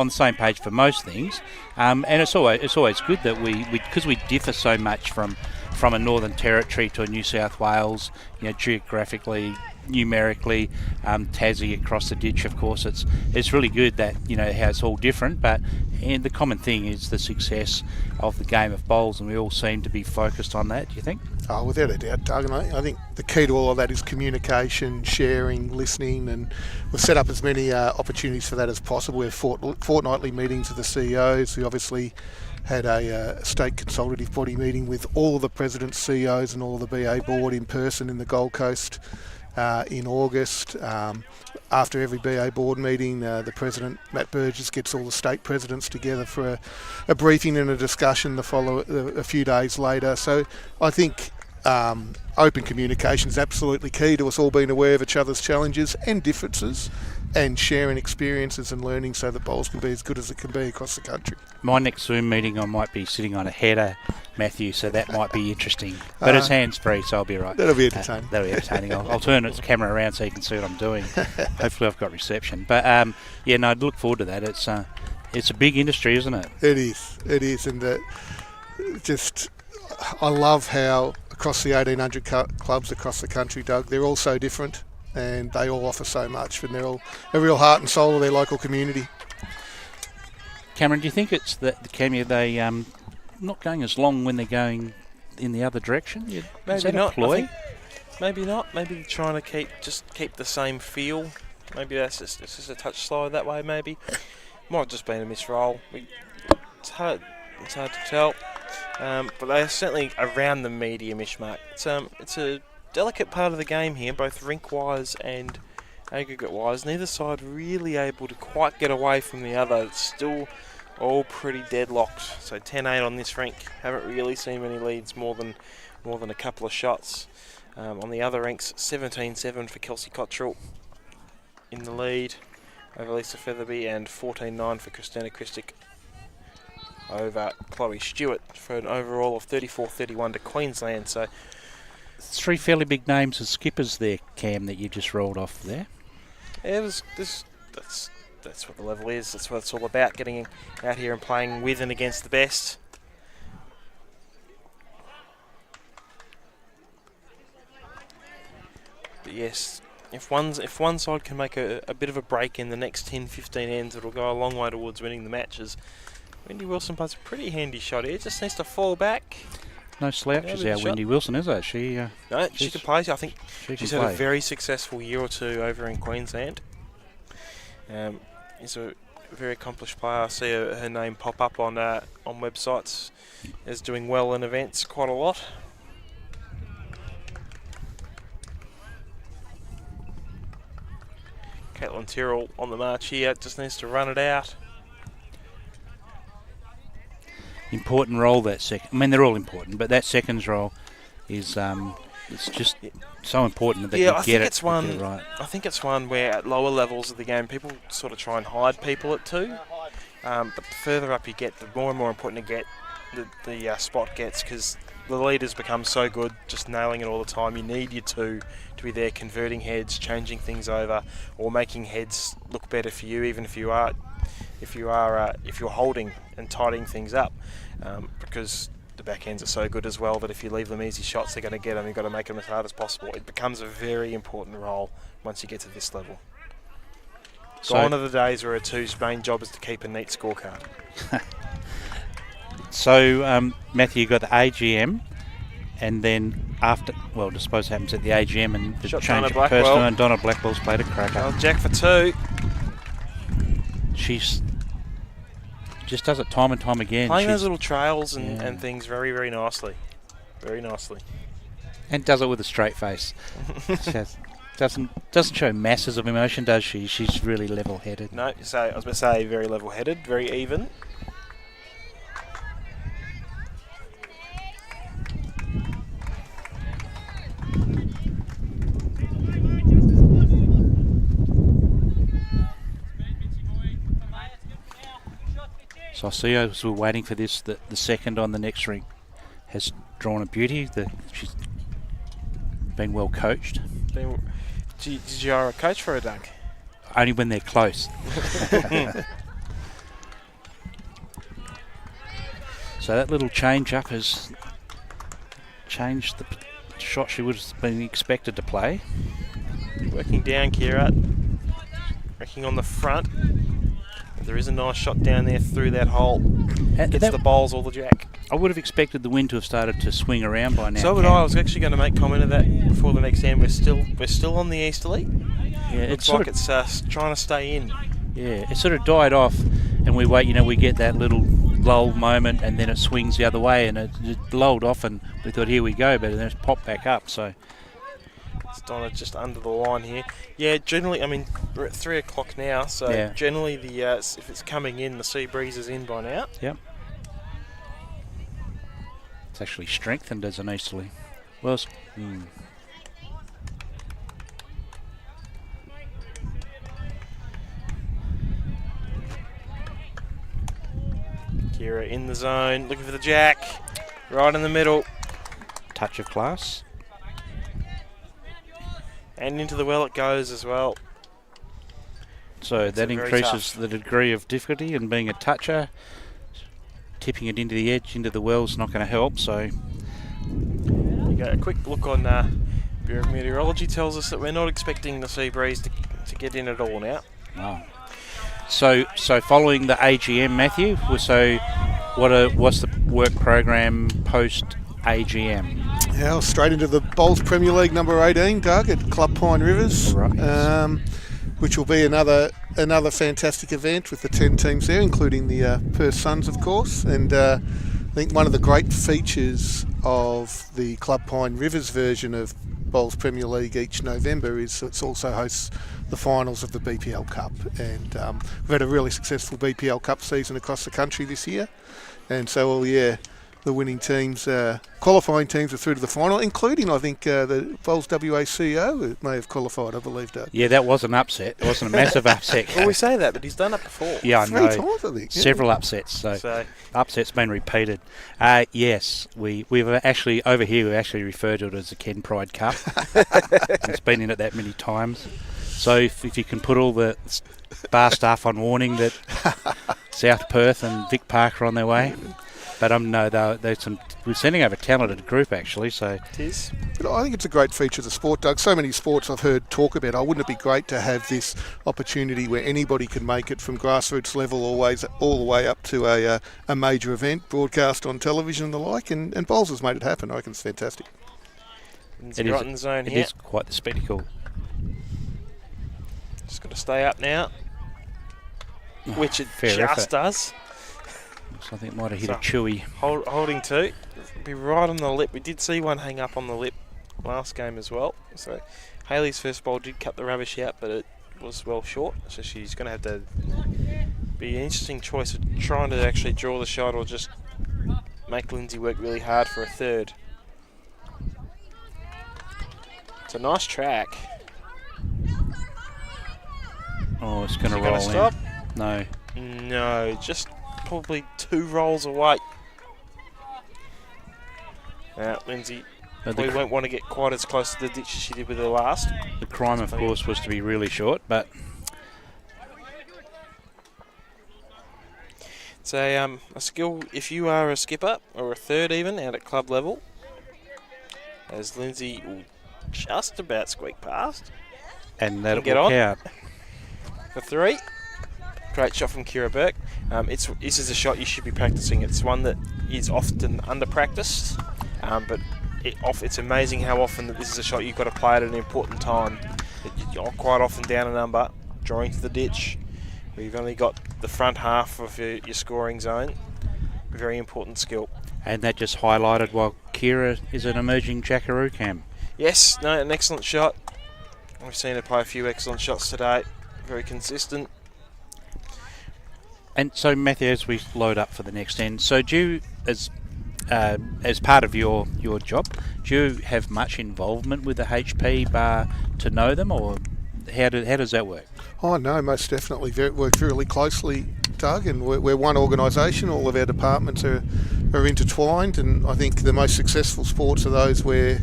same page for most things, and it's always good that we because we differ so much from a Northern Territory to a New South Wales, geographically, numerically, Tassie across the ditch. Of course, it's really good that how it's all different, and the common thing is the success of the game of bowls, and we all seem to be focused on that. Do you think? Oh, without a doubt, Doug. And I think the key to all of that is communication, sharing, listening, and we've set up as many opportunities for that as possible. We have fortnightly meetings with the CEOs. We obviously had a state consultative body meeting with all of the presidents, CEOs and all of the BA board in person in the Gold Coast in August. After every BA board meeting, the president, Matt Burgess, gets all the state presidents together for a briefing and a discussion a few days later. So I think open communication is absolutely key to us all being aware of each other's challenges and differences, and sharing experiences and learning so that bowls can be as good as it can be across the country. My next Zoom meeting, I might be sitting on a header, Matthew, so that might be interesting. But it's hands-free, so I'll be right. That'll be entertaining. That'll be entertaining. I'll turn the camera around so you can see what I'm doing. Hopefully I've got reception. But, I'd look forward to that. It's a big industry, isn't it? It is. And I love how across the 1,800 clubs across the country, Doug, they're all so different. And they all offer so much, and they're all a real heart and soul of their local community. Cameron, do you think it's that the Camia they not going as long when they're going in the other direction? Maybe not. Maybe not. Maybe trying to keep the same feel. Maybe it's just a touch slower that way. Maybe might have just been a misroll. It's hard to tell. But they're certainly around the medium-ish mark. It's a delicate part of the game here, both rink-wise and aggregate-wise. Neither side really able to quite get away from the other. It's still all pretty deadlocked. So 10-8 on this rink. Haven't really seen many leads more than a couple of shots. On the other rinks, 17-7 for Kelsey Cottrell in the lead over Lisa Featherby, and 14-9 for Christina Christic over Chloe Stewart, for an overall of 34-31 to Queensland. So 3 fairly big names as skippers there, Cam, that you just rolled off there. Yeah, that's what the level is. That's what it's all about, getting out here and playing with and against the best. But yes, if one side can make a bit of a break in the next 10-15 ends, it'll go a long way towards winning the matches. Wendy Wilson plays a pretty handy shot here. Just needs to fall back. No slouches out Wendy Wilson, is it? She can play. I think she's had play. a very successful year or two over in Queensland. She's a very accomplished player. I see her name pop up on websites as doing well in events quite a lot. Kaitlin Tyrrell on the march here, just needs to run it out. Important role that second. I mean, they're all important, but that seconds role is it's just so important that you get it right. I think it's one where at lower levels of the game, people sort of try and hide people at two. But the further up you get, the more and more important to get the spot gets, because the leaders become so good, just nailing it all the time. You need your two to be there, converting heads, changing things over, or making heads look better for you, even if you're holding and tidying things up, because the backhands are so good as well that if you leave them easy shots, they're going to get them. You've got to make them as hard as possible. It becomes a very important role once you get to this level. Gone are the days where a two's main job is to keep a neat scorecard. So, Matthew, you got the AGM, and then after, well, I suppose it happens at the AGM, and the change of person, and Donna Blackwell's played a cracker. Oh, Jack for two. She's just does it time and time again. Playing those little trails and things very, very nicely. Very nicely. And does it with a straight face. Doesn't show masses of emotion, does she? She's really level-headed. No, so I was going to say very level-headed, very even. So I see as we're waiting for this, the second on the next rink has drawn a beauty. She's been well coached. Did you hire a coach for her, Doug? Only when they're close. So that little change up has changed the shot she would have been expected to play. Working down, Kira. Working on the front. There is a nice shot down there through that hole. Gets the bowls all the jack. I would have expected the wind to have started to swing around by now. So would I. I was actually going to make comment of that before the next end. We're still on the easterly. Yeah, Looks like it's trying to stay in. Yeah, it sort of died off, and we wait. We get that little lull moment, and then it swings the other way, and it lulled off, and we thought, here we go, but then it's popped back up. So. It's Donna just under the line here. Yeah, generally, I mean, we're at 3 o'clock now, so generally if it's coming in, the sea breeze is in by now. Yep. It's actually strengthened as an easterly. Well, Kira in the zone, looking for the jack, right in the middle. Touch of class. And into the well it goes as well. So that increases the degree of difficulty, and being a toucher, tipping it into the edge, into the well is not going to help. So you go, a quick look on Bureau of Meteorology tells us that we're not expecting the sea breeze to get in at all now. Oh. So following the AGM, Matthew, so what's the work program post AGM? Yeah, straight into the Bowls Premier League number 18, Doug, at Club Pine Rivers, right. Which will be another fantastic event with the 10 teams there, including the Perth Suns, of course. And I think one of the great features of the Club Pine Rivers version of Bowls Premier League each November is it also hosts the finals of the BPL Cup. And we've had a really successful BPL Cup season across the country this year. And so, the winning teams, qualifying teams are through to the final, including, I think, the Bowls WA CEO may have qualified, I believe, Doug. Yeah, that was an upset. It wasn't a massive upset. Well, we say that, but he's done it before. Yeah, I know. 3 times, I think. Yeah. Several upsets. So upsets been repeated. Yes, we've actually, over here, we actually refer to it as the Ken Pride Cup. It's been in it that many times. So if you can put all the bar staff on warning that South Perth and Vic Park are on their way. But no, we're sending over a talented group actually. So It is. But I think it's a great feature of the sport, Doug. So many sports I've heard talk about. Wouldn't it be great to have this opportunity where anybody can make it from grassroots level all the way up to a major event, broadcast on television and the like, and Bowls has made it happen. I reckon it's fantastic. It's right in the zone here. It is quite the spectacle. Just got to stay up now, which it fair just effort. does. So I think it might have hit So, a chewy. Holding two. Be right on the lip. We did see one hang up on the lip last game as well. So Hailey's first ball did cut the rubbish out, but it was well short. So she's going to have to be an interesting choice of trying to actually draw the shot or just make Lynsey work really hard for a third. It's a nice track. Oh, it's going to Is it roll gonna stop? in. No. No, just probably 2 rolls away. Now, Lynsey probably won't want to get quite as close to the ditch as she did with her last. The crime, of course, was to be really short, but It's a skill if you are a skipper or a third even out at club level. As Lynsey will just about squeak past. and that'll Get work on. out. For 3. Great shot from Kira Bourke. This is a shot you should be practicing. It's one that is often under practiced, but it's amazing how often that this is a shot you've got to play at an important time. You're quite often down a number, drawing to the ditch, where you've only got the front half of your scoring zone. A very important skill. And that just highlighted while Kira is an emerging jackaroo cam. Yes, no, an excellent shot. We've seen her play a few excellent shots today. Very consistent. And so, Matthew, as we load up for the next end, so do you, as part of your job, do you have much involvement with the HP bar to know them, or how does that work? Oh no, most definitely. Work really closely, Doug, and we're one organisation. All of our departments are intertwined, and I think the most successful sports are those where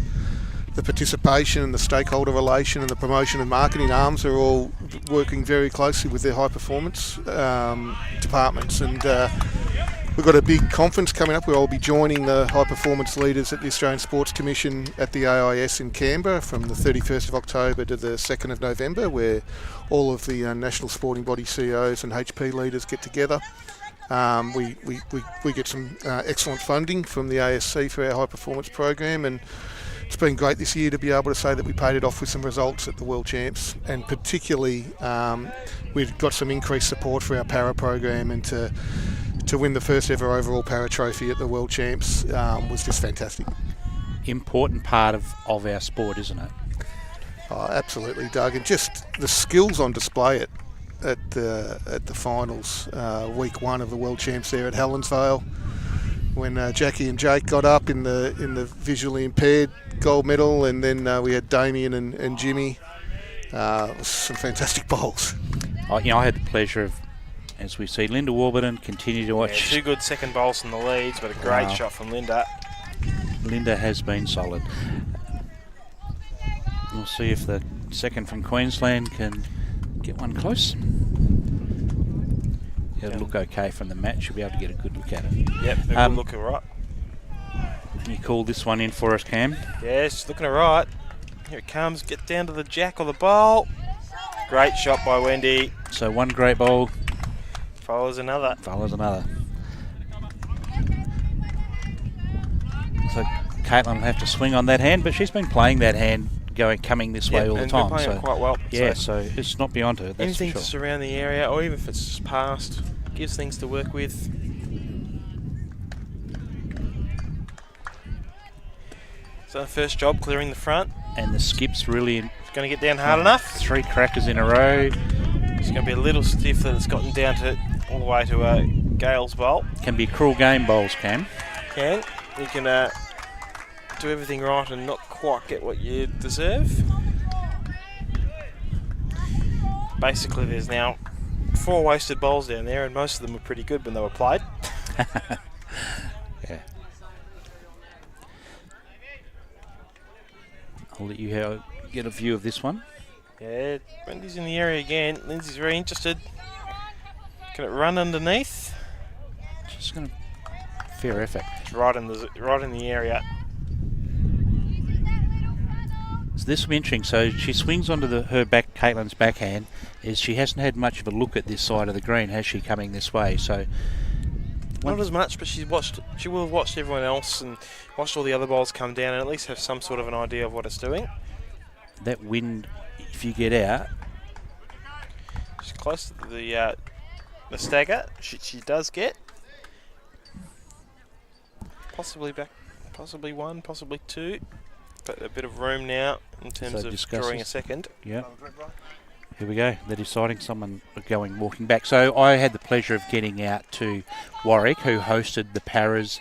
the participation and the stakeholder relation and the promotion and marketing arms are all working very closely with their high performance departments. And we've got a big conference coming up where I'll be joining the high performance leaders at the Australian Sports Commission at the AIS in Canberra from the 31st of October to the 2nd of November, where all of the national sporting body CEOs and HP leaders get together. We get some excellent funding from the ASC for our high performance program, and it's been great this year to be able to say that we paid it off with some results at the World Champs, and particularly we've got some increased support for our para program, and to win the first ever overall para trophy at the World Champs was just fantastic. Important part of our sport, isn't it? Oh, absolutely, Doug, and just the skills on display at the finals, week 1 of the World Champs there at Helensvale, when Jackie and Jake got up in the visually impaired gold medal, and then we had Damien and Jimmy. Some fantastic bowls. I had the pleasure of, as we see Linda Warburton continue to watch. Yeah, 2 good second bowls from the leads, but a great shot from Linda. Linda has been solid. We'll see if the second from Queensland can get one close. It'll look okay from the match. You'll be able to get a good look at it. Yep, it will look alright. You called this one in for us, Cam? Yeah, she's looking alright. Here it comes. Get down to the jack or the bowl. Great shot by Wendy. So one great bowl Follows another. follows another. So Kaitlin will have to swing on that hand, but she's been playing that hand coming this way all the time. Playing it quite well. Yeah, so it's not beyond her. That's anything for to sure. surround the area, or even if it's just past, gives things to work with. So first job clearing the front. And the skip's really Going to get down hard enough. 3 crackers in a row. It's going to be a little stiff that it's gotten down to all the way to Gale's bowl. Can be cruel game bowls, Cam. You can do everything right and not quite get what you deserve. Basically, there's now 4 wasted bowls down there, and most of them were pretty good when they were played. Yeah. I'll let you get a view of this one. Yeah, Wendy's in the area again. Lynsey's very interested. Can it run underneath? Just going to fair effort. It's right in the area. So this will be interesting. So she swings onto her back, Kaitlin's backhand. Is she hasn't had much of a look at this side of the green, has she? Coming this way, so not as much, but she will have watched everyone else and watched all the other balls come down, and at least have some sort of an idea of what it's doing. That wind, if you get out, she's close to the stagger. She does get possibly back, possibly one, possibly two. But a bit of room now in terms of drawing a second. Yeah. Here we go. They're deciding someone walking back. So I had the pleasure of getting out to Warwick, who hosted the Paras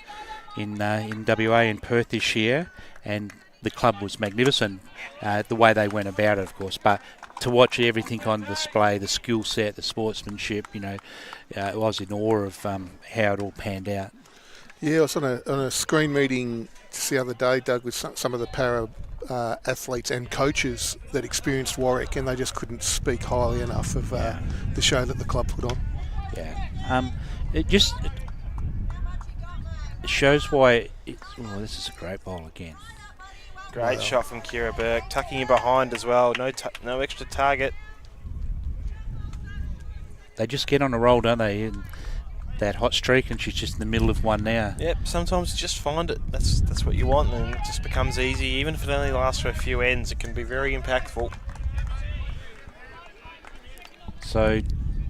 in WA in Perth this year, and the club was magnificent. The way they went about it, of course, but to watch everything on display, the skill set, the sportsmanship, I was in awe of how it all panned out. Yeah, I was on a screen meeting just the other day, Doug, with some of the para athletes and coaches that experienced Warwick, and they just couldn't speak highly enough of the show that the club put on. Yeah. It shows why this is a great bowl again. Great shot from Kira Bourke, tucking in behind as well. No extra target. They just get on a roll, don't they? And that hot streak, and she's just in the middle of one now. Yep, sometimes you just find it. That's what you want, and it just becomes easy. Even if it only lasts for a few ends, it can be very impactful. So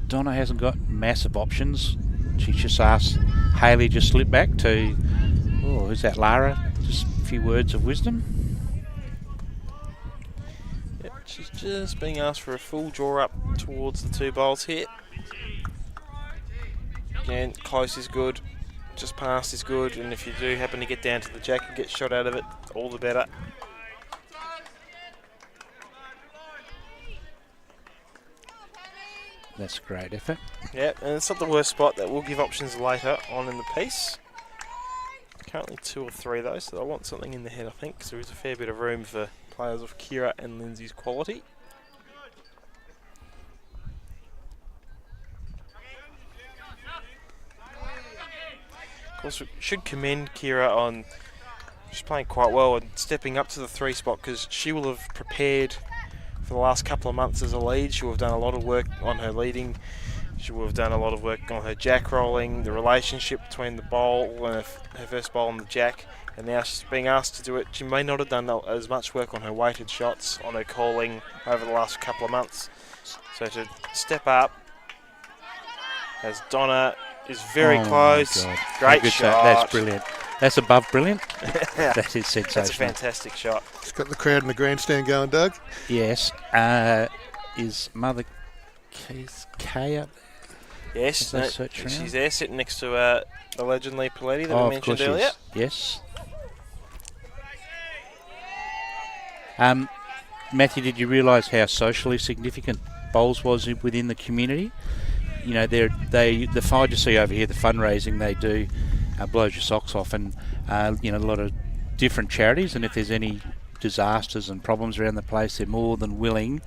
Donna hasn't got massive options. She's just asked Hailey just slip back to, who's that, Lara? Just a few words of wisdom. Yep, she's just being asked for a full draw up towards the two bowls here. Again, close is good, just past is good, and if you do happen to get down to the jack and get shot out of it, all the better. That's a great effort. Yeah, and it's not the worst spot. That will give options later on in the piece. Currently 2 or 3 though, so I want something in the head, I think, because there is a fair bit of room for players of Kira and Lynsey's quality. Of course, we should commend Kira on just playing quite well and stepping up to the 3 spot, because she will have prepared for the last couple of months as a lead. She will have done a lot of work on her leading. She will have done a lot of work on her jack rolling, the relationship between the bowl and her first bowl and the jack, and now she's being asked to do it. She may not have done as much work on her weighted shots, on her calling over the last couple of months. So to step up as Donna is very close. Great shot. That's brilliant. That's above brilliant. That is sensational. That's a fantastic shot. It's got the crowd in the grandstand going, Doug. Yes. Is Mother Kay up there? Yes, she's there sitting next to the legendary Paletti that we mentioned earlier. Yes. Matthew, did you realise how socially significant bowls was within the community? You know, the fight you see over here, the fundraising they do, blows your socks off, and a lot of different charities. And if there's any disasters and problems around the place, they're more than willing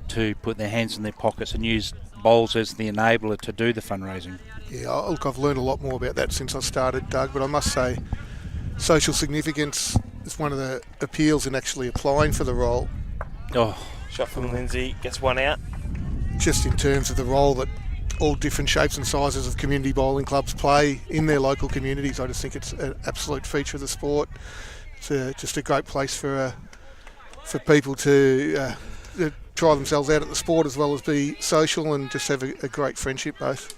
to put their hands in their pockets and use bowls as the enabler to do the fundraising. Yeah, look, I've learned a lot more about that since I started, Doug, but I must say social significance is one of the appeals in actually applying for the role. Shot from Lynsey, gets one out. Just in terms of the role that all different shapes and sizes of community bowling clubs play in their local communities, I just think it's an absolute feature of the sport. It's just a great place for people to try themselves out at the sport as well as be social and just have a great friendship both.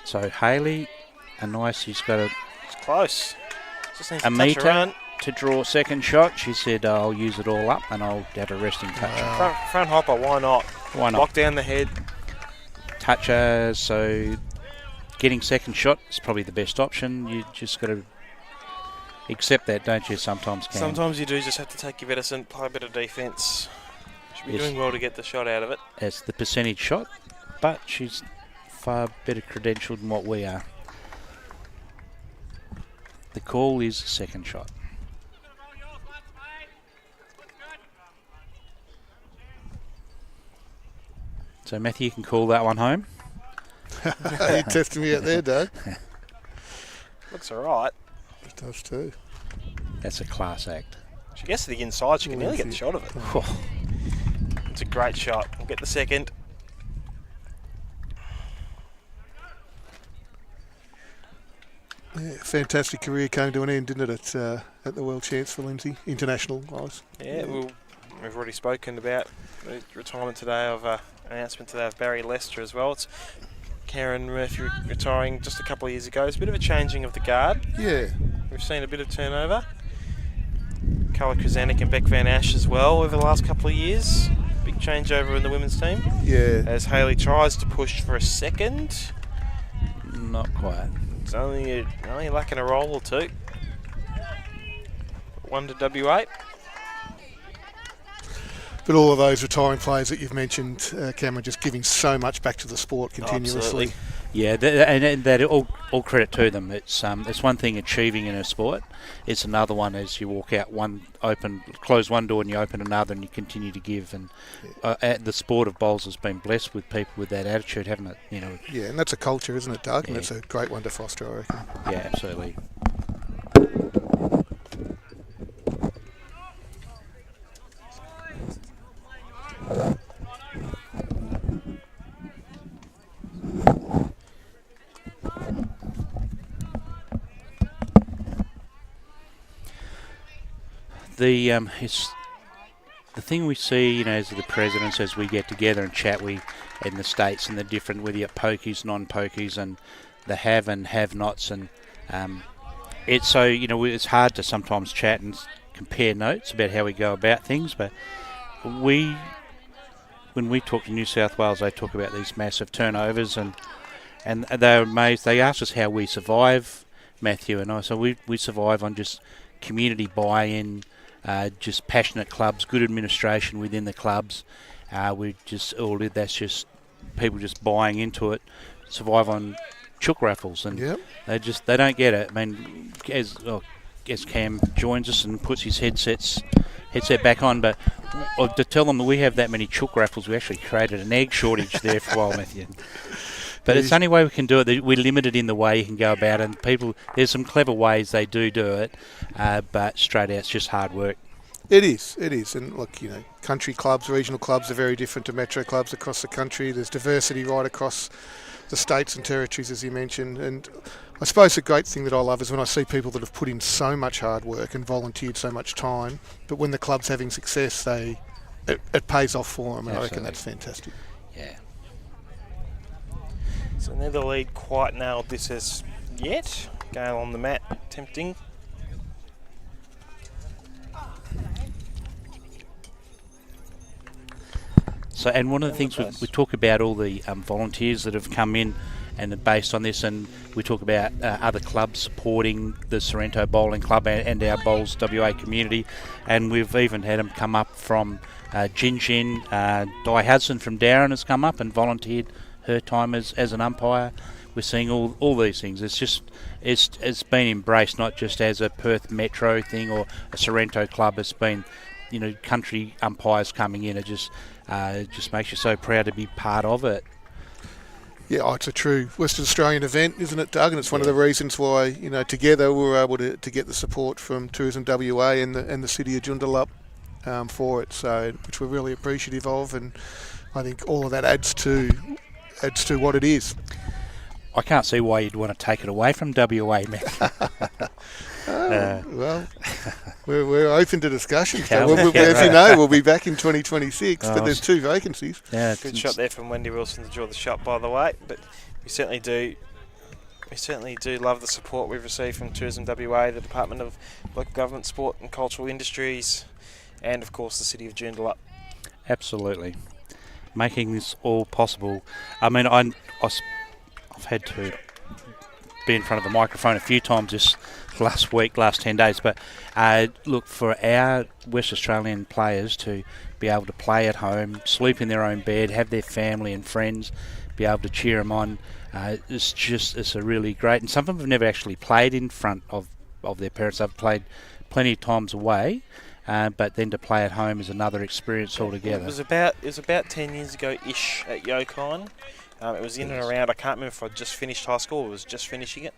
So Hailey, she's got It's close. Just needs a to touch metre around. to draw second shot. She said, I'll use it all up and I'll have a resting touch. Front hopper, why not? Why not? Lock down the head. Touch her, so getting second shot is probably the best option. You just got to accept that, don't you? Sometimes you do just have to take your medicine, play a bit of defence. Should be doing well to get the shot out of it. As the percentage shot, but she's far better credentialed than what we are. The call is second shot. So Matthew, you can call that one home. You're testing me out there, Doug. Looks alright. It does too. That's a class act. She gets to the inside, she can nearly get the shot of it. It's a great shot. We'll get the second. Yeah, fantastic career came to an end, didn't it, at the World Champs for Lynsey, international-wise. Yeah, we've already spoken about the retirement today of announcement today of Barry Lester as well. It's Karen Murphy retiring just a couple of years ago. It's a bit of a changing of the guard. Yeah. We've seen a bit of turnover. Carla Krasanik and Beck Van Ash as well over the last couple of years. Big changeover in the women's team. Yeah. As Hailey tries to push for a second. Not quite. It's only lacking a roll or two. 1 to W8. But all of those retiring players that you've mentioned, Cameron, just giving so much back to the sport continuously. Absolutely. Yeah, and that all credit to them. It's one thing achieving in a sport. It's another one as you walk out close one door and you open another and you continue to give. And the sport of bowls has been blessed with people with that attitude, haven't it? You know. Yeah, and that's a culture, isn't it, Doug? Yeah. And it's a great one to foster, I reckon. Yeah, absolutely. The thing we see, you know, as the presidents, as we get together and chat, in the states and the different, whether you have pokies, non-pokies, and the have and have-nots, and it's so, you know, it's hard to sometimes chat and compare notes about how we go about things, but when we talk to New South Wales, they talk about these massive turnovers, and they're amazed. They ask us how we survive, Matthew and I. So we survive on just community buy-in, just passionate clubs, good administration within the clubs. That's just people just buying into it. Survive on chook raffles, and they don't get it. I mean, as Cam joins us and puts his headset back on, but to tell them that we have that many chook raffles, we actually created an egg shortage there for a while, Matthew. But it's the only way we can do it. We're limited in the way you can go about it. And people, there's some clever ways they do it, but straight out, it's just hard work. It is. And look, you know, country clubs, regional clubs are very different to metro clubs across the country. There's diversity right across the states and territories, as you mentioned. And I suppose the great thing that I love is when I see people that have put in so much hard work and volunteered so much time, but when the club's having success, it pays off for them. And I reckon that's fantastic. Yeah. So neither lead quite nailed this as yet. Gale on the mat, tempting. So, and one of the things we talk about all the volunteers that have come in and are based on this, and we talk about other clubs supporting the Sorrento Bowling Club and our Bowls WA community, and we've even had them come up from Di Hudson from Darren has come up and volunteered her time as an umpire. We're seeing all these things. It's been embraced not just as a Perth Metro thing or a Sorrento club. It's been, you know, country umpires coming in. It just makes you so proud to be part of it. Yeah, it's a true Western Australian event, isn't it, Doug? And it's one of the reasons why, you know, together we were able to get the support from Tourism WA and the city of Joondalup for it. So, which we're really appreciative of, and I think all of that adds to what it is. I can't see why you'd want to take it away from WA, man. Well, we're open to discussion. So as you know, we'll be back in 2026, but there's 2 vacancies. Yeah, good shot there from Wendy Wilson to draw the shot, by the way. But we certainly do love the support we've received from Tourism WA, the Department of Local Government, Sport and Cultural Industries, and of course the City of Joondalup. Absolutely. Making this all possible. I mean, I've had to be in front of the microphone a few times this last 10 days, but look, for our West Australian players to be able to play at home, sleep in their own bed, have their family and friends, be able to cheer them on, it's a really great, and some of them have never actually played in front of their parents. They've played plenty of times away, but then to play at home is another experience altogether. It was about 10 years ago ish at Yokon. It was in and around. I can't remember if I'd just finished high school or was just finishing it.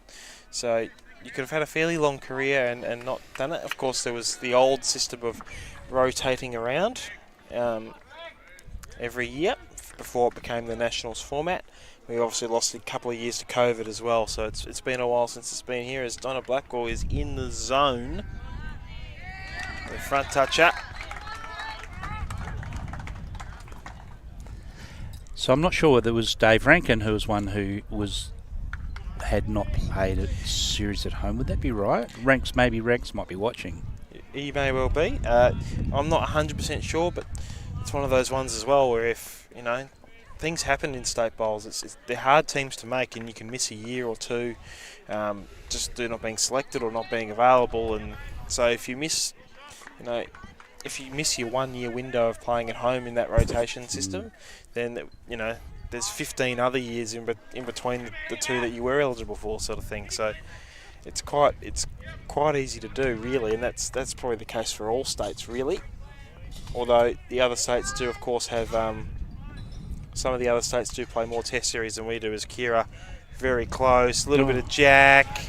So you could have had a fairly long career and not done it. Of course, there was the old system of rotating around every year before it became the Nationals format. We obviously lost a couple of years to COVID as well, so it's been a while since it's been here, as Donna Blackwell is in the zone. The front toucher. So I'm not sure whether it was Dave Rankin who was one who had not played a series at home. Would that be right? Ranks might be watching. He may well be. I'm not 100% sure, but it's one of those ones as well where if, things happen in state bowls, they're hard teams to make, and you can miss a year or two just due not being selected or not being available. And so if you miss, your 1 year window of playing at home in that rotation system, then, there's 15 other years in between the two that you were eligible for, sort of thing. So it's quite easy to do, really, and that's probably the case for all states, really. Although the other states do, of course, have some of the other states do play more Test series than we do. As Kira, very close, a little bit of jack.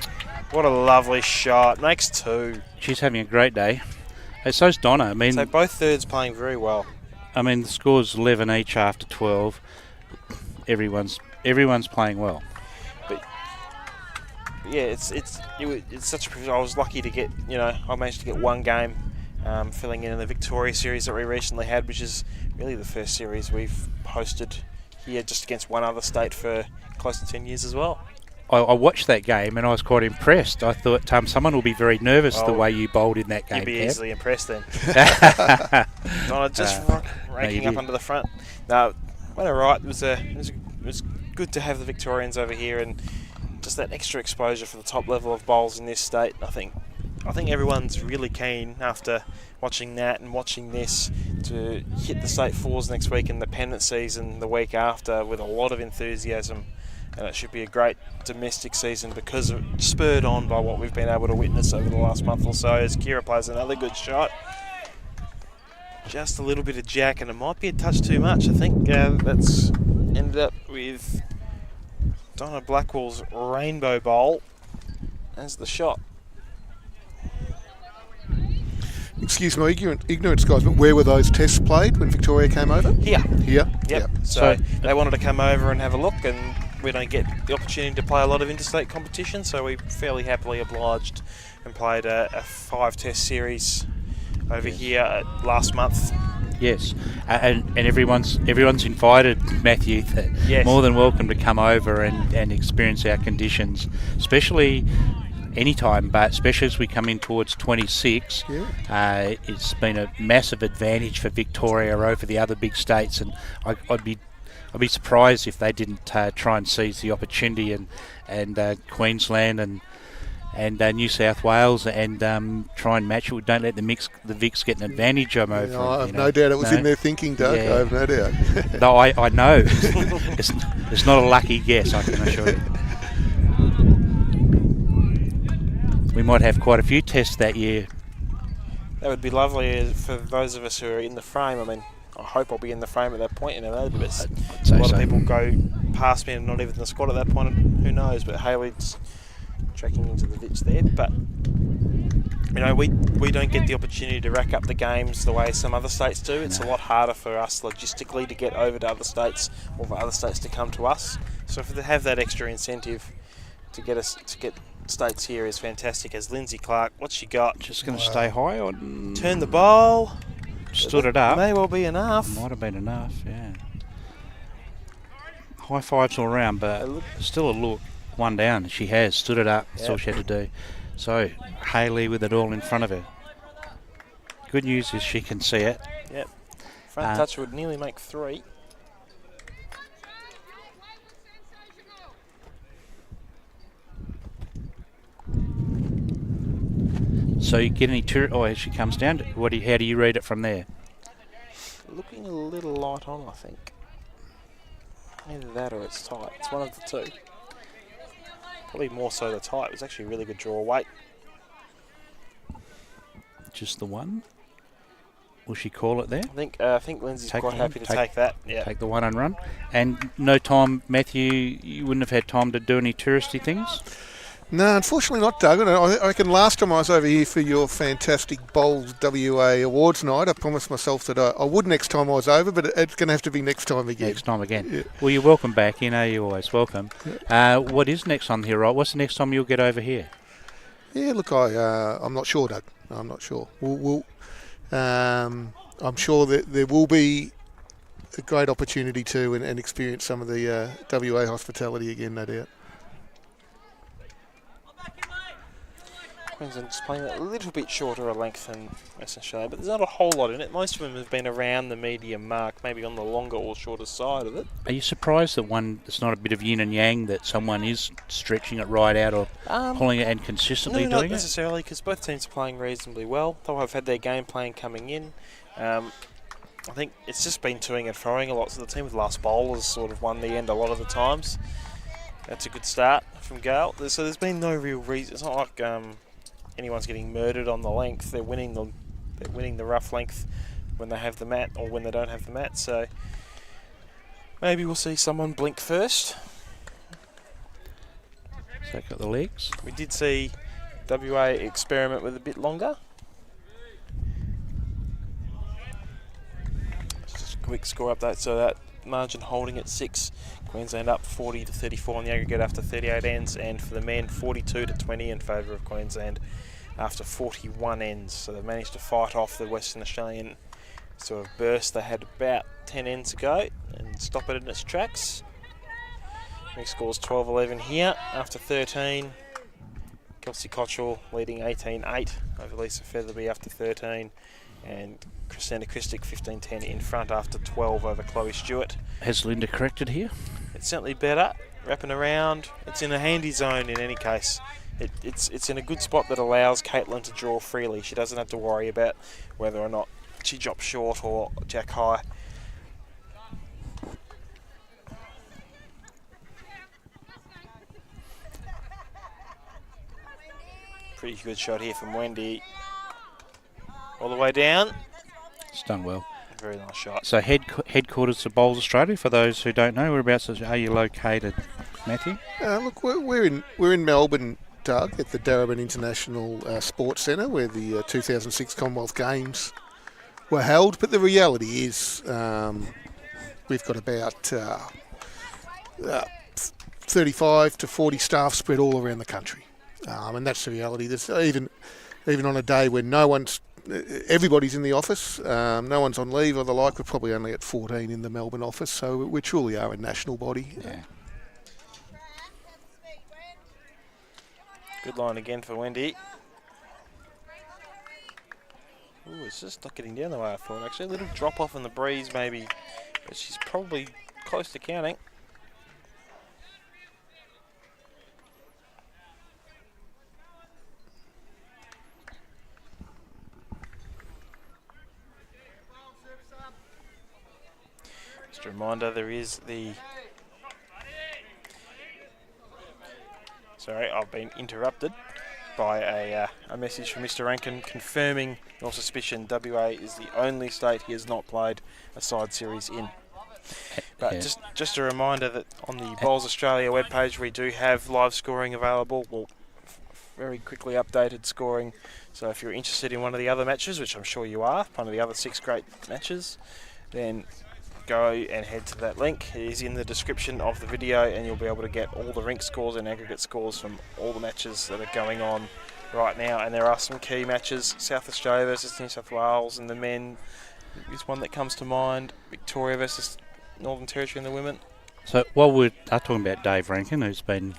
What a lovely shot! Makes 2. She's having a great day. And so's Donna. So both thirds playing very well. The score's 11 each after 12. Everyone's playing well. But yeah, it's such a privilege. I was lucky to get, I managed to get one game filling in the Victoria series that we recently had, which is really the first series we've hosted here, just against one other state for close to 10 years as well. I watched that game and I was quite impressed. I thought someone will be very nervous the way you bowled in that game. You'd be easily impressed then. Donna just ranking up under the front. No, went all right. It was good to have the Victorians over here, and just that extra exposure for the top level of bowls in this state. I think everyone's really keen after watching that and watching this to hit the state fours next week and the pennant season the week after with a lot of enthusiasm. And it should be a great domestic season because of spurred on by what we've been able to witness over the last month or so, as Kira plays another good shot. Just a little bit of jack, and it might be a touch too much. I think that's ended up with Donna Blackwell's rainbow bowl as the shot. Excuse my ignorance, guys, but where were those tests played when Victoria came over? Here. Yep. So they wanted to come over and have a look, and we don't get the opportunity to play a lot of interstate competition, so we fairly happily obliged and played a 5-test series over here last month. Yes, and everyone's invited, Matthew. Yes. More than welcome to come over and experience our conditions, especially anytime, but especially as we come in towards 26. It's been a massive advantage for Victoria over the other big states, and I'd be surprised if they didn't try and seize the opportunity, and Queensland and New South Wales and try and match it. Don't let the Vics get an advantage over. I have no doubt it was in their thinking, Doug. Yeah. I have no doubt. No, I know. It's not a lucky guess, I can assure you. We might have quite a few tests that year. That would be lovely for those of us who are in the frame. I hope I'll be in the frame at that point. But a lot of people go past me and not even in the squad at that point. Who knows? But Hailey's tracking into the ditch there. But we don't get the opportunity to rack up the games the way some other states do. It's a lot harder for us logistically to get over to other states, or for other states to come to us. So to have that extra incentive to get states here is fantastic. As Lynsey Clarke, what's she got? Just going to stay high or turn the bowl. Stood it up. May well be enough. Might have been enough, yeah. High fives all around, but still a look. One down. She has stood it up. That's all she had to do. So Hailey with it all in front of her. Good news is she can see it. Yep. Front touch would nearly make 3. So you get any as she comes down, how do you read it from there? Looking a little light on, I think. Either that or it's tight. It's one of the two. Probably more so the tight. It was actually a really good draw weight. Just the one? Will she call it there? I think Lynsey's quite happy to take that. Yeah. Take the one and run. And no time, Matthew, you wouldn't have had time to do any touristy things? No, unfortunately not, Doug. I reckon last time I was over here for your fantastic Bowls WA Awards night, I promised myself that I would next time I was over, but it's going to have to be next time again. Next time again. Yeah. Well, you're welcome back. You know you're always welcome. What is next on here, right? What's the next time you'll get over here? Yeah, look, I'm not sure, Doug. I'm not sure. I'm sure that there will be a great opportunity to and experience some of the WA hospitality again, no doubt. Queensland's playing a little bit shorter a length than Western Australia, but there's not a whole lot in it. Most of them have been around the medium mark, maybe on the longer or shorter side of it. Are you surprised that it's not a bit of yin and yang, that someone is stretching it right out or pulling it and consistently doing it? Not necessarily, because both teams are playing reasonably well. They'll have had their game plan coming in. I think it's just been toing and throwing a lot, so the team with last bowl has sort of won the end a lot of the times. That's a good start from Gale. So there's been no real reason. It's not like anyone's getting murdered on the length. They're winning the rough length when they have the mat or when they don't have the mat. So maybe we'll see someone blink first. Check out the legs. We did see WA experiment with a bit longer. Just a quick score update. So that margin holding at 6. Queensland up 40 to 34 on the aggregate after 38 ends, and for the men 42 to 20 in favour of Queensland after 41 ends. So they've managed to fight off the Western Australian sort of burst. They had about 10 ends to go and stop it in its tracks. Next score's 12-11 here after 13. Kelsey Cottrell leading 18-8 over Lisa Featherby after 13. And Christina Christic 15-10 in front after 12 over Chloe Stewart. Has Linda corrected here? It's certainly better, wrapping around. It's in a handy zone in any case. It's in a good spot that allows Kaitlin to draw freely. She doesn't have to worry about whether or not she drops short or jack high. Pretty good shot here from Wendy. All the way down. It's done well. Very nice shot. So headquarters of Bowls Australia, for those who don't know, whereabouts are you located, Matthew? Look, we're in Melbourne, Doug, at the Darabin International Sports Centre, where the 2006 Commonwealth Games were held. But the reality is we've got about 35 to 40 staff spread all around the country. And that's the reality. There's even on a day when everybody's in the office, no one's on leave or the like, we're probably only at 14 in the Melbourne office, so we truly are a national body. Yeah. Good line again for Wendy. Ooh, it's just not getting down the way I thought, actually. A little drop off in the breeze maybe, but she's probably close to counting. Just a reminder, there is the... Sorry, I've been interrupted by a message from Mr. Rankin confirming your suspicion WA is the only state he has not played a side series in. But Yeah. just a reminder that on the Bowls Australia webpage we do have live scoring available. Well, very quickly updated scoring. So if you're interested in one of the other matches, which I'm sure you are, one of the other 6 great matches, then go and head to that link. It is in the description of the video, and you'll be able to get all the rink scores and aggregate scores from all the matches that are going on right now. And there are some key matches. South Australia versus New South Wales and the men is one that comes to mind. Victoria versus Northern Territory and the women. So while we are talking about Dave Rankin, who's been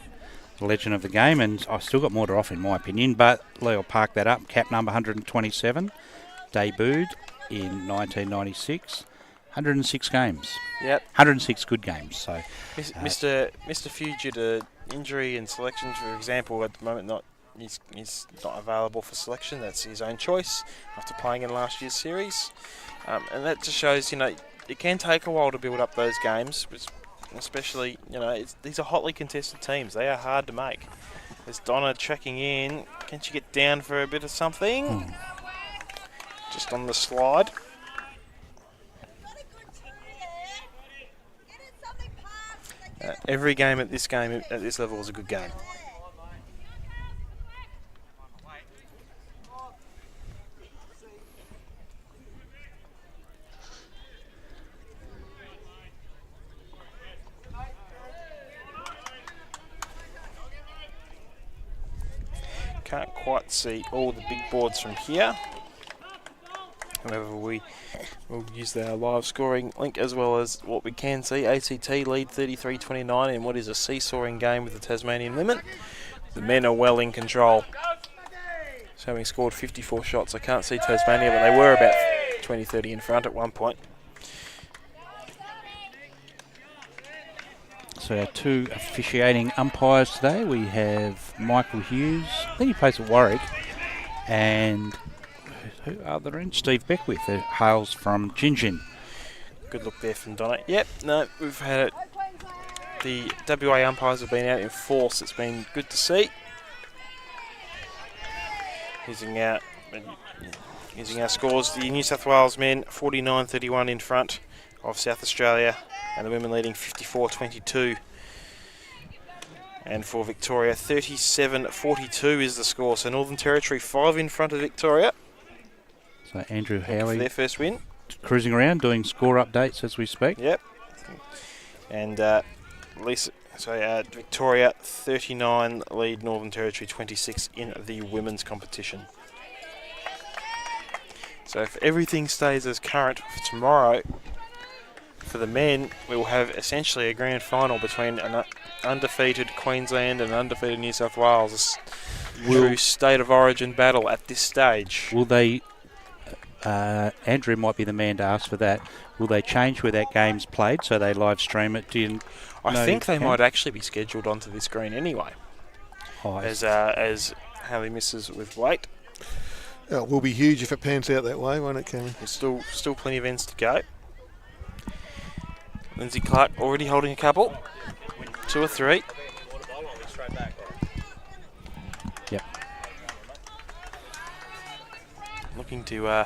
the legend of the game, and I've still got more to offer in my opinion, but Leo parked that up. Cap number 127, debuted in 1996. 106 games. Yep. 106 good games. So, Mr. Few, due to injury and selection, for example, at the moment he's not available for selection. That's his own choice after playing in last year's series, and that just shows it can take a while to build up those games, especially these are hotly contested teams. They are hard to make. There's Donna checking in. Can she get down for a bit of something? Just on the slide. Every game at this level is a good game. Can't quite see all the big boards from here. However, we will use our live scoring link as well as what we can see. ACT lead 33-29 in what is a seesawing game with the Tasmanian women. The men are well in control. So having scored 54 shots, I can't see Tasmania, but they were about 20-30 in front at one point. So our two officiating umpires today, we have Michael Hughes, I think he plays at Warwick, and who are there in? Steve Beckwith, who hails from Gingin. Good look there from Donna. Yep, no, we've had it. The WA umpires have been out in force. It's been good to see. Using our scores, the New South Wales men 49-31 in front of South Australia, and the women leading 54-22. And for Victoria, 37-42 is the score. So Northern Territory 5 in front of Victoria. So Andrew For Hailey their first win. cruising around doing score updates as we speak. Yep. And Victoria 39 lead Northern Territory 26 in the women's competition. So if everything stays as current for tomorrow, for the men, we will have essentially a grand final between an undefeated Queensland and undefeated New South Wales. A true state of origin battle at this stage. Will they, Andrew might be the man to ask for that, will they change where that game's played so they live stream it? I think they might actually be scheduled onto this screen anyway. As Hailey misses with weight. It will be huge if it pans out that way, won't it, Karen? There's still plenty of ends to go. Lynsey Clarke already holding a couple. 2 or 3. Yep. Looking to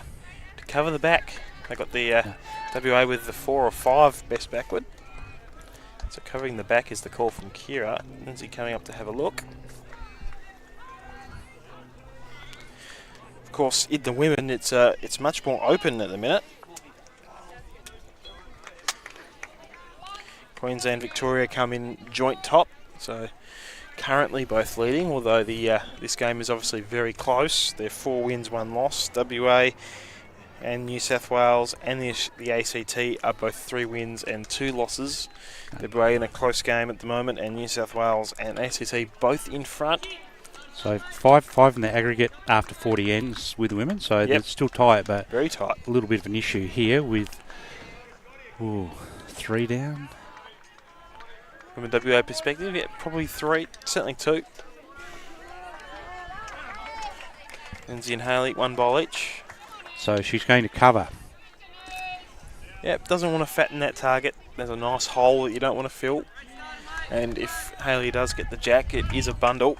cover the back. They got the WA with the 4 or 5 best backward. So covering the back is the call from Kira. Lynsey coming up to have a look. Of course, in the women, it's much more open at the minute. Queensland, Victoria come in joint top, so currently both leading. Although this game is obviously very close. They're 4 wins, 1 loss. WA and New South Wales and the ACT are both 3 wins and 2 losses. WA in a close game at the moment, and New South Wales and ACT both in front. So 5 in the aggregate after 40 ends with the women, so they're still tight, but very tight. A little bit of an issue here with 3 down. From a WA perspective, probably 3, certainly 2. Lynsey and Hailey, 1 ball each. So she's going to cover. Yep, doesn't want to fatten that target. There's a nice hole that you don't want to fill. And if Hailey does get the jack, it is a bundle.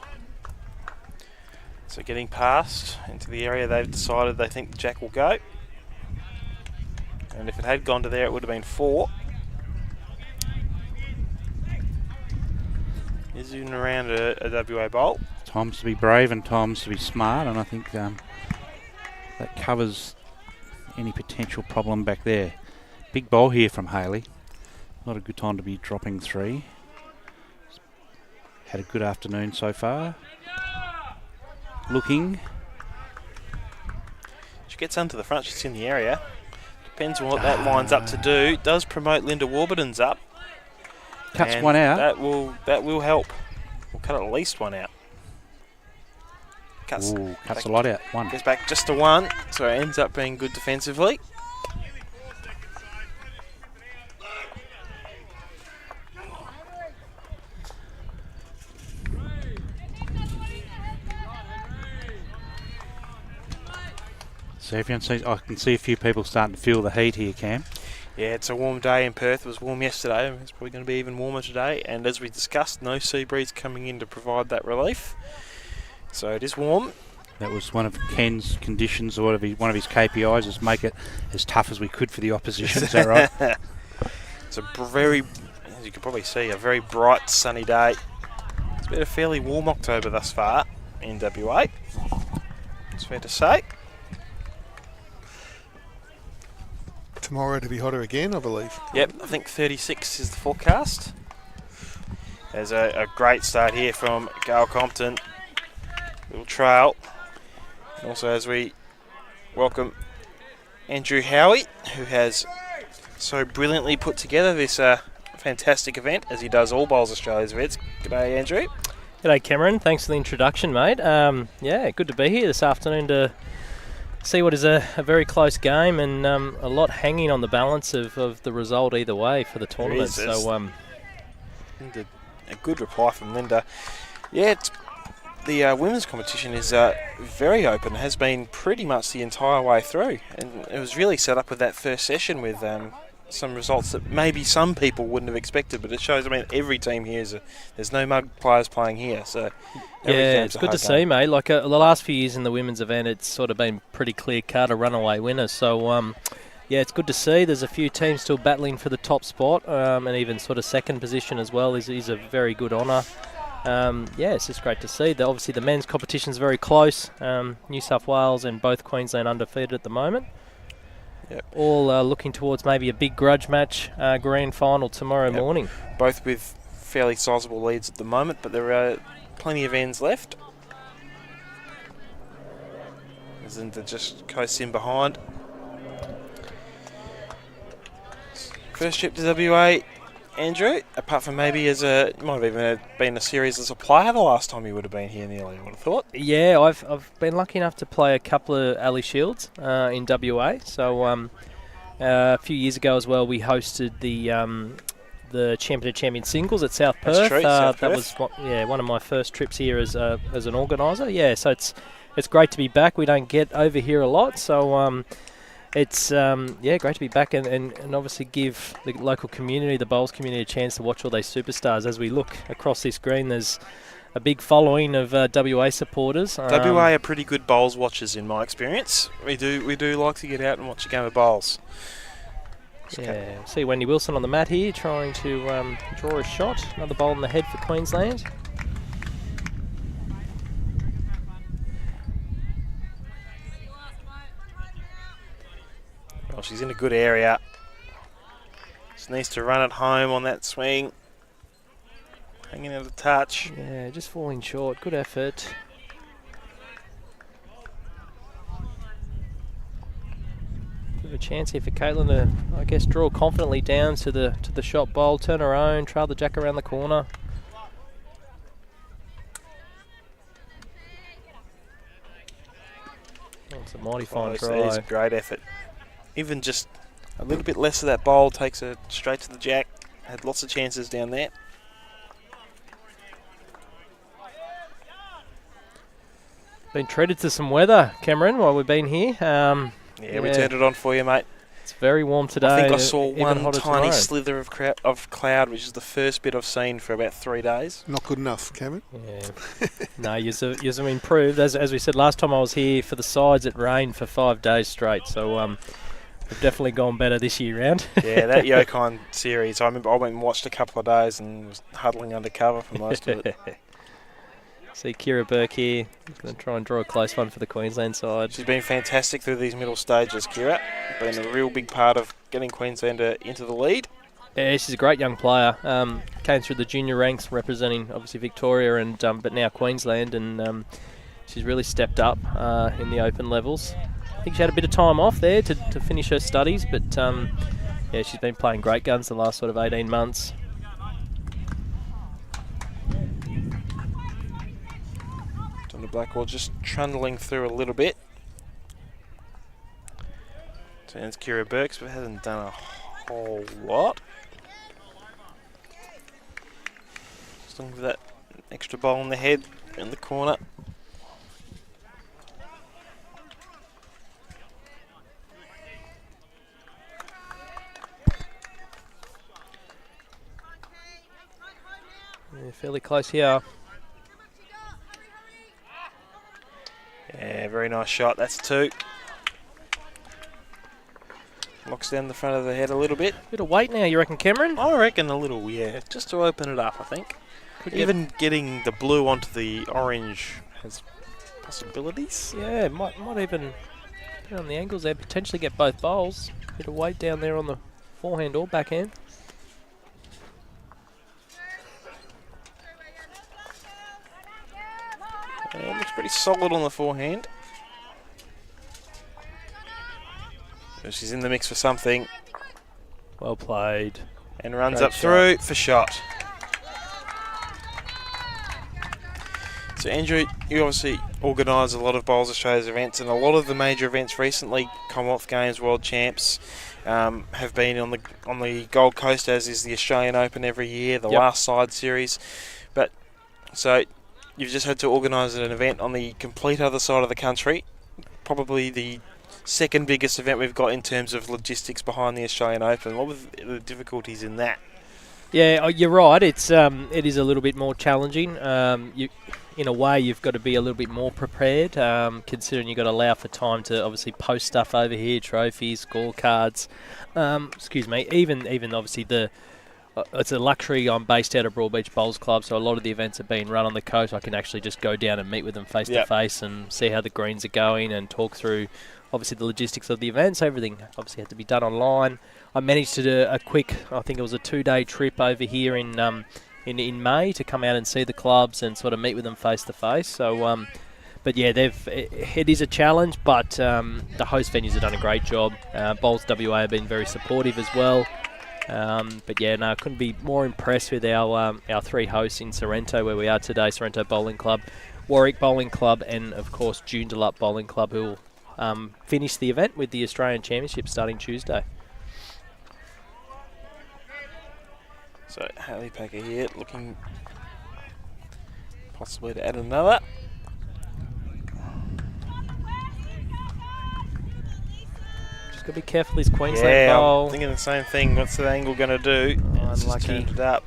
So getting past into the area they've decided they think the jack will go. And if it had gone to there, it would have been 4. Is in around a WA bowl. Times to be brave and times to be smart, and I think that covers any potential problem back there. Big bowl here from Hailey. Not a good time to be dropping 3. Had a good afternoon so far. Looking. She gets under the front, she's in the area. Depends on what that lines up to do. Does promote Linda Warburton's up. Cuts one out. That will help. We'll cut at least 1 out. Cuts a lot out. 1. Gets back just to 1, so it ends up being good defensively. So everyone sees, I can see a few people starting to feel the heat here, Cam. Yeah, it's a warm day in Perth. It was warm yesterday. It's probably going to be even warmer today. And as we discussed, no sea breeze coming in to provide that relief. So it is warm. That was one of Ken's conditions, or one of his KPIs, is make it as tough as we could for the opposition. Is that right? It's a very as you can probably see, a very bright sunny day. It's been a fairly warm October thus far in WA. It's fair to say. Tomorrow to be hotter again, I believe. Yep, I think 36 is the forecast. There's a great start here from Gail Compton. Little trail. And also as we welcome Andrew Howie, who has so brilliantly put together this fantastic event, as he does all Bowls Australia's events. G'day, Andrew. G'day, Cameron. Thanks for the introduction, mate. Yeah, good to be here this afternoon to see what is a very close game and a lot hanging on the balance of the result either way for the tournament. So, a good reply from Linda. Yeah, the women's competition is very open. It has been pretty much the entire way through, and it was really set up with that first session with some results that maybe some people wouldn't have expected, but it shows, I mean, every team here there's no mug players playing here, so yeah, it's good to see, mate. Like the last few years in the women's event, it's sort of been pretty clear cut, a runaway winner. So yeah, it's good to see. There's a few teams still battling for the top spot, and even sort of second position as well is a very good honour. Yeah, it's just great to see. Obviously the men's competition's very close. New South Wales and both Queensland undefeated at the moment. Yep. All looking towards maybe a big grudge match grand final tomorrow morning. Both with fairly sizable leads at the moment, but there are plenty of ends left. Isn't just coast in behind. First trip to WA, Andrew, apart from maybe it might have even been a series as a player the last time you would have been here nearly, I would have thought. Yeah, I've been lucky enough to play a couple of alley shields in WA. So a few years ago as well, we hosted the Champion singles at South Perth. That's true, South that Perth. was one of my first trips here as an organiser. Yeah, so it's great to be back. We don't get over here a lot, so it's great to be back and obviously give the local community, the bowls community, a chance to watch all these superstars. As we look across this green, there's a big following of WA supporters. WA are pretty good bowls watchers in my experience. We do like to get out and watch a game of bowls. Yeah, see Wendy Wilson on the mat here trying to draw a shot. Another bowl in the head for Queensland. Well, she's in a good area. Just needs to run it home on that swing. Hanging out of touch. Yeah, just falling short. Good effort. Bit of a chance here for Kaitlin to, I guess, draw confidently down to the shot bowl, turn her own, trail the jack around the corner. Oh, it's a mighty fine It try. is a great effort. Even just a little bit less of that bowl takes her straight to the jack. Had lots of chances down there. Been treated to some weather, Cameron, while we've been here. Yeah, we turned it on for you, mate. It's very warm today. I think I saw even one hotter tiny tomorrow. slither of cloud, which is the first bit I've seen for about 3 days. Not good enough, Cameron. Yeah. No, you've improved. As we said last time I was here for the sides, it rained for 5 days straight. So we've definitely gone better this year round. Yeah, that Yokon series, I remember I went and watched a couple of days and was huddling under cover for most of it. See Kira Bourke here. Going to try and draw a close one for the Queensland side. She's been fantastic through these middle stages, Kira. Been a real big part of getting Queensland into the lead. Yeah, she's a great young player. Came through the junior ranks representing obviously Victoria and but now Queensland, and she's really stepped up in the open levels. I think she had a bit of time off there to finish her studies, but yeah, she's been playing great guns the last sort of 18 months. Donna Blackwell just trundling through a little bit. Turns Kira Burks, but hasn't done a whole lot. Just looking for that extra bowl in the head in the corner. Yeah, fairly close here. Yeah, very nice shot. That's 2. box down the front of the head a little bit. Bit of weight now, you reckon, Cameron? I reckon a little, yeah, just to open it up, I think. Even getting the blue onto the orange has possibilities. Yeah, might even put on the angles there, potentially get both bowls. Bit of weight down there on the forehand or backhand. Looks pretty solid on the forehand. So she's in the mix for something. Well played. And runs Great up through for shot. So Andrew, you obviously organise a lot of Bowls Australia's events, and a lot of the major events recently, Commonwealth Games, World Champs, have been on the Gold Coast, as is the Australian Open every year, the last side series. But so you've just had to organise an event on the complete other side of the country, probably the second biggest event we've got in terms of logistics behind the Australian Open. What were the difficulties in that? Yeah, you're right. It is a little bit more challenging. In a way, you've got to be a little bit more prepared, considering you've got to allow for time to obviously post stuff over here, trophies, scorecards. Even obviously it's a luxury. I'm based out of Broadbeach Bowls Club, so a lot of the events are being run on the coast. I can actually just go down and meet with them face to face and see how the greens are going and talk through obviously the logistics of the events. Everything obviously had to be done online. I managed to do a quick, I think it was a 2-day trip over here in May to come out and see the clubs and sort of meet with them face to face. So, but yeah, it is a challenge, but the host venues have done a great job. Bowls WA have been very supportive as well. But yeah, no, I couldn't be more impressed with our 3 hosts in Sorrento, where we are today: Sorrento Bowling Club, Warwick Bowling Club, and of course Joondalup Bowling Club, who will finish the event with the Australian Championship starting Tuesday. So Hailey Packer here, looking possibly to add another. Just got to be careful this Queensland bowl. I'm thinking the same thing. What's the angle going to do? It's just turned it up.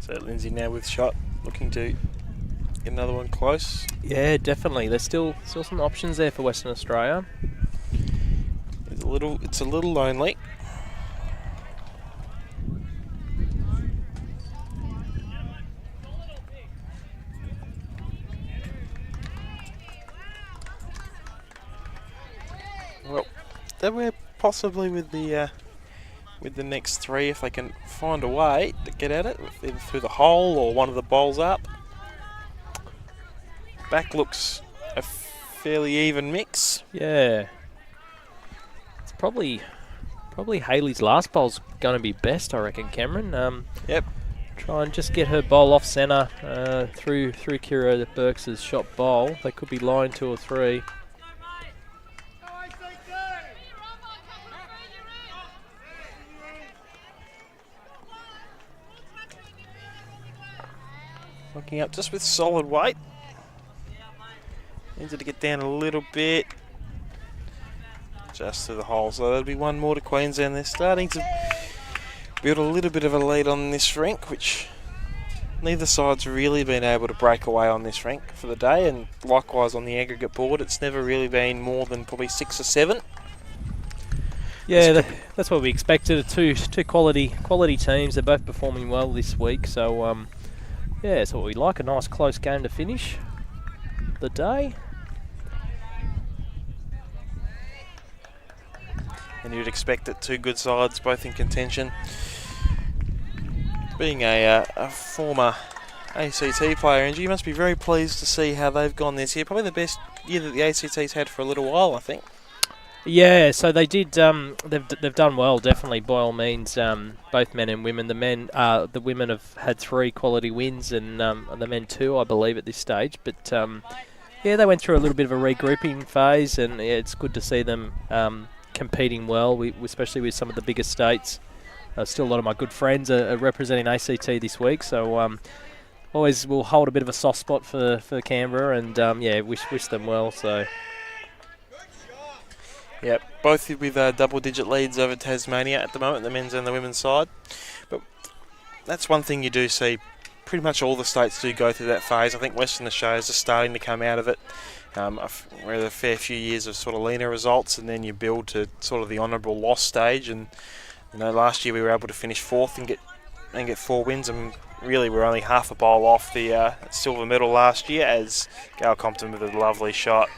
So Lynsey now with shot, looking to get another one close. Yeah, definitely. There's still some options there for Western Australia. It's a little lonely. Well, then we're possibly with the next 3, if they can find a way to get at it, either through the hole or one of the bowls up. Back looks a fairly even mix. Yeah. It's probably Hailey's last bowl's going to be best, I reckon, Cameron. Yep. Try and just get her bowl off centre through Kira Burks' shot bowl. They could be line 2 or 3. Looking up just with solid weight. Needs it to get down a little bit. Just to the hole. So there'll be one more to Queensland. They're starting to build a little bit of a lead on this rink, which neither side's really been able to break away on this rink for the day. And likewise on the aggregate board, it's never really been more than probably 6 or 7. Yeah, that's what we expected. Two quality teams. They're both performing well this week. So, yeah, it's what we like. A nice close game to finish the day. And you'd expect that 2 good sides, both in contention. Being a former ACT player, and you must be very pleased to see how they've gone this year. Probably the best year that the ACT's had for a little while, I think. Yeah, so they did. They've done well, definitely, by all means. Both men and women. The women have had 3 quality wins, and the men 2, I believe, at this stage. But yeah, they went through a little bit of a regrouping phase, and yeah, it's good to see them competing well, especially with some of the bigger states. Still, a lot of my good friends are representing ACT this week, so always will hold a bit of a soft spot for Canberra, and yeah, wish them well. So. Yep, both with double-digit leads over Tasmania at the moment, the men's and the women's side. But that's one thing you do see pretty much all the states do go through that phase. I think Western Australia is just starting to come out of it. We're a fair few years of sort of leaner results, and then you build to sort of the honourable loss stage. And last year we were able to finish 4th and get 4 wins, and really we're only half a bowl off the silver medal last year, as Gail Compton with a lovely shot.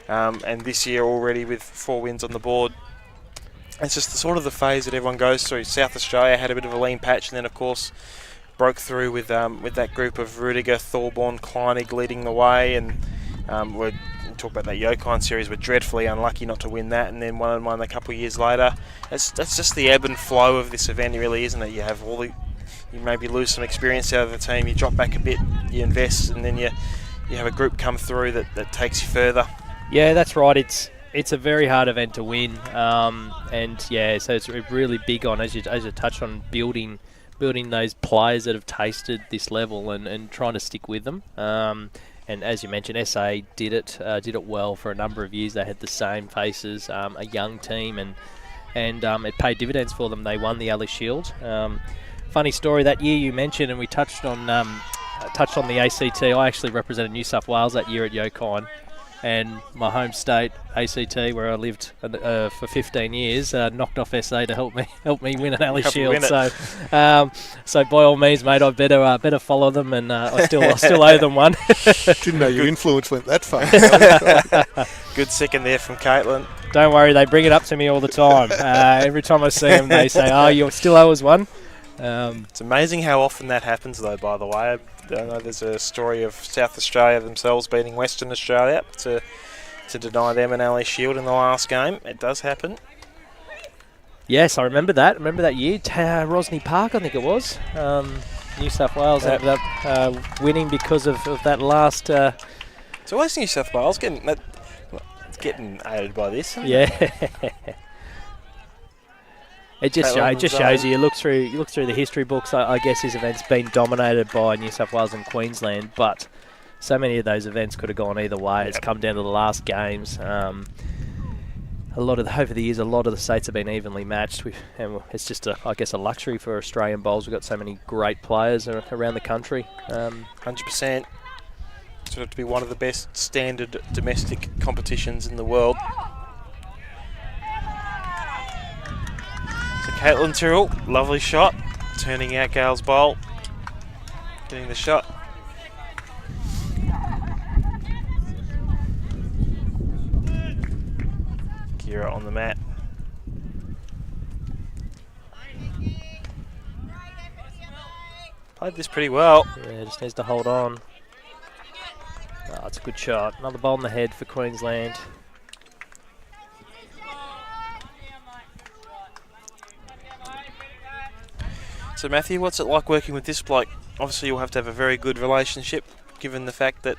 And this year already with 4 wins on the board. It's just the phase that everyone goes through. South Australia had a bit of a lean patch, and then of course broke through with that group of Rudiger, Thorborn, Kleinig leading the way, and we talk about that Yokine series. We're dreadfully unlucky not to win that, and then won a couple of years later. That's just the ebb and flow of this event, really, isn't it? You have you maybe lose some experience out of the team, you drop back a bit, you invest, and then you have a group come through that takes you further. Yeah, that's right. It's a very hard event to win, and yeah, so it's really big on, as you touched on, building those players that have tasted this level and trying to stick with them. And as you mentioned, SA did it well for a number of years. They had the same faces, a young team, and it paid dividends for them. They won the Alice Shield. Funny story, that year you mentioned, and we touched on the ACT. I actually represented New South Wales that year at Yokine, and my home state, ACT, where I lived for 15 years, knocked off SA to help me win an Alice Shield. So by all means, mate, I better follow them, and I still owe them one. Didn't know your influence went that far. Good second there from Kaitlin. Don't worry, they bring it up to me all the time. Every time I see them, they say, "Oh, you still owe us one." It's amazing how often that happens, though, by the way. I know there's a story of South Australia themselves beating Western Australia to deny them an Alice Shield in the last game. It does happen. Yes, I remember that. Year. Rosny Park, I think it was. New South Wales ended up winning because of that last... It's always New South Wales getting aided by this. Yeah. It just shows you. You look through the history books. I guess this event's been dominated by New South Wales and Queensland, but so many of those events could have gone either way. Yep. It's come down to the last games. Over the years, a lot of the states have been evenly matched. And it's just a luxury for Australian bowls. We've got so many great players around the country. 100%. Sort of to be one of the best standard domestic competitions in the world. So Kaitlin Tyrrell, lovely shot, turning out Gail's bowl, getting the shot. Kira on the mat. Played this pretty well. Yeah, just needs to hold on. Oh, it's a good shot. Another bowl in the head for Queensland. So Matthew, what's it like working with this bloke? Obviously you'll have to have a very good relationship, given the fact that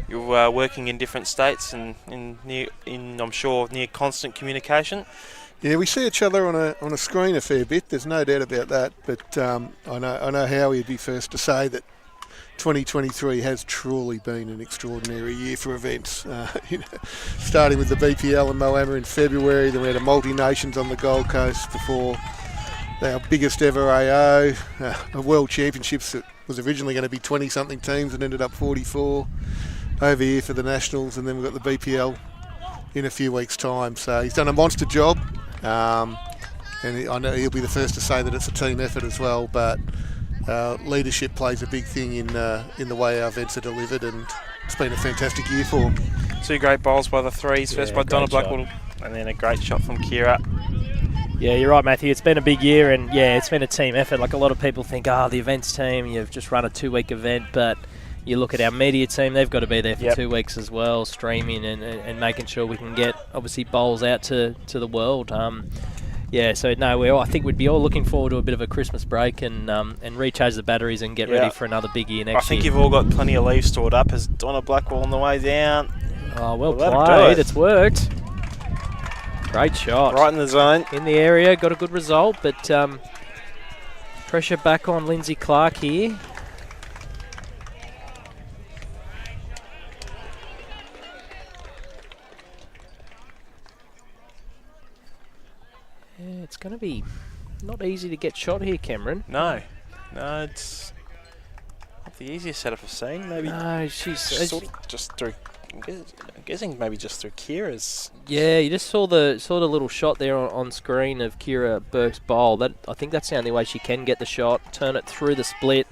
you're working in different states and I'm sure near constant communication. Yeah, we see each other on a screen a fair bit. There's no doubt about that. But I know Howie would be first to say that 2023 has truly been an extraordinary year for events. Starting with the BPL in Moama in February, then we had a multi-nations on the Gold Coast before our biggest ever AO, a World Championships that was originally going to be 20-something teams and ended up 44 over here for the Nationals, and then we've got the BPL in a few weeks' time. So he's done a monster job, and I know he'll be the first to say that it's a team effort as well, but leadership plays a big thing in the way our events are delivered, and it's been a fantastic year for him. 2 great bowls by the threes, first by Donna Blackwell, and then a great shot from Kira. Yeah, you're right, Matthew. It's been a big year, and yeah, it's been a team effort. Like, a lot of people think, the events team, you've just run a 2-week event, but you look at our media team, they've got to be there for 2 weeks as well, streaming and making sure we can get, obviously, bowls out to the world. I think we'd be all looking forward to a bit of a Christmas break and recharge the batteries and get ready for another big year next year. I think you've all got plenty of leave stored up as Donna Blackwell on the way down. Oh, well played. It's worked. Great shot. Right in the zone. In the area, got a good result, but pressure back on Lynsey Clarke here. Yeah, it's going to be not easy to get shot here, Cameron. No, it's The easiest setup I've seen, maybe. No, she's Sort of just through. I'm guessing maybe just through Kira's. Yeah, you just saw the little shot there on screen of Kira Bourke's bowl. That I think that's the only way she can get the shot. Turn it through the split.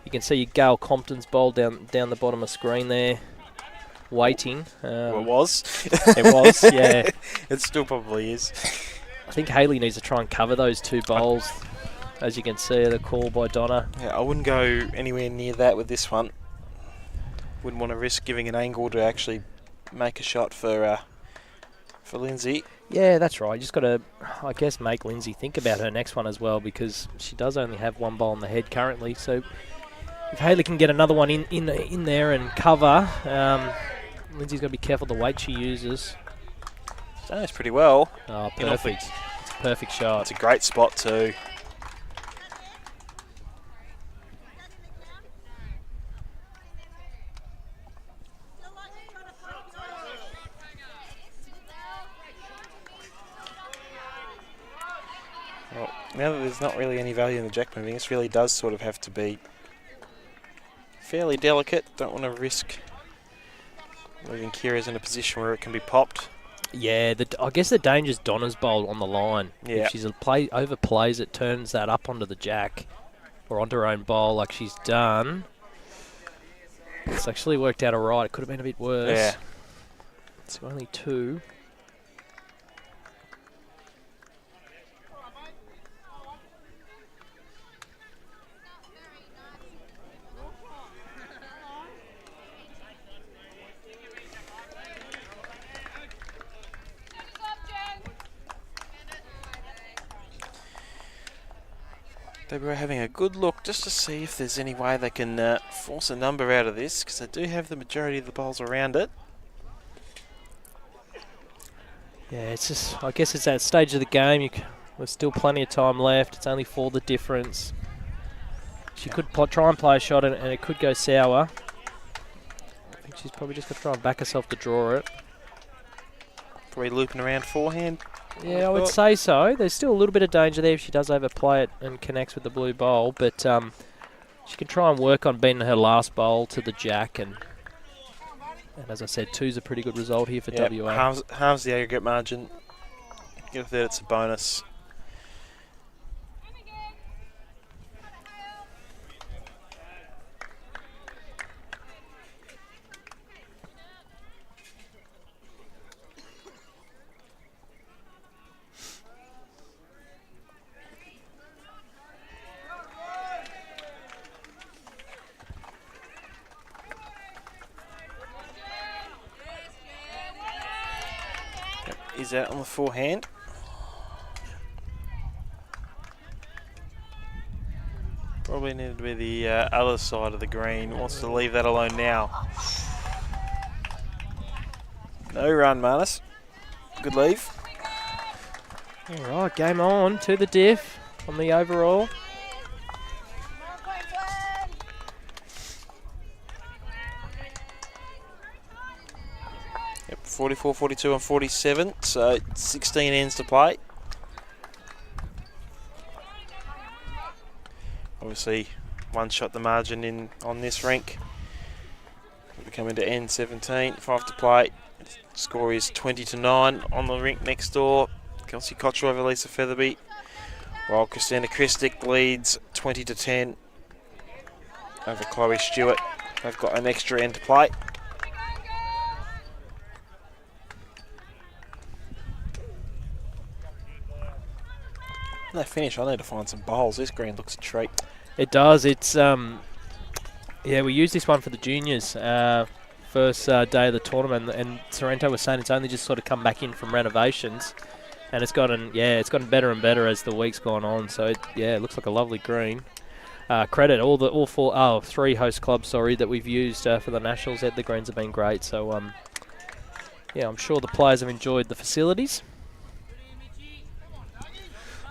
You can see Gail Compton's bowl down the bottom of screen there, waiting. Well, it was. It was, yeah. It still probably is. I think Hailey needs to try and cover those two bowls. As you can see, the call by Donna. Yeah, I wouldn't go anywhere near that with this one. Wouldn't want to risk giving an angle to actually make a shot for Lynsey. Yeah, that's right. You just got to, I guess, make Lynsey think about her next one as well, because she does only have one bowl on the head currently. So if Hailey can get another one in there and cover, Lynsey's got to be careful the weight she uses. She knows pretty well. Oh, perfect. It's a perfect shot. It's a great spot too. Well, now that there's not really any value in the jack moving, this really does sort of have to be fairly delicate. Don't want to risk leaving Kira's in a position where it can be popped. Yeah, I guess the danger's Donna's bowl on the line. Yeah. If she's overplays it, turns that up onto the jack or onto her own bowl like she's done. It's actually worked out alright. It could have been a bit worse. Yeah. It's only two. They were having a good look just to see if there's any way they can force a number out of this, because they do have the majority of the bowls around it. Yeah, it's just, I guess it's that stage of the game. There's still plenty of time left. It's only 4 the difference. She could try and play a shot and it could go sour. I think she's probably just going to try and back herself to draw it. Probably looping around forehand. Yeah, I would say so. There's still a little bit of danger there if she does overplay it and connects with the blue bowl, but she can try and work on beating her last bowl to the jack, and as I said, 2's a pretty good result here for WA. Halves the aggregate margin. Get a third, it's a bonus. Is out on the forehand. Probably needed to be the other side of the green. Wants to leave that alone now. No run, Marnus. Good leave. All right, game on to the diff on the overall. Yep, 44, 42 and 47, so 16 ends to play. Obviously, one shot the margin in on this rink. We come into end 17, 5 to play. Score is 20-9 on the rink next door. Kelsey Cottrell over Lisa Featherby, while Christina Christic leads 20-10 over Chloe Stewart. They've got an extra end to play. When they finish, I need to find some bowls. This green looks a treat. It does. It's yeah, we used this one for the juniors first day of the tournament, and Sorrento was saying it's only just sort of come back in from renovations, and it's gotten better and better as the week's gone on. So it looks like a lovely green. Credit all three host clubs that we've used for the nationals. The greens have been great. So I'm sure the players have enjoyed the facilities.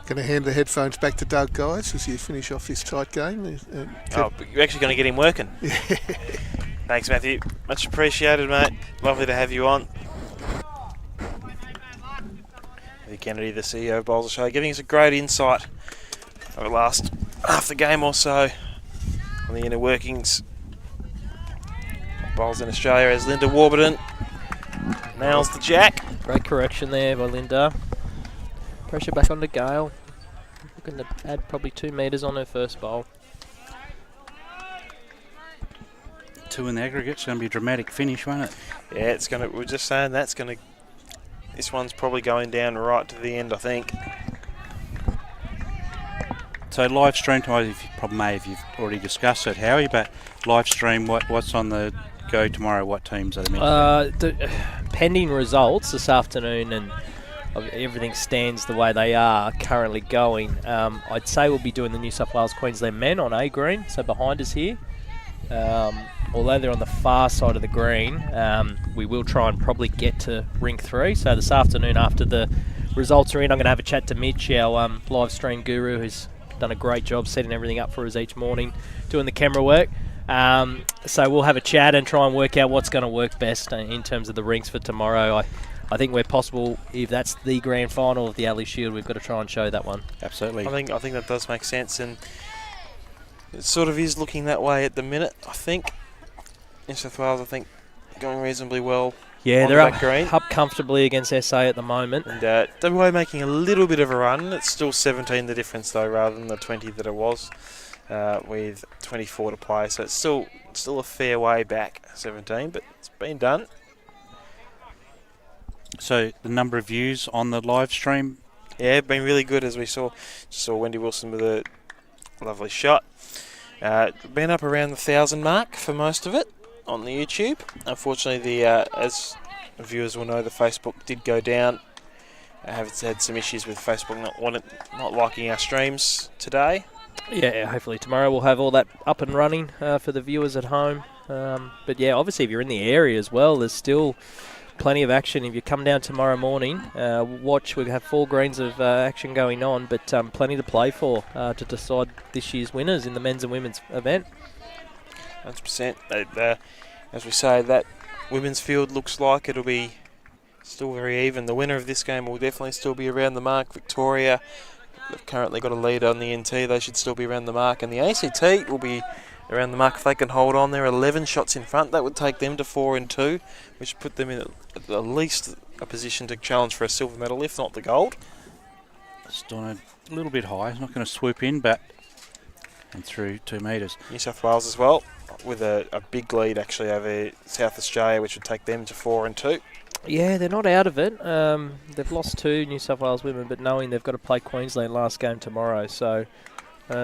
Going to hand the headphones back to Doug, guys, as you finish off this tight game. But you're actually going to get him working. Thanks, Matthew. Much appreciated, mate. Lovely to have you on. Matthew Kennedy, the CEO of Bowls Show, giving us a great insight over the last half the game or so on the inner workings. Bowls in Australia as Linda Warburton nails the jack. Great correction there by Linda. Pressure back onto Gale. Looking to add probably 2 metres on her first bowl. 2 in the aggregate. It's going to be a dramatic finish, won't it? Yeah, it's going to. We're just saying that's going to. This one's probably going down right to the end, I think. So live stream tomorrow, if you've already discussed it, Howie, but live stream, what's on the go tomorrow? What teams are they mentioning? Pending results this afternoon, and everything stands the way they are currently going. I'd say we'll be doing the New South Wales Queensland men on A green, so behind us here. Although they're on the far side of the green, we will try and probably get to rink 3. So this afternoon, after the results are in, I'm going to have a chat to Mitch, our live stream guru, who's done a great job setting everything up for us each morning, doing the camera work. So we'll have a chat and try and work out what's going to work best in terms of the rinks for tomorrow. I think where possible, if that's the grand final of the Ali Shield, we've got to try and show that one. Absolutely. I think that does make sense, and it sort of is looking that way at the minute. I think New South Wales, I think, going reasonably well. Yeah, they're green. up comfortably against SA at the moment. And WA making a little bit of a run. It's still 17 the difference though, rather than the 20 that it was, with 24 to play. So it's still a fair way back, 17, but it's been done. So the number of views on the live stream? Yeah, been really good, as we saw. Just saw Wendy Wilson with a lovely shot. Been up around the 1,000 mark for most of it on the YouTube. Unfortunately, as viewers will know, the Facebook did go down. I have had some issues with Facebook not liking our streams today. Yeah, hopefully tomorrow we'll have all that up and running for the viewers at home. But yeah, obviously if you're in the area as well, there's still plenty of action. If you come down tomorrow morning, watch. We have 4 greens of action going on, but plenty to play for to decide this year's winners in the men's and women's event. 100%. As we say, that women's field looks like it'll be still very even. The winner of this game will definitely still be around the mark. Victoria, they've currently got a lead on the NT. They should still be around the mark. And the ACT will be around the mark if they can hold on. They're 11 shots in front. That would take them to 4 and 2, which would put them in at least a position to challenge for a silver medal, if not the gold. It's Donna a little bit high. It's not going to swoop in, but and through 2 metres. New South Wales as well, with a big lead actually over South Australia, which would take them to 4 and 2. Yeah, they're not out of it. They've lost 2 New South Wales women, but knowing they've got to play Queensland last game tomorrow, so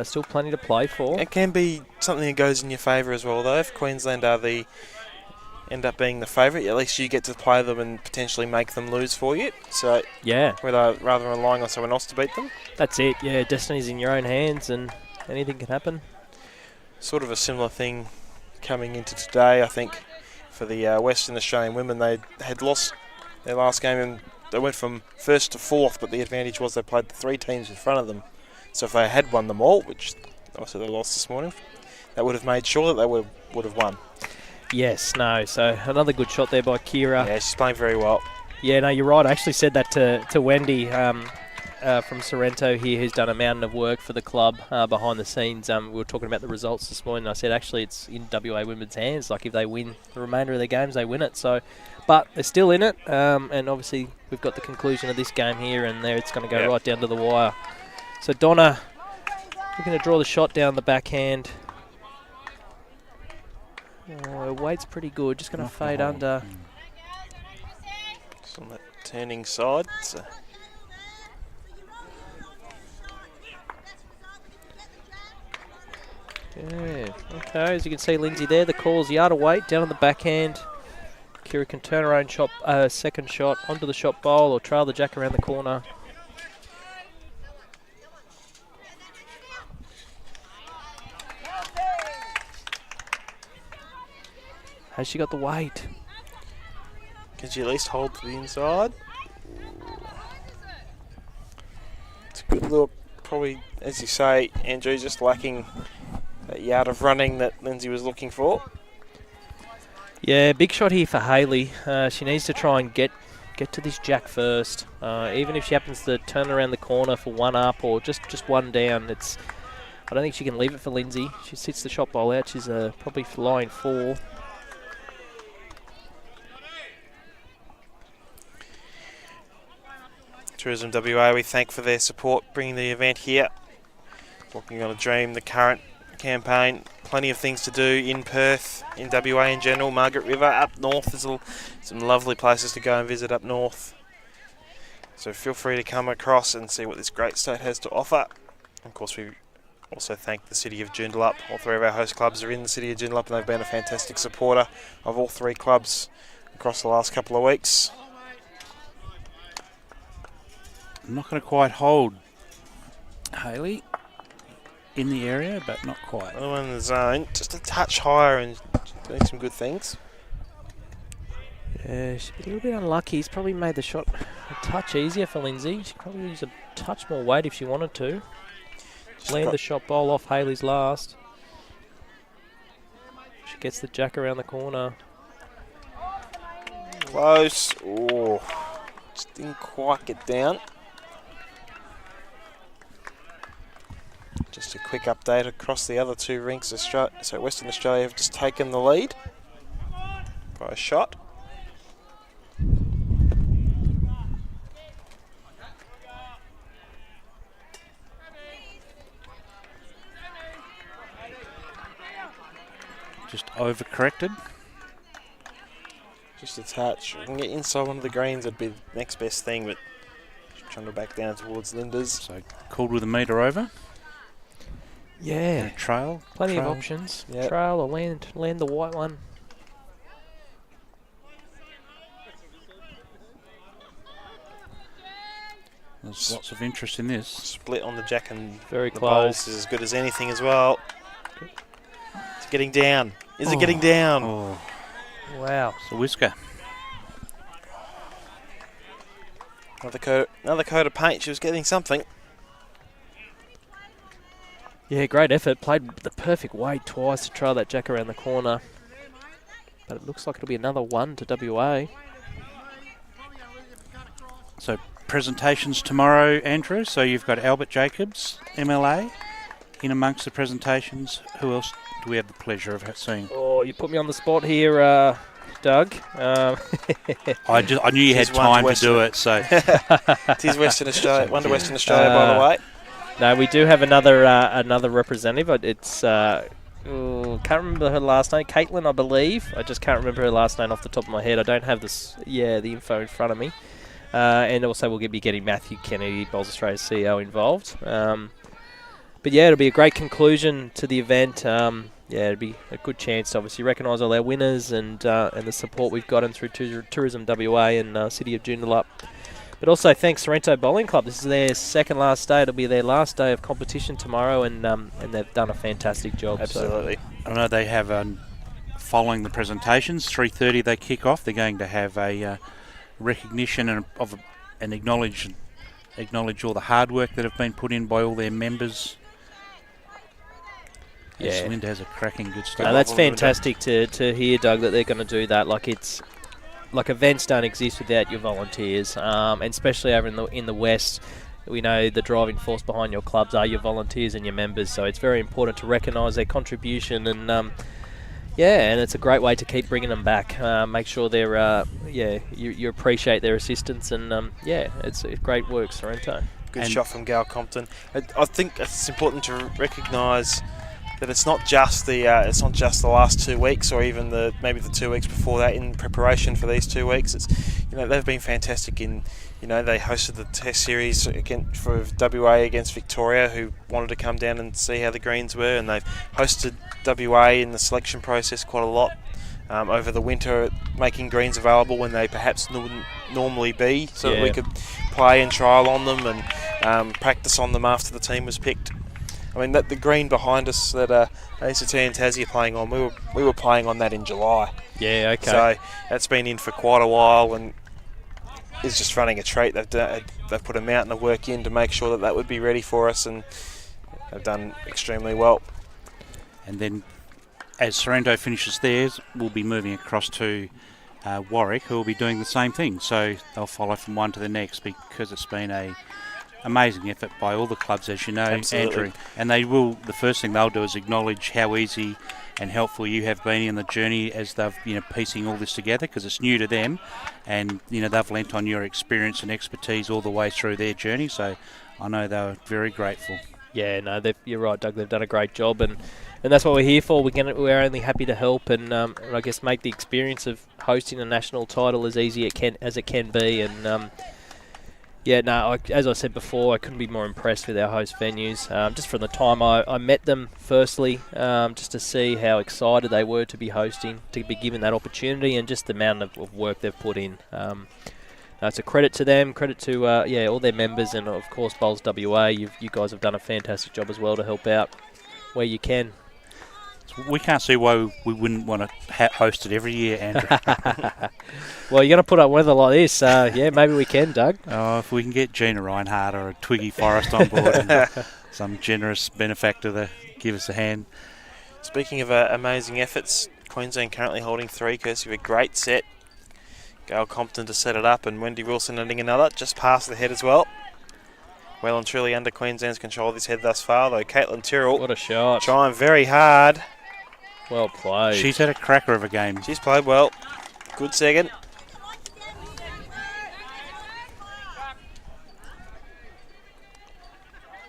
still plenty to play for. It can be something that goes in your favour as well, though. If Queensland end up being the favourite, at least you get to play them and potentially make them lose for you. So yeah, rather than relying on someone else to beat them. That's it. Yeah, destiny's in your own hands, and anything can happen. Sort of a similar thing coming into today, I think, for the Western Australian women. They had lost their last game and they went from 1st to 4th, but the advantage was they played the 3 teams in front of them. So if they had won them all, which obviously they lost this morning, that would have made sure that they would have won. Yes, no. So another good shot there by Kira. Yeah, she's playing very well. Yeah, no, you're right. I actually said that to Wendy from Sorrento here, who's done a mountain of work for the club behind the scenes. We were talking about the results this morning. I said actually it's in WA women's hands. Like if they win the remainder of their games, they win it. So, but they're still in it. And obviously we've got the conclusion of this game here, and there it's going to go right down to the wire. So Donna looking to draw the shot down the backhand. Weight's pretty good. Just going to fade under. Just on that turning side. So. Yeah, okay, as you can see, Lynsey there, the call's yard of weight down on the backhand. Kira can turn her own shot, second shot onto the shot bowl or trail the jack around the corner. Has she got the weight? Can she at least hold to the inside? It's a good look. Probably, as you say, Andrew, just lacking that yard of running that Lynsey was looking for. Yeah, big shot here for Hailey. She needs to try and get to this jack first. Even if she happens to turn around the corner for 1 up or just 1 down, I don't think she can leave it for Lynsey. She sits the shot ball out. She's probably line 4. Tourism WA, we thank for their support bringing the event here. Walking on a Dream, the current campaign. Plenty of things to do in Perth, in WA in general. Margaret River, up north, there's some lovely places to go and visit up north. So feel free to come across and see what this great state has to offer. Of course, we also thank the City of Joondalup. All 3 of our host clubs are in the City of Joondalup, and they've been a fantastic supporter of all 3 clubs across the last couple of weeks. I'm not going to quite hold Hailey in the area, but not quite. Another one in the zone, just a touch higher and doing some good things. Yeah, she's been a little bit unlucky. He's probably made the shot a touch easier for Lynsey. She probably use a touch more weight if she wanted to. Land the shot bowl off Hailey's last. She gets the jack around the corner. Close. Oh, just didn't quite get down. Just a quick update across the other 2 rinks. So Western Australia have just taken the lead by a shot. Just overcorrected. Just a touch. We can get inside one of the greens, it'd be the next best thing, but trying to back down towards Linda's. So called with a metre over. Yeah. Trail. Plenty of options. Yep. Trail or land the white one. There's lots of interest in this. Split on the jack and Very the close. bowls is as good as anything as well. It's getting down. Is it getting down? Oh, Wow. it's a whisker. Another coat of paint. She was getting something. Yeah, great effort. Played the perfect weight twice to try that jack around the corner. But it looks like it'll be another 1 to WA. So presentations tomorrow, Andrew. So you've got Albert Jacobs, MLA, in amongst the presentations. Who else do we have the pleasure of seeing? Oh, you put me on the spot here, Doug. I knew you had time to do it. So It is Western Australia. One to Western Australia, by the way. No, we do have another representative. It's can't remember her last name. Kaitlin, I believe. I just can't remember her last name off the top of my head. I don't have the info in front of me. And also we'll be getting Matthew Kennedy, Bowls Australia's CEO, involved. But yeah, it'll be a great conclusion to the event. It'll be a good chance to obviously recognise all our winners and the support we've gotten through Tourism WA and City of Joondalup. But also thanks Sorrento Bowling Club. This is their second last day. It'll be their last day of competition tomorrow, and they've done a fantastic job. Absolutely. I know they have, following the presentations, 3:30 they kick off. They're going to have a recognition and acknowledge all the hard work that have been put in by all their members. Yeah, Linda has a cracking good start. No, that's fantastic to hear, Doug, that they're going to do that. Like events don't exist without your volunteers, and especially over in the West, we know the driving force behind your clubs are your volunteers and your members. So it's very important to recognise their contribution, and and it's a great way to keep bringing them back. Make sure they're you appreciate their assistance, and it's great work, Sorrento. Good shot from Gal Compton. I think it's important to recognise that it's not just the last 2 weeks, or even maybe the 2 weeks before that in preparation for these 2 weeks. It's they've been fantastic in they hosted the Test series for WA against Victoria, who wanted to come down and see how the greens were, and they've hosted WA in the selection process quite a lot over the winter, making greens available when they perhaps wouldn't normally be, so that we could play and trial on them and practice on them after the team was picked. I mean, the green behind us that ACT and Tassie are playing on, we were playing on that in July. Yeah, okay. So that's been in for quite a while, and is just running a treat. They've put a mountain of work in to make sure that would be ready for us, and they've done extremely well. And then, as Sorrento finishes theirs, we'll be moving across to Warwick, who will be doing the same thing. So they'll follow from one to the next, because it's been a amazing effort by all the clubs, as you know, Absolutely. Andrew. And they will. The first thing they'll do is acknowledge how easy and helpful you have been in the journey as they've, piecing all this together, because it's new to them, and they've lent on your experience and expertise all the way through their journey. So I know they were very grateful. Yeah, no, you're right, Doug. They've done a great job, and that's what we're here for. We're only happy to help, and I guess make the experience of hosting a national title as easy as it can be. And as I said before, I couldn't be more impressed with our host venues. Just from the time I met them, firstly, just to see how excited they were to be hosting, to be given that opportunity, and just the amount of work they've put in. It's a credit to them, credit to all their members, and of course Bowls WA. You guys have done a fantastic job as well to help out where you can. We can't see why we wouldn't want to host it every year, Andrew. Well, you're going to put up weather like this. Maybe we can, Doug. Oh, if we can get Gina Reinhardt or a Twiggy Forrest on board and some generous benefactor to give us a hand. Speaking of amazing efforts, Queensland currently holding 3, courtesy of a great set. Gail Compton to set it up, and Wendy Wilson ending another, just past the head as well. Well and truly under Queensland's control of this head thus far, though. Kaitlin Tyrrell. What a shot. Trying very hard. Well played. She's had a cracker of a game. She's played well. Good second.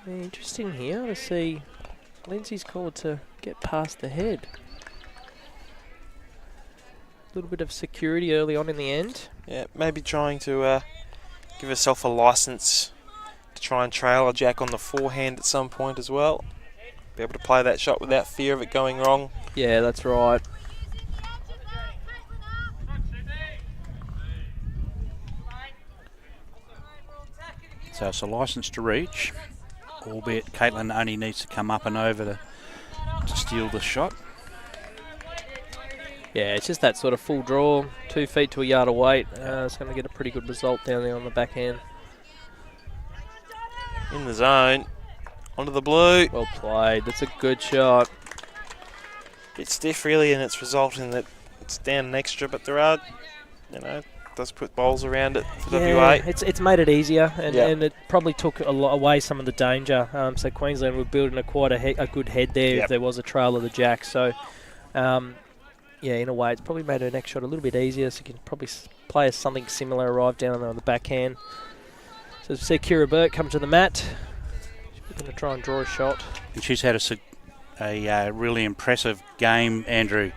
Interesting here to see Lynsey's called to get past the head. A little bit of security early on in the end. Yeah, maybe trying to give herself a licence to try and trail a jack on the forehand at some point as well. Be able to play that shot without fear of it going wrong. Yeah, that's right. So it's a licence to reach, albeit Kaitlin only needs to come up and over to steal the shot. Yeah, it's just that sort of full draw, 2 feet to a yard of weight. It's going to get a pretty good result down there on the backhand. In the zone. Onto the blue. Well played. That's a good shot. Bit stiff really, and it's resulting that it's down an extra, but there are, does put bowls around it for WA. It's made it easier, and it probably took away some of the danger. So Queensland were building a good head there if there was a trail of the jack. So, in a way, it's probably made her next shot a little bit easier, so you can probably play something similar, arrive down there on the backhand. So see Kira Bourke come to the mat. She's going to try and draw a shot. And she's had a really impressive game, Andrew.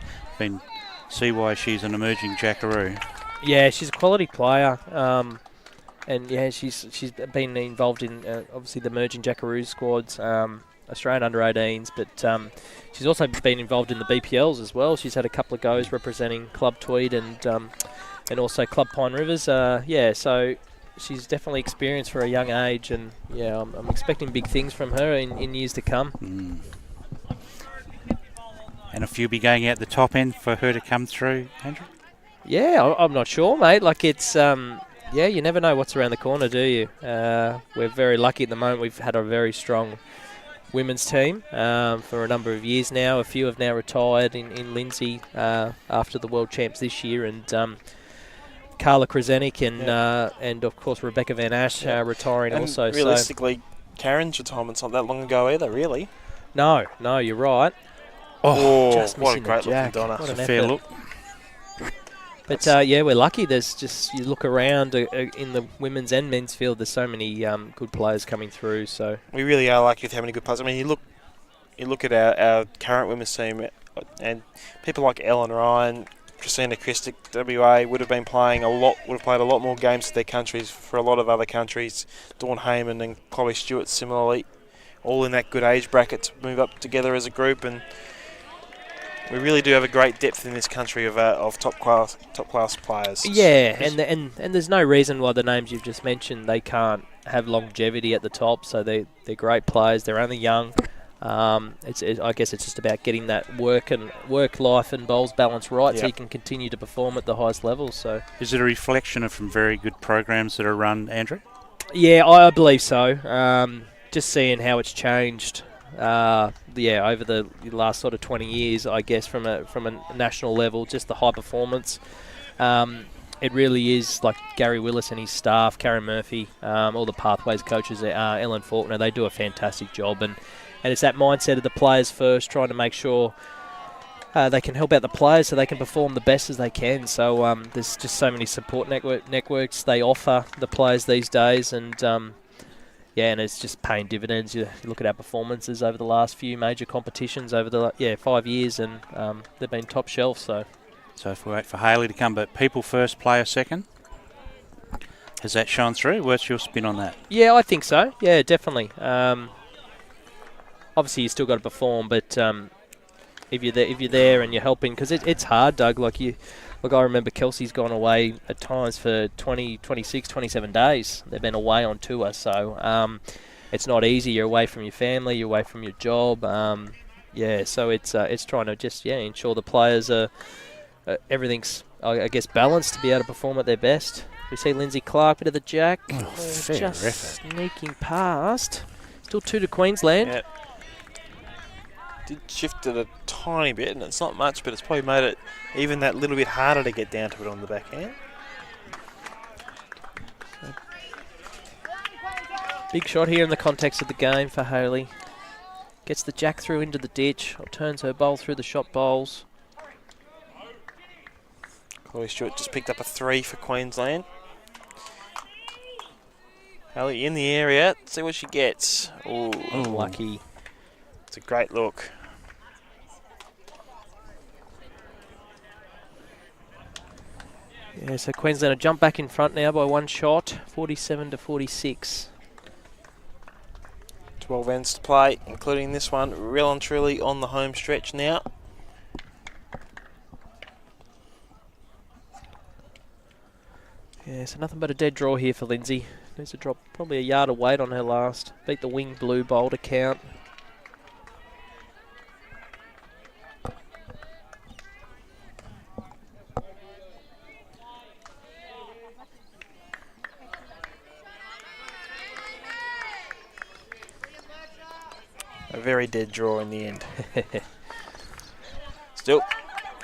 See why she's an emerging jackaroo. Yeah, she's a quality player, and she's been involved in obviously the emerging jackaroo squads, Australian under-18s, but she's also been involved in the BPLs as well. She's had a couple of goes representing Club Tweed and also Club Pine Rivers. So she's definitely experienced for a young age, and I'm expecting big things from her in years to come. And if you'll be going out the top end for her to come through, Andrew? Yeah, I'm not sure, mate. Like it's, you never know what's around the corner, do you? We're very lucky at the moment. We've had a very strong women's team for a number of years now. A few have now retired in Lynsey after the World Champs this year, and Carla Krasenik and of course Rebecca Van Ash retiring and also. Realistically, Karen's retirement's not that long ago either, really. No, you're right. Just what a missing great the jack. looking Donna. What It's an a fair effort. look. But we're lucky. There's just, you look around in the women's and men's field, there's so many good players coming through. So we really are lucky with how many good players. I mean, you look at our current women's team, and people like Ellen Ryan, Christina Christic, WA would have played a lot more games for their countries for a lot of other countries. Dawn Heyman and Chloe Stewart similarly, all in that good age bracket to move up together as a group, and we really do have a great depth in this country of top class players. yeah, and there's no reason why the names you've just mentioned they can't have longevity at the top. So they're great players. They're only young. I guess it's just about getting that work life and bowls balance right, so you can continue to perform at the highest level. So is it a reflection of some very good programs that are run, Andrew? Yeah, I believe so. Just seeing how it's changed. Over the last sort of 20 years, I guess, from a national level, just the high performance. it really is like Gary Willis and his staff, Karen Murphy, all the Pathways coaches, Ellen Faulkner, they do a fantastic job. And it's that mindset of the players first, trying to make sure they can help out the players so they can perform the best as they can. So there's just so many support networks they offer the players these days. And yeah, and it's just paying dividends. You look at our performances over the last few major competitions over the 5 years, and they've been top shelf. So if we wait for Hailey to come, but people first, player second. Has that shone through? What's your spin on that? Yeah, I think so. Yeah, definitely. Obviously, you still got to perform, but if you're there and you're helping, because it's hard, Doug. Like I remember Kelsey's gone away at times for 20, 26, 27 days. They've been away on tour, so it's not easy. You're away from your family, you're away from your job. So it's trying to just ensure the players are everything's I guess balanced to be able to perform at their best. We see Lynsey Clarke, bit of the jack, fair just effort. sneaking past. Still 2 to Queensland. Yeah. Did shift it a tiny bit, and it's not much, but it's probably made it even that little bit harder to get down to it on the backhand. Big shot here in the context of the game for Hailey. Gets the jack through into the ditch, or turns her bowl through the shot bowls. Chloe Stewart just picked up a 3 for Queensland. Hailey in the area, see what she gets. Ooh, Lucky. It's a great look. Yeah, so Queensland will jump back in front now by 1 shot, 47 to 46. 12 ends to play, including this one, real and truly on the home stretch now. Yeah, so nothing but a dead draw here for Lynsey. Needs to drop probably a yard of weight on her last. Beat the wing blue bowl to count. A very dead draw in the end. Still,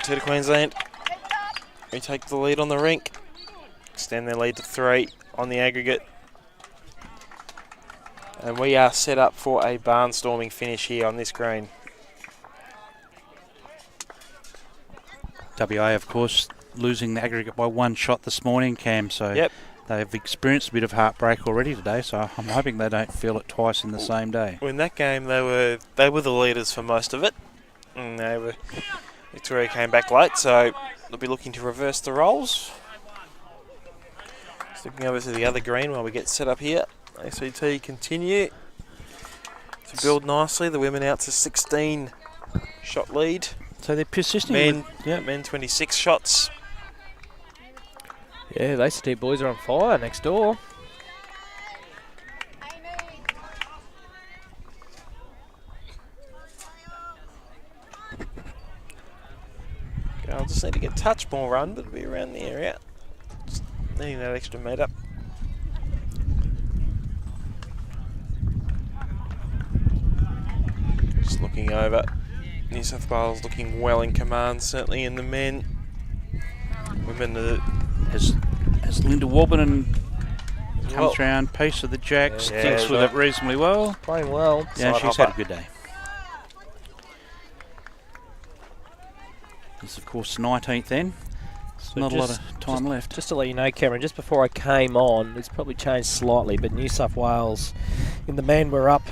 2 to Queensland. We take the lead on the rink. Extend their lead to 3 on the aggregate. And we are set up for a barnstorming finish here on this green. WA, of course, losing the aggregate by 1 shot this morning, Cam. So Yep. they've experienced a bit of heartbreak already today. So I'm hoping they don't feel it twice in the same day. Well, in that game, they were the leaders for most of it. And Victoria came back late, so they'll be looking to reverse the roles. Looking over to the other green while we get set up here. ACT continue to build nicely. The women out to 16 shot lead. So they're persisting. Men 26 shots. Yeah, the ACT boys are on fire next door. I'll just need to get a touch more run, but it'll be around the area. Just needing that extra metre. Just looking over. New South Wales looking well in command, certainly in the men. Women Has Linda Warburton comes round, piece of the jack, Yeah, sticks with it reasonably well. Playing well. Yeah, Side she's hopper. had a good day. This, of course, 19th then. So Not a lot of time left. Just to let you know, Cameron, just before I came on, it's probably changed slightly, but New South Wales, in the men, were up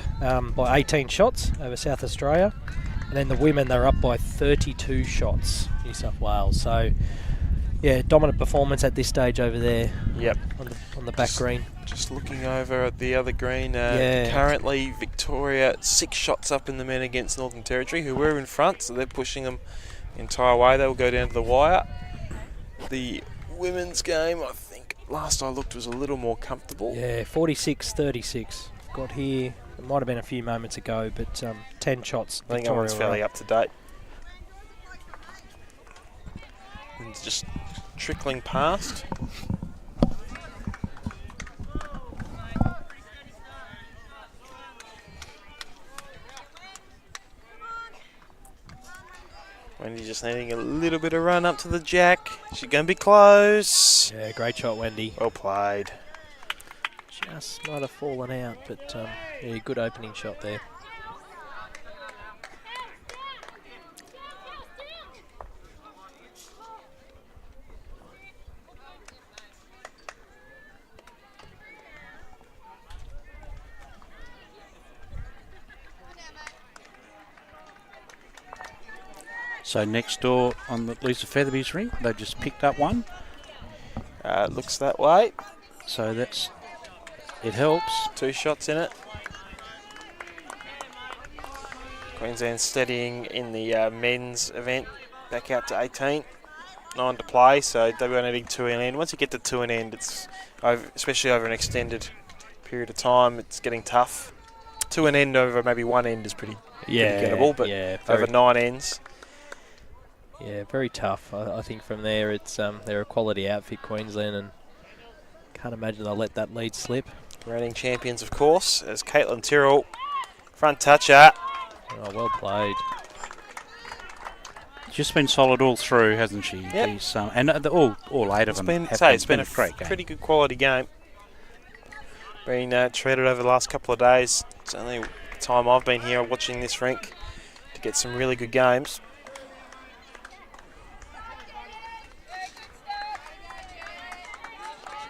by 18 shots over South Australia. And then the women, they're up by 32 shots, New South Wales. So, yeah, dominant performance at this stage over there. Yep. On the back green. Just looking over at the other green. Yeah. Currently, Victoria 6 shots up in the men against Northern Territory, who were in front, so they're pushing them the entire way. They'll go down to the wire. The women's game, I think, last I looked, was a little more comfortable. Yeah, 46-36. Got here. It might have been a few moments ago, but 10 shots. I think that one's fairly up to date. And it's just trickling past. Wendy just needing a little bit of run up to the jack. She's going to be close. Yeah, great shot, Wendy. Well played. Just might have fallen out, but yeah, good opening shot there. So next door on the Lisa Featherby's ring, they just picked up one. Looks that way. So it helps. 2 shots in it. Queensland steadying in the men's event, back out to 18. 9 to play, so they were needing 2 in end. Once you get to 2 in end, it's especially over an extended period of time, it's getting tough. 2 in end over maybe 1 end is pretty gettable, but over 9 ends. Yeah, very tough. I think from there, it's they're a quality outfit, Queensland, and can't imagine they'll let that lead slip. Reigning champions, of course, as Kaitlin Tyrrell, front toucher. Oh, well played. Just been solid all through, hasn't she? Yep. These, and all 8 of them It's been a great game. pretty good quality game. Been treated over the last couple of days. It's only the time I've been here watching this rink to get some really good games.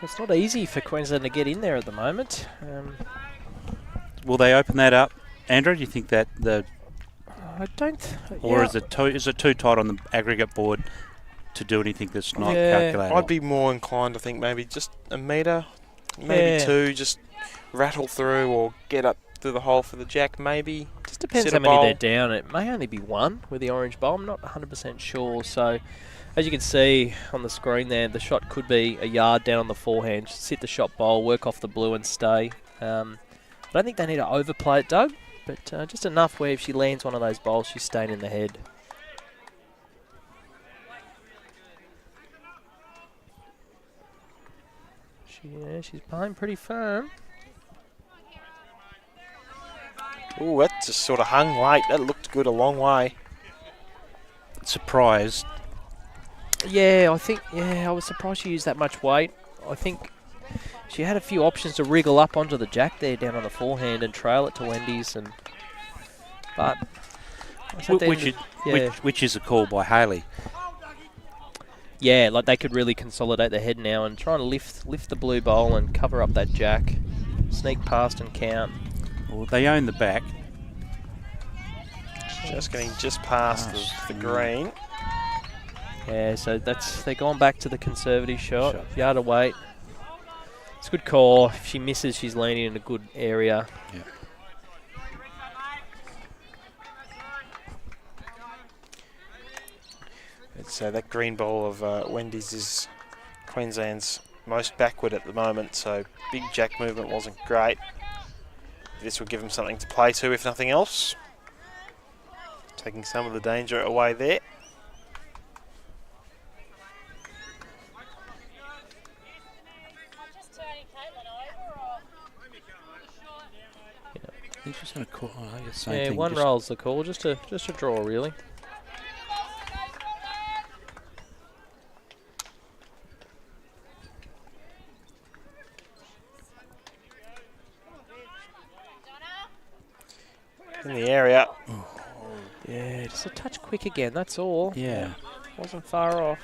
It's not easy for Queensland to get in there at the moment. Will they open that up, Andrew? Do you think that I don't. or is it too tight on the aggregate board to do anything that's not calculated? I'd be more inclined to think maybe just a metre, maybe 2, just rattle through or get up through the hole for the jack, maybe. Just depends how many they're down. It may only be 1 with the orange bowl. I'm not 100% sure. So, as you can see on the screen there, the shot could be a yard down on the forehand. Just hit the shot bowl, work off the blue and stay. I don't think they need to overplay it, Doug, but just enough where if she lands one of those bowls, she's staying in the head. She's playing pretty firm. Ooh, that just sort of hung late. That looked good a long way. Surprised. Yeah, I was surprised she used that much weight. I think she had a few options to wriggle up onto the jack there down on the forehand and trail it to Wendy's, but which is a call by Hailey. Yeah, like they could really consolidate their head now and try and lift the blue bowl and cover up that jack, sneak past and count. Well, they own the back. Just getting past the green. Yeah, so they're going back to the conservative shot. Yard away. It's a good call. If she misses, she's landing in a good area. Yeah. So that green bowl of Wendy's is Queensland's most backward at the moment, so big jack movement wasn't great. This will give them something to play to, if nothing else. Taking some of the danger away there. He's just going to call. One roll's the call, just a draw really. In the area. Yeah, just a touch quick again, that's all. Yeah. Wasn't far off.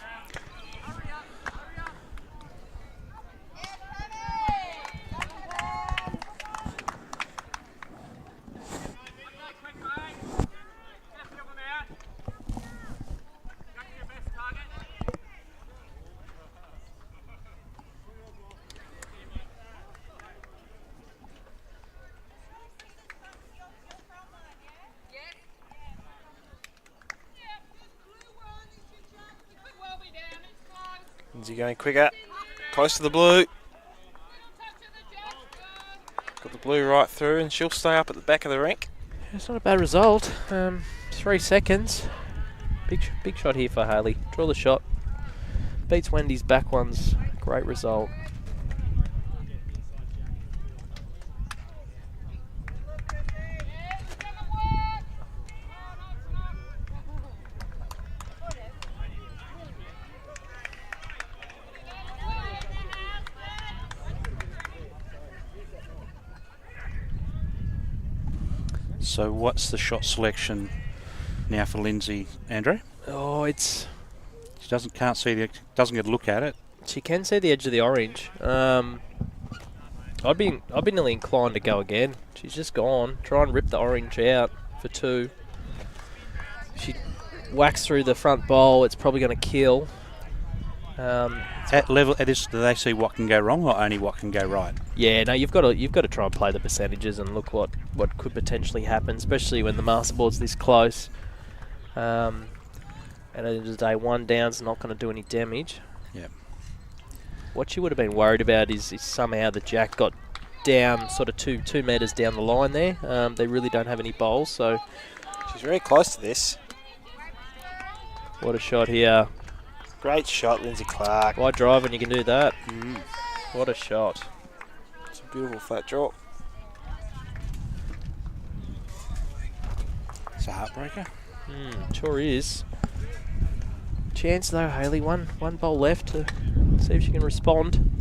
Lindsay going quicker, close to the blue. Got the blue right through and she'll stay up at the back of the rink. It's not a bad result. 3 seconds. Big shot here for Hailey. Draw the shot. Beats Wendy's back ones. Great result. So what's the shot selection now for Lynsey, Andrew? Oh, it's... She can't see doesn't get a look at it. She can see the edge of the orange. I'd be nearly inclined to go again. She's just gone. Try and rip the orange out for 2. She whacks through the front bowl. It's probably going to kill. At this, do they see what can go wrong or only what can go right? Yeah, no, you've got to try and play the percentages and look what could potentially happen, especially when the masterboard's this close. And at the end of the day, 1 down's not going to do any damage. Yeah. What you would have been worried about is somehow the jack got down sort of 2 metres down the line there. They really don't have any bowls, so... She's very close to this. What a shot here. Great shot, Lynsey Clarke. Wide drive and you can do that. What a shot. It's a beautiful flat draw. It's a heartbreaker. Sure is. Chance though, Hailey. One bowl left to see if she can respond.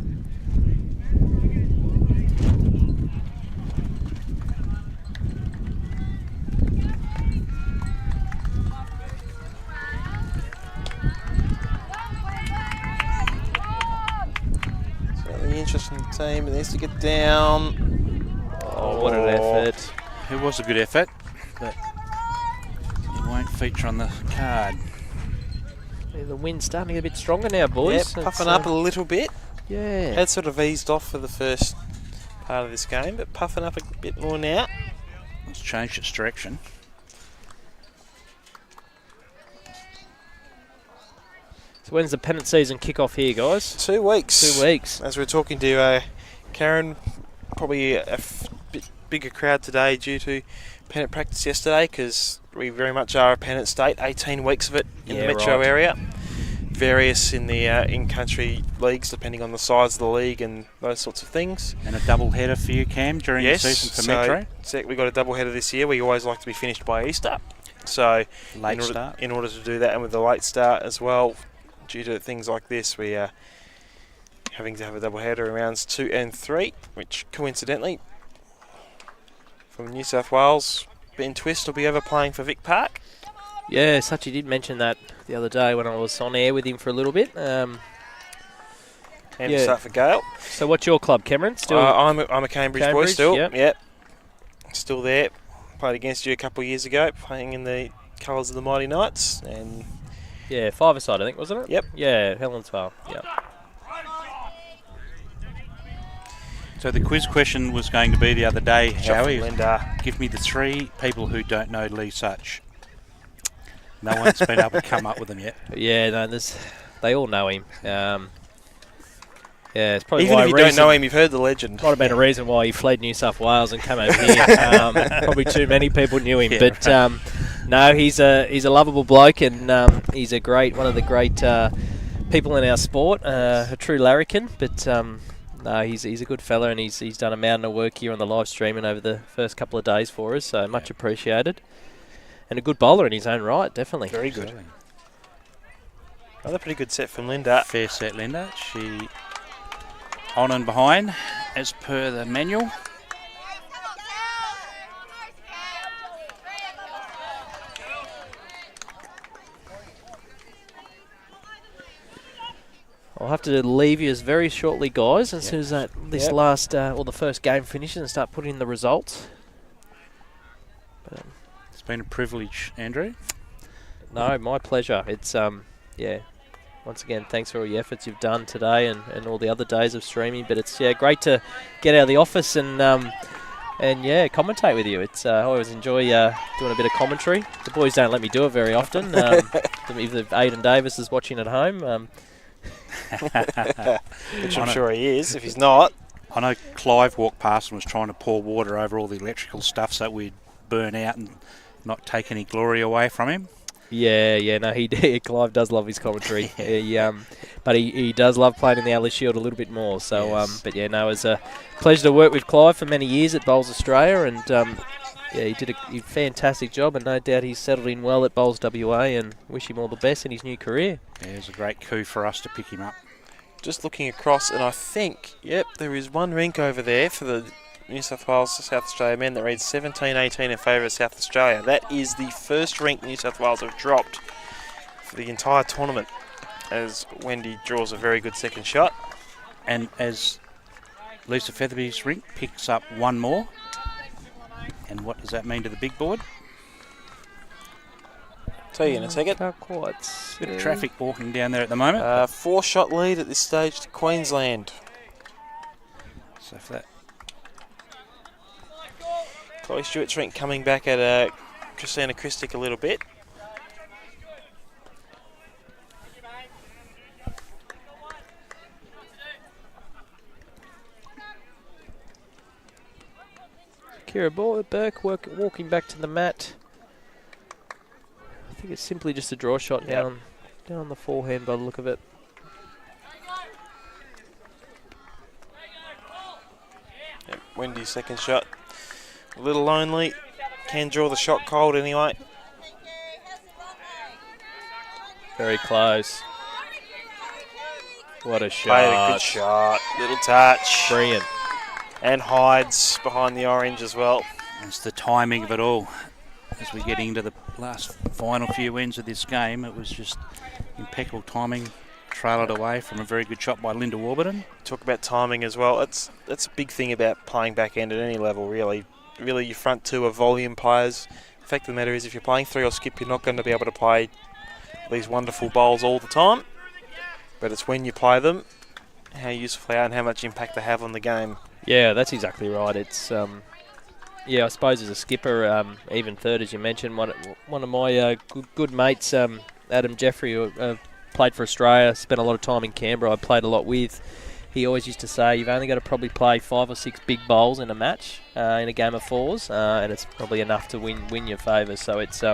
Certainly interesting team. It needs to get down. Oh, what an effort. It was a good effort, but it won't feature on the card. Yeah, the wind's starting to get a bit stronger now, boys. Yeah, puffing up a little bit. Yeah. Had sort of eased off for the first part of this game, but puffing up a bit more now. It's changed its direction. So when's the pennant season kick off here, guys? 2 weeks. 2 weeks. As we're talking to Karen, probably a bit bigger crowd today due to pennant practice yesterday, because we very much are a pennant state. 18 weeks of it in the metro area. Various in the in-country leagues, depending on the size of the league and those sorts of things. And a double header for you, Cam, during the season for Metro? So we've got a double header this year. We always like to be finished by Easter. So in order to do that, and with the late start as well, due to things like this, we are having to have a double header in rounds 2 and 3, which coincidentally, from New South Wales, Ben Twist will be over playing for Vic Park. Yeah, Sachi did mention that the other day when I was on air with him for a little bit. And start for Gale. So what's your club, Cameron? Still, I'm a Cambridge boy still. Yep. Still there. Played against you a couple of years ago, playing in the colours of the Mighty Knights. And yeah, 5-a-side, I think, wasn't it? Yep. Yeah, Helensvale. Yep. So the quiz question was going to be the other day, Howie, Linda. give me the 3 people who don't know Lee Such. No one's been able to come up with them yet. Yeah, no, they all know him. Yeah, it's probably Even if you don't know him, you've heard the legend. Might have been a reason why he fled New South Wales and came over here. Probably too many people knew him, no, he's a lovable bloke, and he's one of the great people in our sport, a true larrikin. But no, he's a good fella, and he's done a mountain of work here on the live streaming over the first couple of days for us, so much appreciated. And a good bowler in his own right, definitely. Very good. Another pretty good set from Linda. Fair set, Linda. She on and behind, as per the manual. I'll have to leave you very shortly, guys, as soon as this last, the first game finishes, and start putting in the results. But, it's been a privilege, Andrew. No, my pleasure. It's, once again, thanks for all your efforts you've done today and all the other days of streaming. But it's, great to get out of the office and commentate with you. It's I always enjoy doing a bit of commentary. The boys don't let me do it very often. If Aidan Davis is watching at home. Which I'm sure he is, if he's not. I know Clive walked past and was trying to pour water over all the electrical stuff so we'd burn out and not take any glory away from him. Clive does love his commentary. But he does love playing in the Alice Shield a little bit more. So, yes. It's a pleasure to work with Clive for many years at Bowls Australia, and he did a fantastic job, and no doubt he's settled in well at Bowls WA, and wish him all the best in his new career. Yeah, it was a great coup for us to pick him up. Just looking across, and I think, there is one rink over there for the New South Wales to South Australia men that reads 17-18 in favour of South Australia. That is the first rink New South Wales have dropped for the entire tournament, as Wendy draws a very good second shot. And as Lisa Featherby's rink picks up one more. And what does that mean to the big board? Tell you in a second. Can't quite see. Bit of traffic walking down there at the moment. 4-shot lead at this stage to Queensland. So for that, Chloe Stewart's rink coming back at Christina Christic a little bit. Kira Bourke walking back to the mat. I think it's simply just a draw shot down on the forehand by the look of it. Yep, Wendy's second shot. A little lonely. Can draw the shot cold anyway. Very close. What a shot. Played a good shot. Little touch. Brilliant. And hides behind the orange as well. it's the timing of it all. As we get into the last final few ends of this game, it was just impeccable timing. Trail it away from a very good shot by Linda Warburton. Talk about timing as well. That's a big thing about playing back end at any level, really. Really, your front two are volume players. The fact of the matter is, if you're playing three or skip, you're not going to be able to play these wonderful bowls all the time. But it's when you play them, how useful they are and how much impact they have on the game. Yeah, that's exactly right. It's yeah, I suppose as a skipper, even third, as you mentioned, one of my good mates, Adam Jeffrey, who played for Australia, spent a lot of time in Canberra. I played a lot with. He always used to say you've only got to probably play 5 or 6 big bowls in a match, in a game of fours, and it's probably enough to win your favour. So it's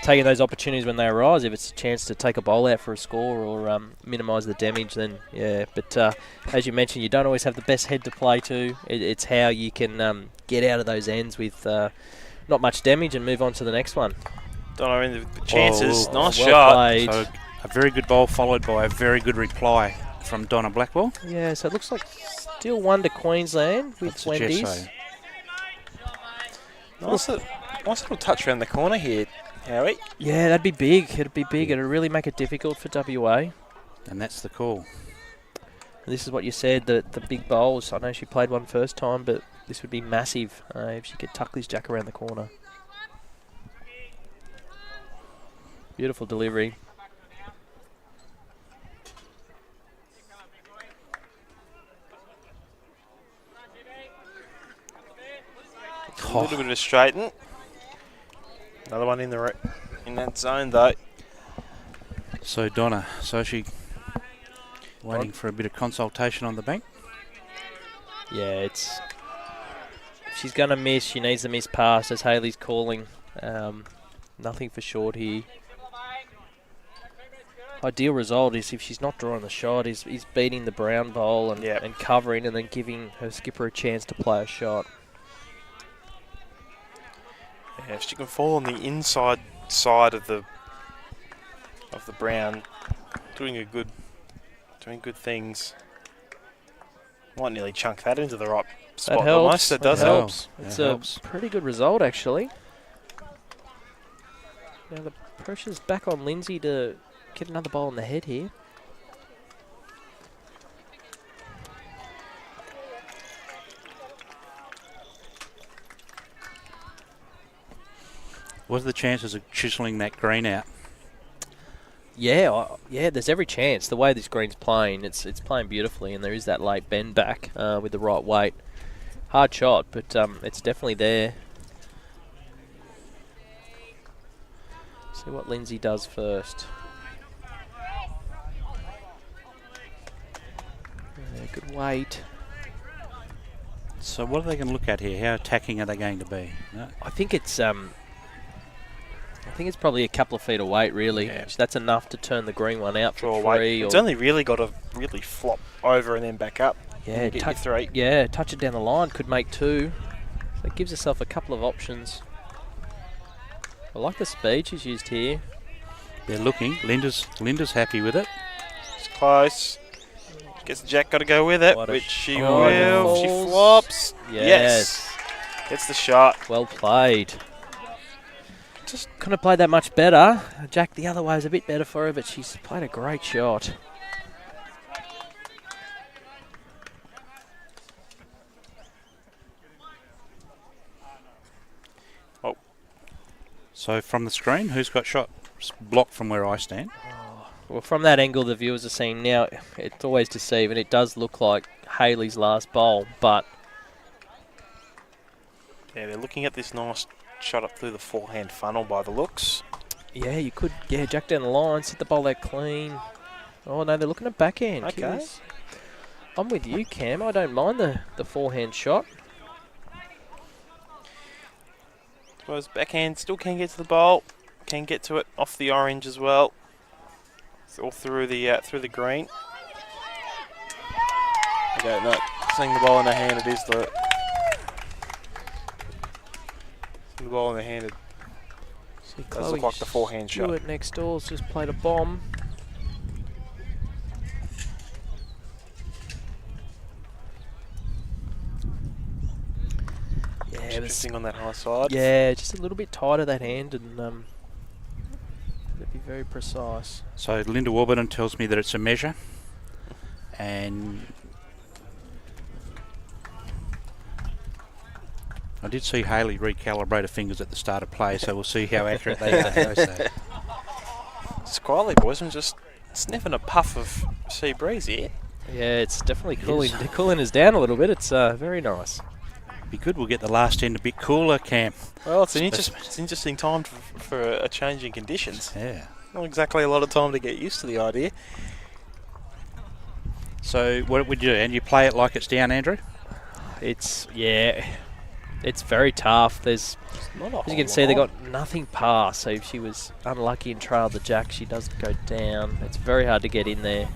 taking those opportunities when they arise. If it's a chance to take a bowl out for a score or minimise the damage, then yeah. But as you mentioned, you don't always have the best head to play to. It's how you can get out of those ends with not much damage and move on to the next one. Donna in the chances. Nice well shot. played. So a very good bowl followed by a very good reply from Donna Blackwell. Yeah, so it looks like still one to Queensland with Wendy's. So. Nice little touch around the corner here, Howie. Yeah, that'd be big. It'd be big. It'd really make it difficult for WA. And that's the call. This is what you said, the big bowls. I know she played one first time, but this would be massive if she could tuck this jack around the corner. Beautiful delivery. A little bit of a straighten. Another one in that zone though. So Donna, she waiting for a bit of consultation on the bank. Yeah, if she's going to miss, she needs to miss pass as Hailey's calling. Nothing for short here. Ideal result is if she's not drawing the shot, is beating the brown bowl and covering and then giving her skipper a chance to play a shot. Yeah, if she can fall on the inside side of the brown, doing good things. Might nearly chunk that into the right spot. That helps. Almost. That does help. It's a pretty good result, actually. Now the pressure's back on Lynsey to get another ball on the head here. What are the chances of chiseling that green out? Yeah, there's every chance. The way this green's playing, it's playing beautifully, and there is that late bend back with the right weight. Hard shot, but it's definitely there. See what Lynsey does first. Yeah, good weight. So what are they going to look at here? How attacking are they going to be? No? I think it's probably a couple of feet of weight, really. Yeah. That's enough to turn the green one out Draw for three. It's only really got to really flop over and then back up. Yeah, get you 3. Yeah, touch it down the line, could make 2. So it gives herself a couple of options. I like the speed she's used here. They're looking. Linda's happy with it. It's close. Guess Jack got to go with it, which she will. She flops. Yes. Gets the shot. Well played. Just couldn't have played that much better. Jack the other way was a bit better for her, but she's played a great shot. So from the screen, who's got shot blocked from where I stand? Well, from that angle the viewers are seeing now, it's always deceiving. It does look like Hailey's last bowl, but... Yeah, they're looking at this nice shot up through the forehand funnel by the looks. Yeah, you could, jack down the line, sit the bowl there clean. Oh, no, they're looking at backhand. Okay. Kids. I'm with you, Cam. I don't mind the forehand shot. Suppose backhand still can get to the bowl. Can get to it off the orange as well. All through the green. Okay, no, seeing the ball in the hand, it is the ball in the hand. It does look like the forehand shot. Stewart next door's just played a bomb. Yeah, drifting on that high side. Yeah, just a little bit tighter that hand, and it'd be very precise. So Linda Warburton tells me that it's a measure, and I did see Hailey recalibrate her fingers at the start of play, so we'll see how accurate they are. So. It's quietly, boys. I'm just sniffing a puff of sea breeze here. Yeah, it's definitely cooling. Cooling us down a little bit. It's very nice. Be good. We'll get the last end a bit cooler, Cam. Well, it's an interesting time for a change in conditions. Yeah. Not exactly a lot of time to get used to the idea. So what would you do? And you play it like it's down, Andrew? It's very tough. There's, as you can see, they got nothing past. So if she was unlucky and trailed the jack, she doesn't go down. It's very hard to get in there.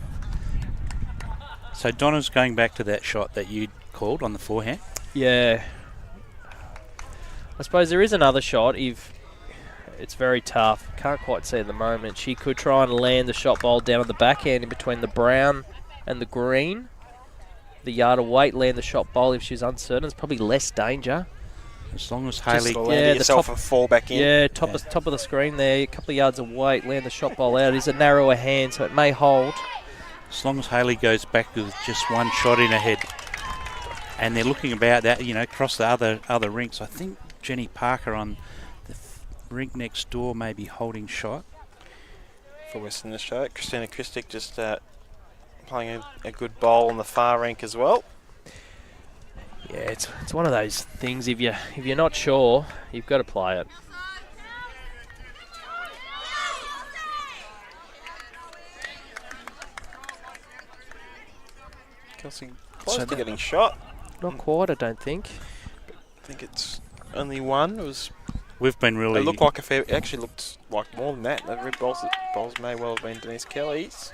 So Donna's going back to that shot that you called on the forehand. Yeah. I suppose there is another shot. If it's very tough, can't quite see at the moment. She could try and land the shot bowl down at the backhand in between the brown and the green. The yard of weight, land the shot bowl if she's uncertain. It's probably less danger. As long as Hailey... land yourself and fall back in. Yeah, top of the screen there. A couple of yards of weight, land the shot bowl out. It is a narrower hand, so it may hold. As long as Hailey goes back with just one shot in her head. And they're looking about that, across the other rinks. I think Jenny Parker on the rink next door may be holding shot. For Western Australia. Christina Christic just playing a good bowl on the far rink as well. Yeah, it's one of those things. If you're not sure, you've got to play it. Kelsey close to getting shot. Not quite, I don't think. I think it's only one. We've been really... It looked like it actually looked like more than that. The red bowls may well have been Denise Kelly's.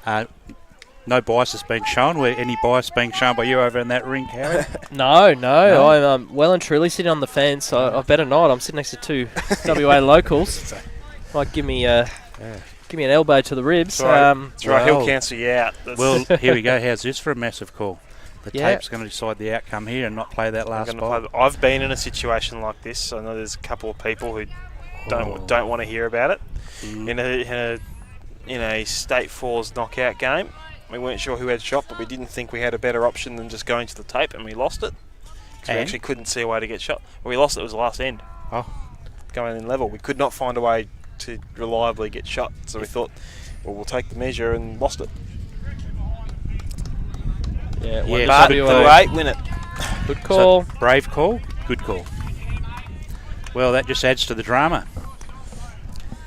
No bias has been shown. Any bias being shown by you over in that rink, Harry? No. I'm well and truly sitting on the fence. I better not. I'm sitting next to two WA locals. Might give me an elbow to the ribs. That's right. He'll cancel you out. Well, here we go. How's this for a massive call? The tape's going to decide the outcome here and not play that last ball. I've been in a situation like this. I know there's a couple of people who don't want to hear about it. In a state fours knockout game, we weren't sure who had shot, but we didn't think we had a better option than just going to the tape, and we lost it because we actually couldn't see a way to get shot. Well, we lost it. It was the last end. Going in level, we could not find a way to reliably get shot, so we thought, well, we'll take the measure, and lost it. But WA win it. Good call. So, brave call, good call. Well, that just adds to the drama.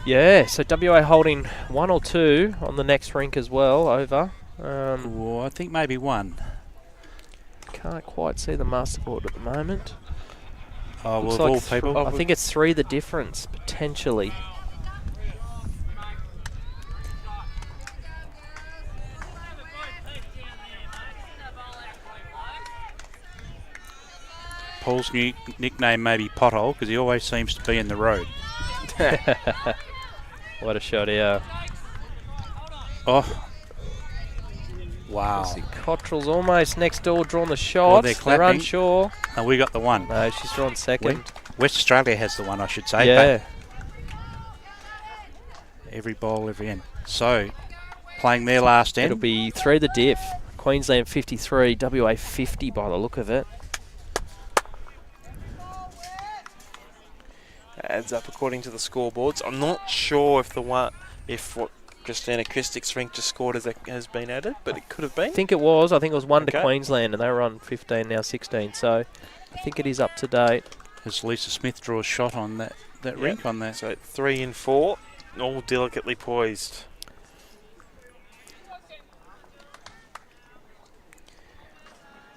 Yeah, so WA holding 1 or 2 on the next rink as well, over. I think maybe 1. Can't quite see the masterboard at the moment. Oh, well, of all people. I think it's 3 the difference, potentially. Paul's new nickname may be Pothole because he always seems to be in the road. What a shot here. Oh. Wow. See, Cottrell's almost next door, drawn the Well, shot. they're They're clapping. unsure. And we got the one. No, she's drawn second. West Australia has the one, I should say. Yeah. But every bowl, every end. So, playing their last end. It'll be 3 the diff. Queensland 53, WA 50 by the look of it. Adds up according to the scoreboards. I'm not sure if what Christina Christick's rink just scored has been added, but it could have been. I think it was 1 to Okay. Queensland, and they were on 15, now 16. So I think it is up to date. As Lisa Smith draws a shot on that rink on that. So 3 and 4, all delicately poised.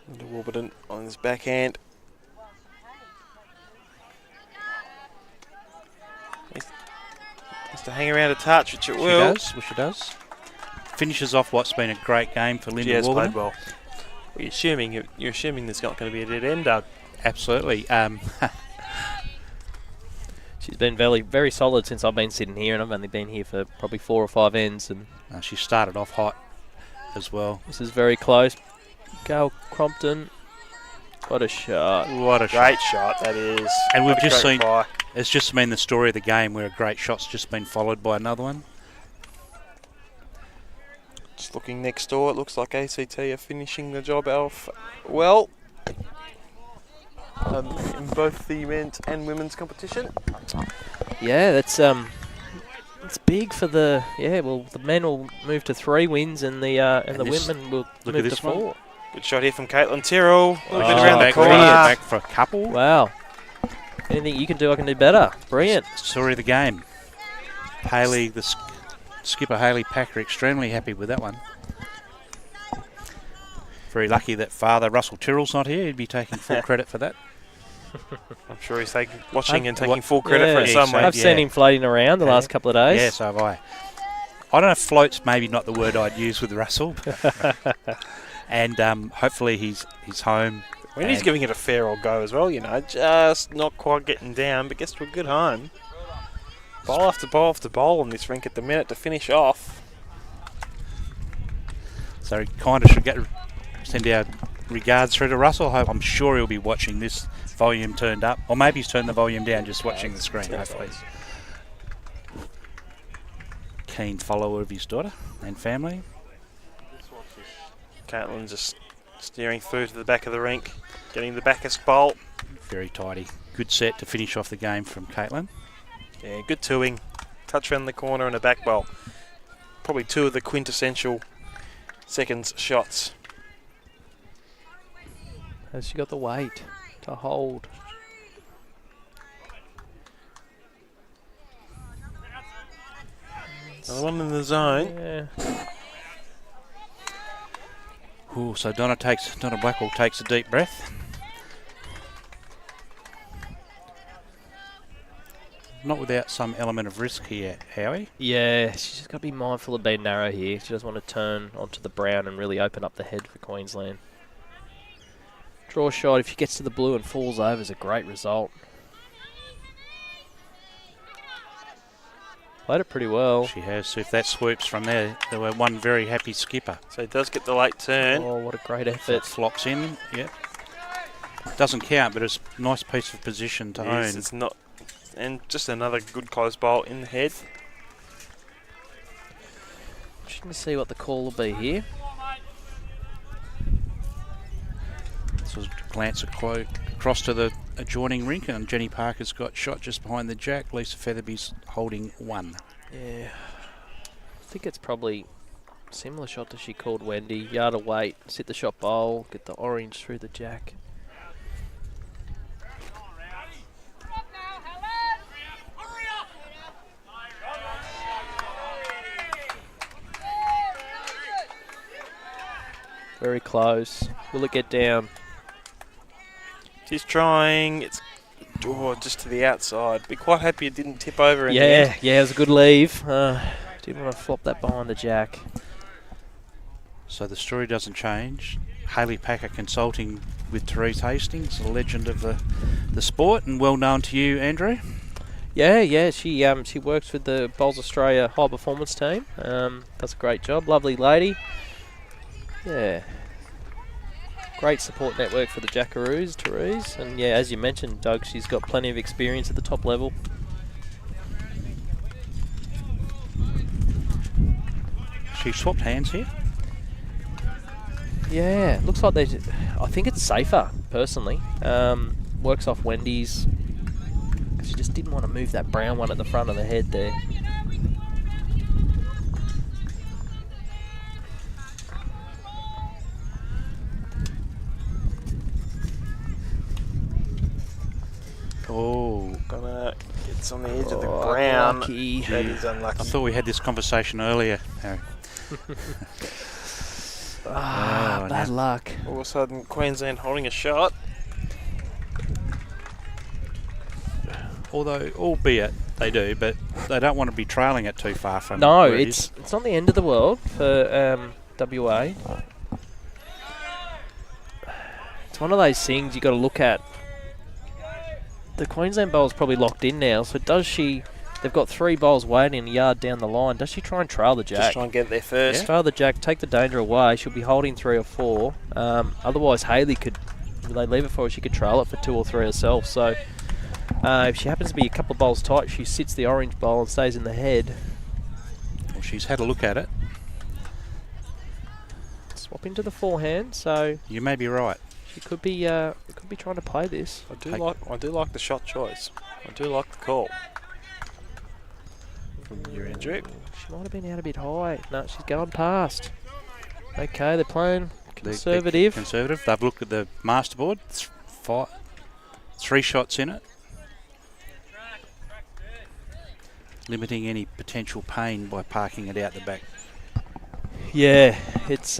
Into Warburton on his backhand. Has to hang around a touch, which it will. She does. Finishes off what's been a great game for Linda She has Warburton. played well. You're assuming there's not going to be a dead end, Doug. Absolutely. She's been very, very solid since I've been sitting here, and I've only been here for probably 4 or 5 ends. And She started off hot as well. this is very close. Gail Crompton, what a shot. What a shot. Great shot, that is. And we've What a just great seen, fly. it's just been the story of the game where a great shot's just been followed by another one. Just looking next door, it looks like ACT are finishing the job off well in both the men's and women's competition. Yeah, that's it's big for the the men will move to 3 wins and the this- women will look move at to this 4. one. Good shot here from Kaitlin. Tyrrell, a little bit Oh, around the back, corner. back for a couple. Wow. Anything you can do, I can do better. Brilliant. Story of the game. Hailey, skipper Hailey Packer, extremely happy with that one. Very lucky that father Russell Tyrrell's not here. He'd be taking full credit for that. I'm sure he's watching and What- taking full credit for it Yeah, somewhere. I've seen him floating around the last couple of days. Yeah, so have I. I don't know if float's maybe not the word I'd use with Russell. And hopefully he's home. Wendy's And- giving it a fair old go as well, just not quite getting down, but gets to a good home. Bowl after bowl after bowl on this rink at the minute to finish off. So he kind of should send our regards through to Russell. I'm sure he'll be watching this volume turned up. Or maybe he's turned the volume down, just watching the screen, hopefully. Keen follower of his daughter and family. Kaitlin just steering through to the back of the rink, getting the backest bowl. Very tidy. Good set to finish off the game from Kaitlin. Yeah, good twoing. Touch around the corner and a back bowl. Probably 2 of the quintessential seconds shots. Has she got the weight to hold? Another one in the zone. Yeah. Ooh, so Donna Blackwell takes a deep breath. Not without some element of risk here, Howie. Yeah, she's just got to be mindful of being narrow here. She doesn't want to turn onto the brown and really open up the head for Queensland. Draw shot, if she gets to the blue and falls over, is a great result. Played it pretty well. She has. So if that swoops from there, there were one very happy skipper. So he does get the late turn. Oh, what a great If it effort. flops in, yeah. Doesn't count, but it's a nice piece of position to Yes, own. it's not. And just another good close bowl in the head. Just going to see what the call will be here. So glance across to the adjoining rink, and Jenny Parker's got shot just behind the jack. Lisa Featherby's holding 1. Yeah. I think it's probably a similar shot to she called Wendy. Yard of weight, sit the shot bowl, get the orange through the jack. Very close. Will it get down? She's trying. It's just to the outside. Be quite happy it didn't tip over in the Yeah, end. yeah, it was a good leave. Didn't want to flop that behind the jack. So the story doesn't change. Hailey Packer consulting with Therese Hastings, a legend of the sport, and well known to you, Andrew. Yeah, she works with the Bowls Australia high performance team. Does a great job. Lovely lady. Yeah. Great support network for the Jackaroos, Therese. And yeah, as you mentioned, Doug, she's got plenty of experience at the top level. She swapped hands here. Yeah, looks like I think it's safer, personally. Works off Wendy's. Because she just didn't want to move that brown one at the front of the head there. Oh, Gonna get on the edge of the ground. Unlucky. That is unlucky. I thought we had this conversation earlier, Harry. Bad luck. All of a sudden, Queensland holding a shot. Although, albeit they do, but they don't want to be trailing it too far from. No, where it it's is. not the end of the world for WA. It's one of those things you got to look at. The Queensland bowl's probably locked in now, so does she... They've got 3 bowls waiting a yard down the line. Does she try and trail the jack? Just try and get there first. Yeah. Trail the jack, take the danger away. She'll be holding 3 or 4. Otherwise, Hailey could... If they leave it for her, she could trail it for 2 or 3 herself. So, if she happens to be a couple of bowls tight, she sits the orange bowl and stays in the head. Well, she's had a look at it. Swap into the forehand, so... You may be right. She could be trying to play this. I do like the shot choice. I do like the call. From your Andrew. She might have been out a bit high. No, she's going past. Okay, they're playing conservative. Conservative. They've looked at the masterboard. 3 shots in it. Limiting any potential pain by parking it out the back. Yeah, it's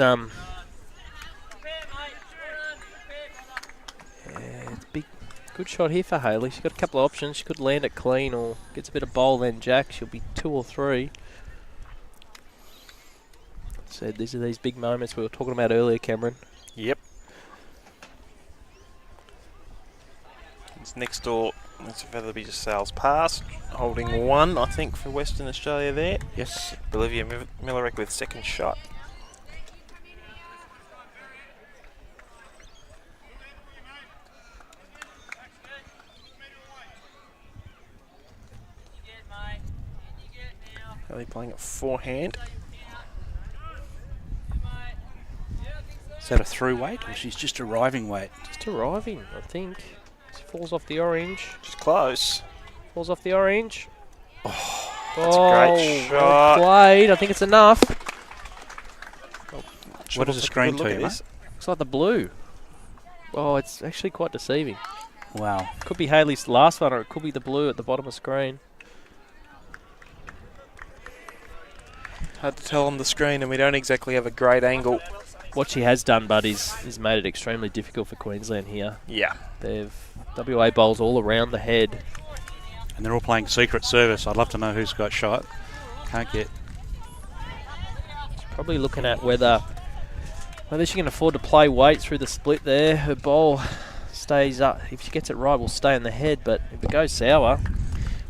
big, good shot here for Hailey. She's got a couple of options. She could land it clean or gets a bit of bowl then jack. She'll be 2 or 3. So these are these big moments we were talking about earlier, Cameron. Yep. It's next door. It's Featherby just sails past. Holding 1, I think, for Western Australia there. Yes. Bolivia Millerek with second shot. Hailey playing at forehand. Is that a through weight or she's just arriving weight? Just arriving, I think. She falls off the orange. Just close. Falls off the orange. That's a great shot. Well played. I think it's enough. What does the screen look tell at you, this? Looks like the blue. Oh, it's actually quite deceiving. Wow. Could be Hailey's last one, or it could be the blue at the bottom of the screen. Hard to tell on the screen, and we don't exactly have a great angle. What she has done, Bud, is made it extremely difficult for Queensland here. Yeah. They've WA bowls all around the head. And they're all playing secret service. I'd love to know who's got shot. Can't get. She's probably looking at whether she can afford to play weight through the split there. Her bowl stays up. If she gets it right, will stay in the head. But if it goes sour,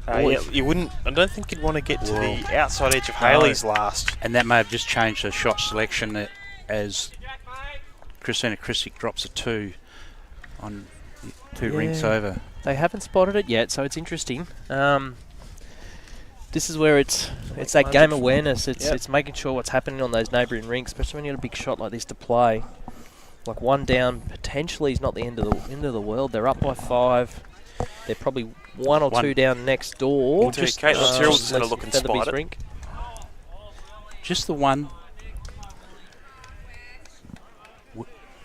Yeah, you wouldn't. I don't think you'd want to get to the outside edge of Hailey's last. And that may have just changed her shot selection as Christina Kristick drops a 2 on 2 rinks over. They haven't spotted it yet, so it's interesting. This is where it's that game awareness. It's making sure what's happening on those neighbouring rinks, especially when you got a big shot like this to play. Like 1 down potentially is not the end of the world. They're up by 5. They're probably 1 or 2 down next door. Well, just Kaitlin Tyrrell's just had a look and spotted. Rink. Just the one.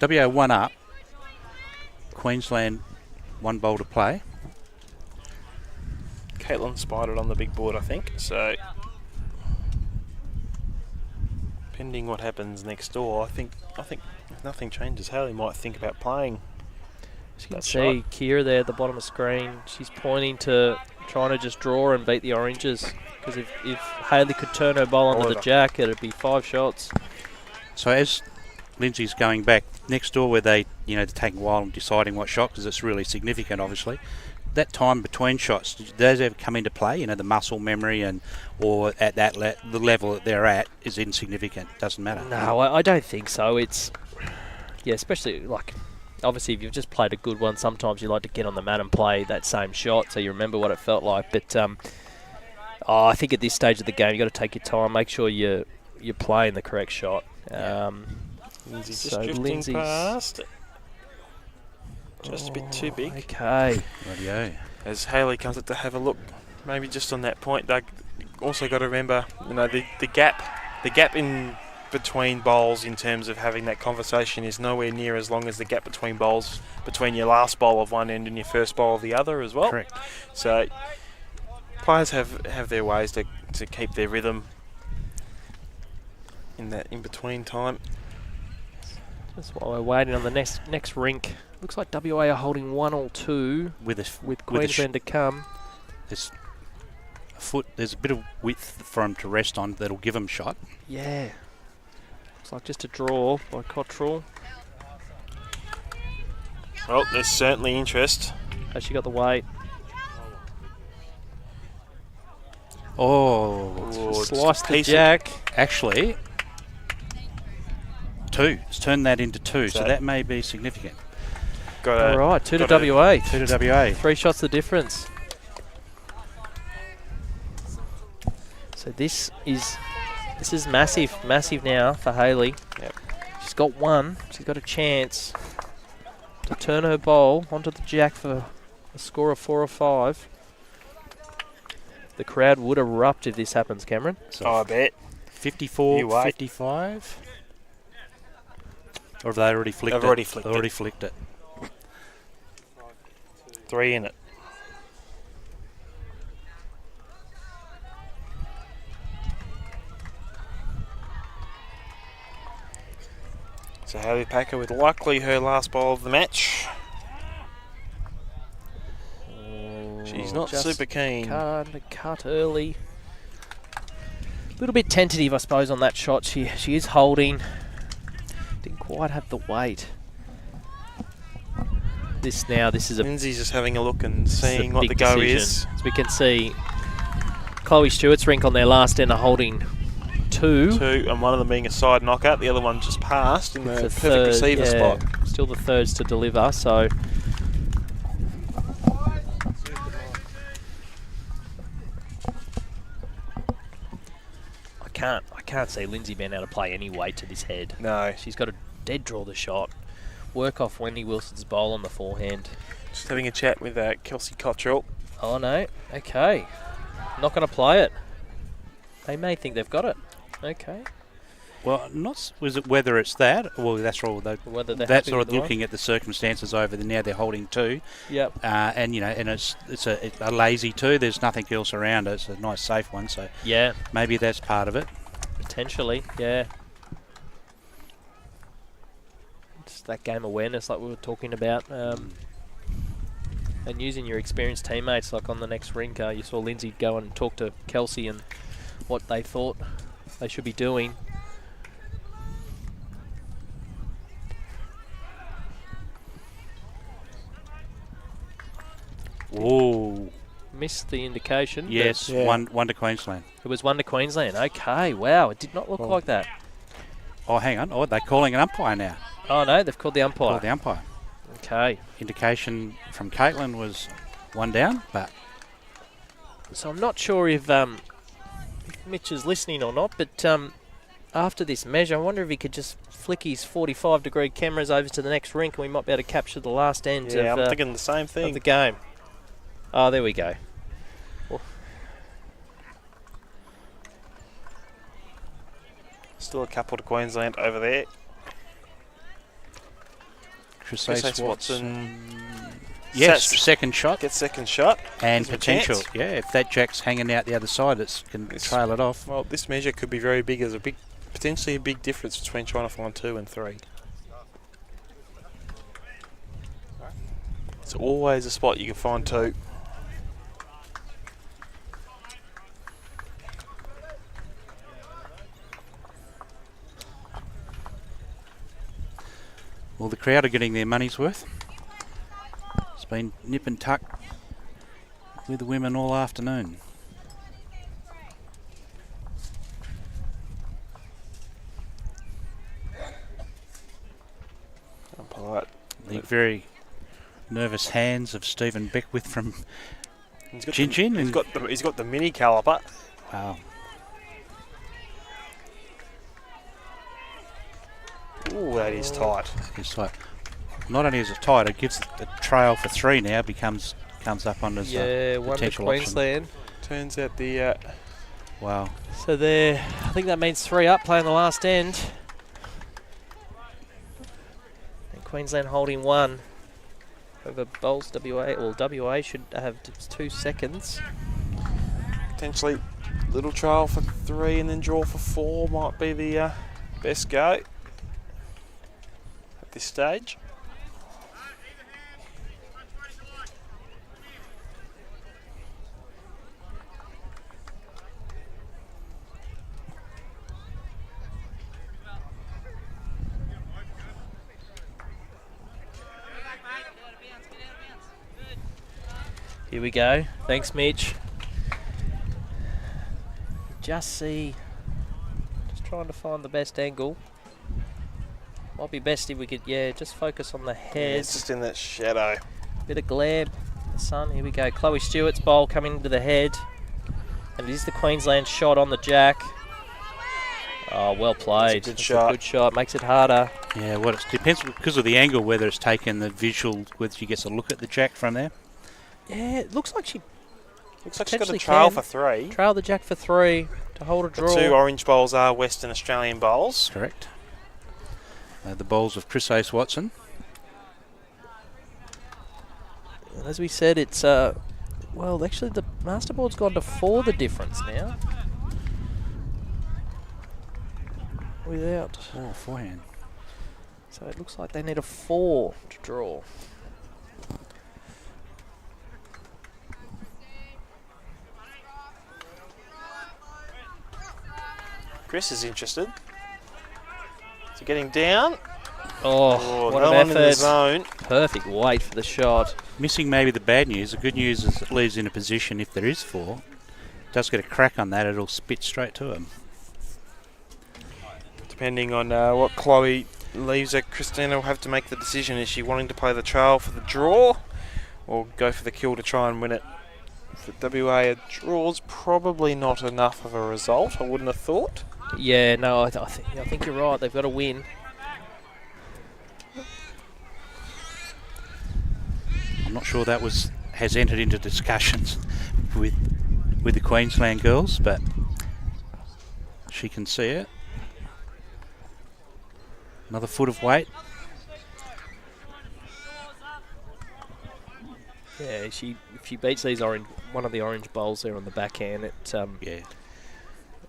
WA 1 up. Queensland 1 bowl to play. Kaitlin spied it on the big board, I think. So, pending what happens next door, I think if nothing changes, Hailey might think about playing. You can see Kira there at the bottom of the screen. She's pointing to trying to just draw and beat the oranges. Because if Hailey could turn her bowl onto the jack, it'd be 5 shots. So as Lynsey's going back next door, where they're taking a while and deciding what shot, because it's really significant, obviously. that time between shots, do those ever come into play? You know, the muscle memory or at that the level that they're at is insignificant. Doesn't matter. No, I don't think so. It's especially like obviously if you've just played a good one, sometimes you like to get on the mat and play that same shot so you remember what it felt like. But I think at this stage of the game, you got to take your time, make sure you're playing the correct shot. Lynsey just drifting past. Just a bit too big. Okay. Rightio. As Hailey comes up to have a look, maybe just on that point, Doug, also got to remember, you know, the gap in between bowls in terms of having that conversation is nowhere near as long as the gap between bowls between your last bowl of one end and your first bowl of the other as well. Correct. So players have their ways to keep their rhythm in that in between time. That's why we're waiting on the next rink. Looks like WA are holding 1 or 2 with Queensland to come. There's a bit of width for him to rest on that'll give him shot. Yeah. Looks like just a draw by Cottrell. Well, there's certainly interest. Has she got the weight? Sliced the jack. Actually, 2. It's turned that into 2, so that may be significant. All right, 2 to WA. 2 to WA. 3 shots the difference. So this is massive now for Hailey. Yep. She's got 1. She's got a chance to turn her bowl onto the jack for a score of 4 or 5. The crowd would erupt if this happens, Cameron. So I bet. 54, 55. Or have they already flicked it? They've already flicked it. 3 in it. So Hailey Packer with likely her last bowl of the match. She's not super keen. Cut early. A little bit tentative, I suppose, on that shot. She is holding. Didn't quite have the weight. This is a... Lynsey's just having a look and seeing what the go is. As we can see, Chloe Stewart's rink on their last end are holding 2. 2, and one of them being a side knockout. The other one just passed in the perfect receiver spot. Still the thirds to deliver, so... I can't see Lynsey being able to play any weight to this head. No. She's got to dead draw the shot. Work off Wendy Wilson's bowl on the forehand. Just having a chat with Kelsey Cottrell. Oh no, okay. Not going to play it. They may think they've got it. Okay. Well, was it whether it's that? Well, that's all. That's sort of looking at the circumstances over there. Now they're holding 2. Yep. And it's a lazy 2. There's nothing else around it. It's a nice safe one. So yeah, maybe that's part of it. Potentially, yeah. It's that game awareness like we were talking about. And using your experienced teammates, like on the next rink, you saw Lynsey go and talk to Kelsey and what they thought they should be doing. Whoa. Missed the indication. Yes, yeah. one to Queensland. It was 1 to Queensland. Okay, wow. It did not look like that. Oh, hang on. Oh, they're calling an umpire now. Oh, no, they've called the umpire. Called the umpire. Okay. Indication from Kaitlin was 1 down, but... So I'm not sure if Mitch is listening or not, but after this measure, I wonder if he could just flick his 45-degree cameras over to the next rink and we might be able to capture the last end I'm thinking the same thing. of the game. Oh, there we go. Well, still a couple to Queensland over there. Chris Watson. Yes, second shot. Gets second shot. And potential. Yeah, if that jack's hanging out the other side, it can trail it off. Well, this measure could be very big. There's potentially a big difference between trying to find 2 and 3. It's always a spot you can find 2. Well, the crowd are getting their money's worth. It's been nip and tuck with the women all afternoon. Polite. The very nervous hands of Stephen Beckwith from He's got Chin Chin. He's got the mini caliper. Wow. Ooh, that is tight. It's tight. Not only is it tight, it gives the trail for 3 now, comes up on as a one to potential Queensland. Turns out the Wow. So there, I think that means 3 up playing the last end. And Queensland holding 1 over Bowls WA. Well, WA should have 2 seconds. potentially little trail for 3 and then draw for 4 might be the best go at this stage. Here we go. Thanks, Mitch. Just trying to find the best angle. Might be best if we could, just focus on the head. Yeah, it's just in that shadow. Bit of glare, the sun. Here we go. Chloe Stewart's bowl coming into the head. And it is the Queensland shot on the jack. Oh, well played. That's a good That's shot. a good shot. Makes it harder. Yeah, well, it depends because of the angle, whether it's taken the visual, whether she gets a look at the jack from there. Yeah, it looks like she Looks like she's got a potentially trail can. for 3. trailed the jack for 3 to hold a The draw. 2 orange bowls are Western Australian bowls. Correct. The bowls of Chris Ace Watson. And as we said, it's well, actually the masterboard's gone to 4 the difference now. Without, Oh, forehand. so it looks like they need a 4 to draw. Chris is interested. So getting down. Oh, what no an one in the effort. zone. Perfect weight for the shot. Missing maybe the bad news. The good news is it leaves in a position if there is 4. Does get a crack on that, it'll spit straight to him. Depending on what Chloe leaves her, Christina will have to make the decision. Is she wanting to play the trail for the draw or go for the kill to try and win it? For WA, a draw's probably not enough of a result, I wouldn't have thought. Yeah, no, I think you're right. They've got to win. I'm not sure that has entered into discussions with the Queensland girls, but she can see it. Another foot of weight. Yeah, if she beats these one of the orange bowls there on the backhand, it Yeah.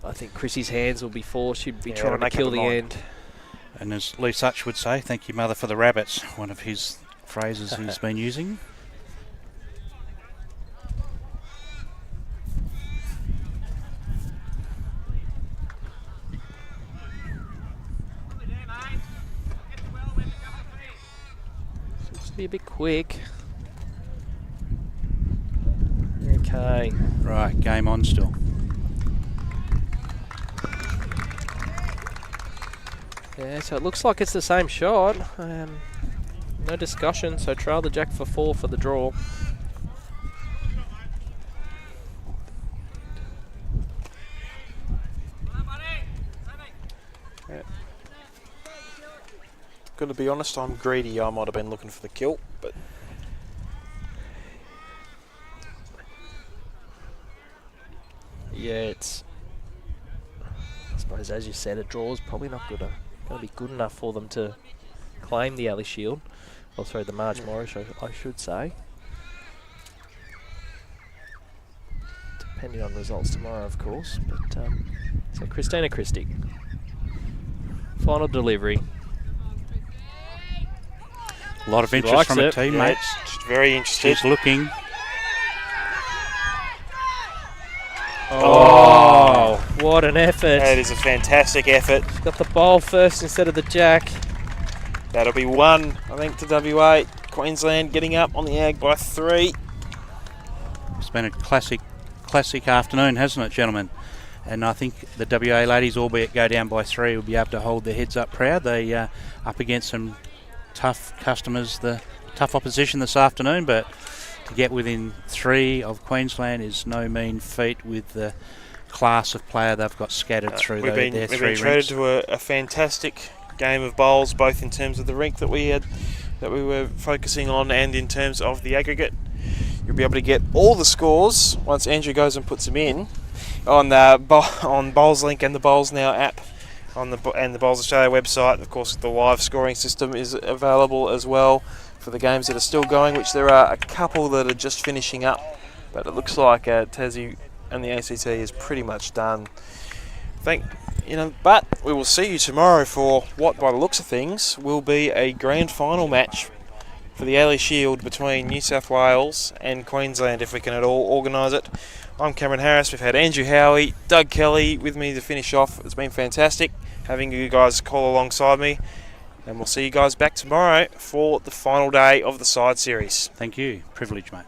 I think Chrissy's hands will be forced. She'd be Yeah, trying to make up kill her the mind. end. And as Lee Such would say, thank you, mother, for the rabbits. One of his phrases he's been using. Seems to be a bit quick. Okay. Right, game on still. Yeah, so it looks like it's the same shot. No discussion, so trail the jack for 4 for the draw. Got to be honest, I'm greedy. I might have been looking for the kill, but Yeah, it's... I suppose, as you said, a draw is probably not going to be good enough for them to claim the Alley Shield. Or sorry, the Marge Morris, I should say. Depending on results tomorrow, of course. But so Christina Christie. Final delivery. A lot of She interest likes from her it. team, yeah, mate. she's very interested. She's looking. Oh, what an effort. That is a fantastic effort. She's got the bowl first instead of the jack. That'll be 1, I think, to WA. Queensland getting up on the ag by 3. It's been a classic afternoon, hasn't it, gentlemen? And I think the WA ladies, albeit go down by 3, will be able to hold their heads up proud. They up against some tough customers, the tough opposition this afternoon, but to get within 3 of Queensland is no mean feat with the class of player they've got scattered through their 3 rinks. We've been treated to a fantastic game of bowls, both in terms of the rink that we were focusing on and in terms of the aggregate. You'll be able to get all the scores once Andrew goes and puts them in on Bowls Link and the Bowls Now app and the Bowls Australia website. Of course, the live scoring system is available as well for the games that are still going, which there are a couple that are just finishing up, but it looks like Tassie and the ACT is pretty much done. But we will see you tomorrow for what, by the looks of things, will be a grand final match for the Hailey Shield between New South Wales and Queensland, if we can at all organise it. I'm Cameron Harris. We've had Andrew Howie, Doug Kelly with me to finish off. It's been fantastic having you guys call alongside me, and we'll see you guys back tomorrow for the final day of the side series. Thank you. Privilege, mate.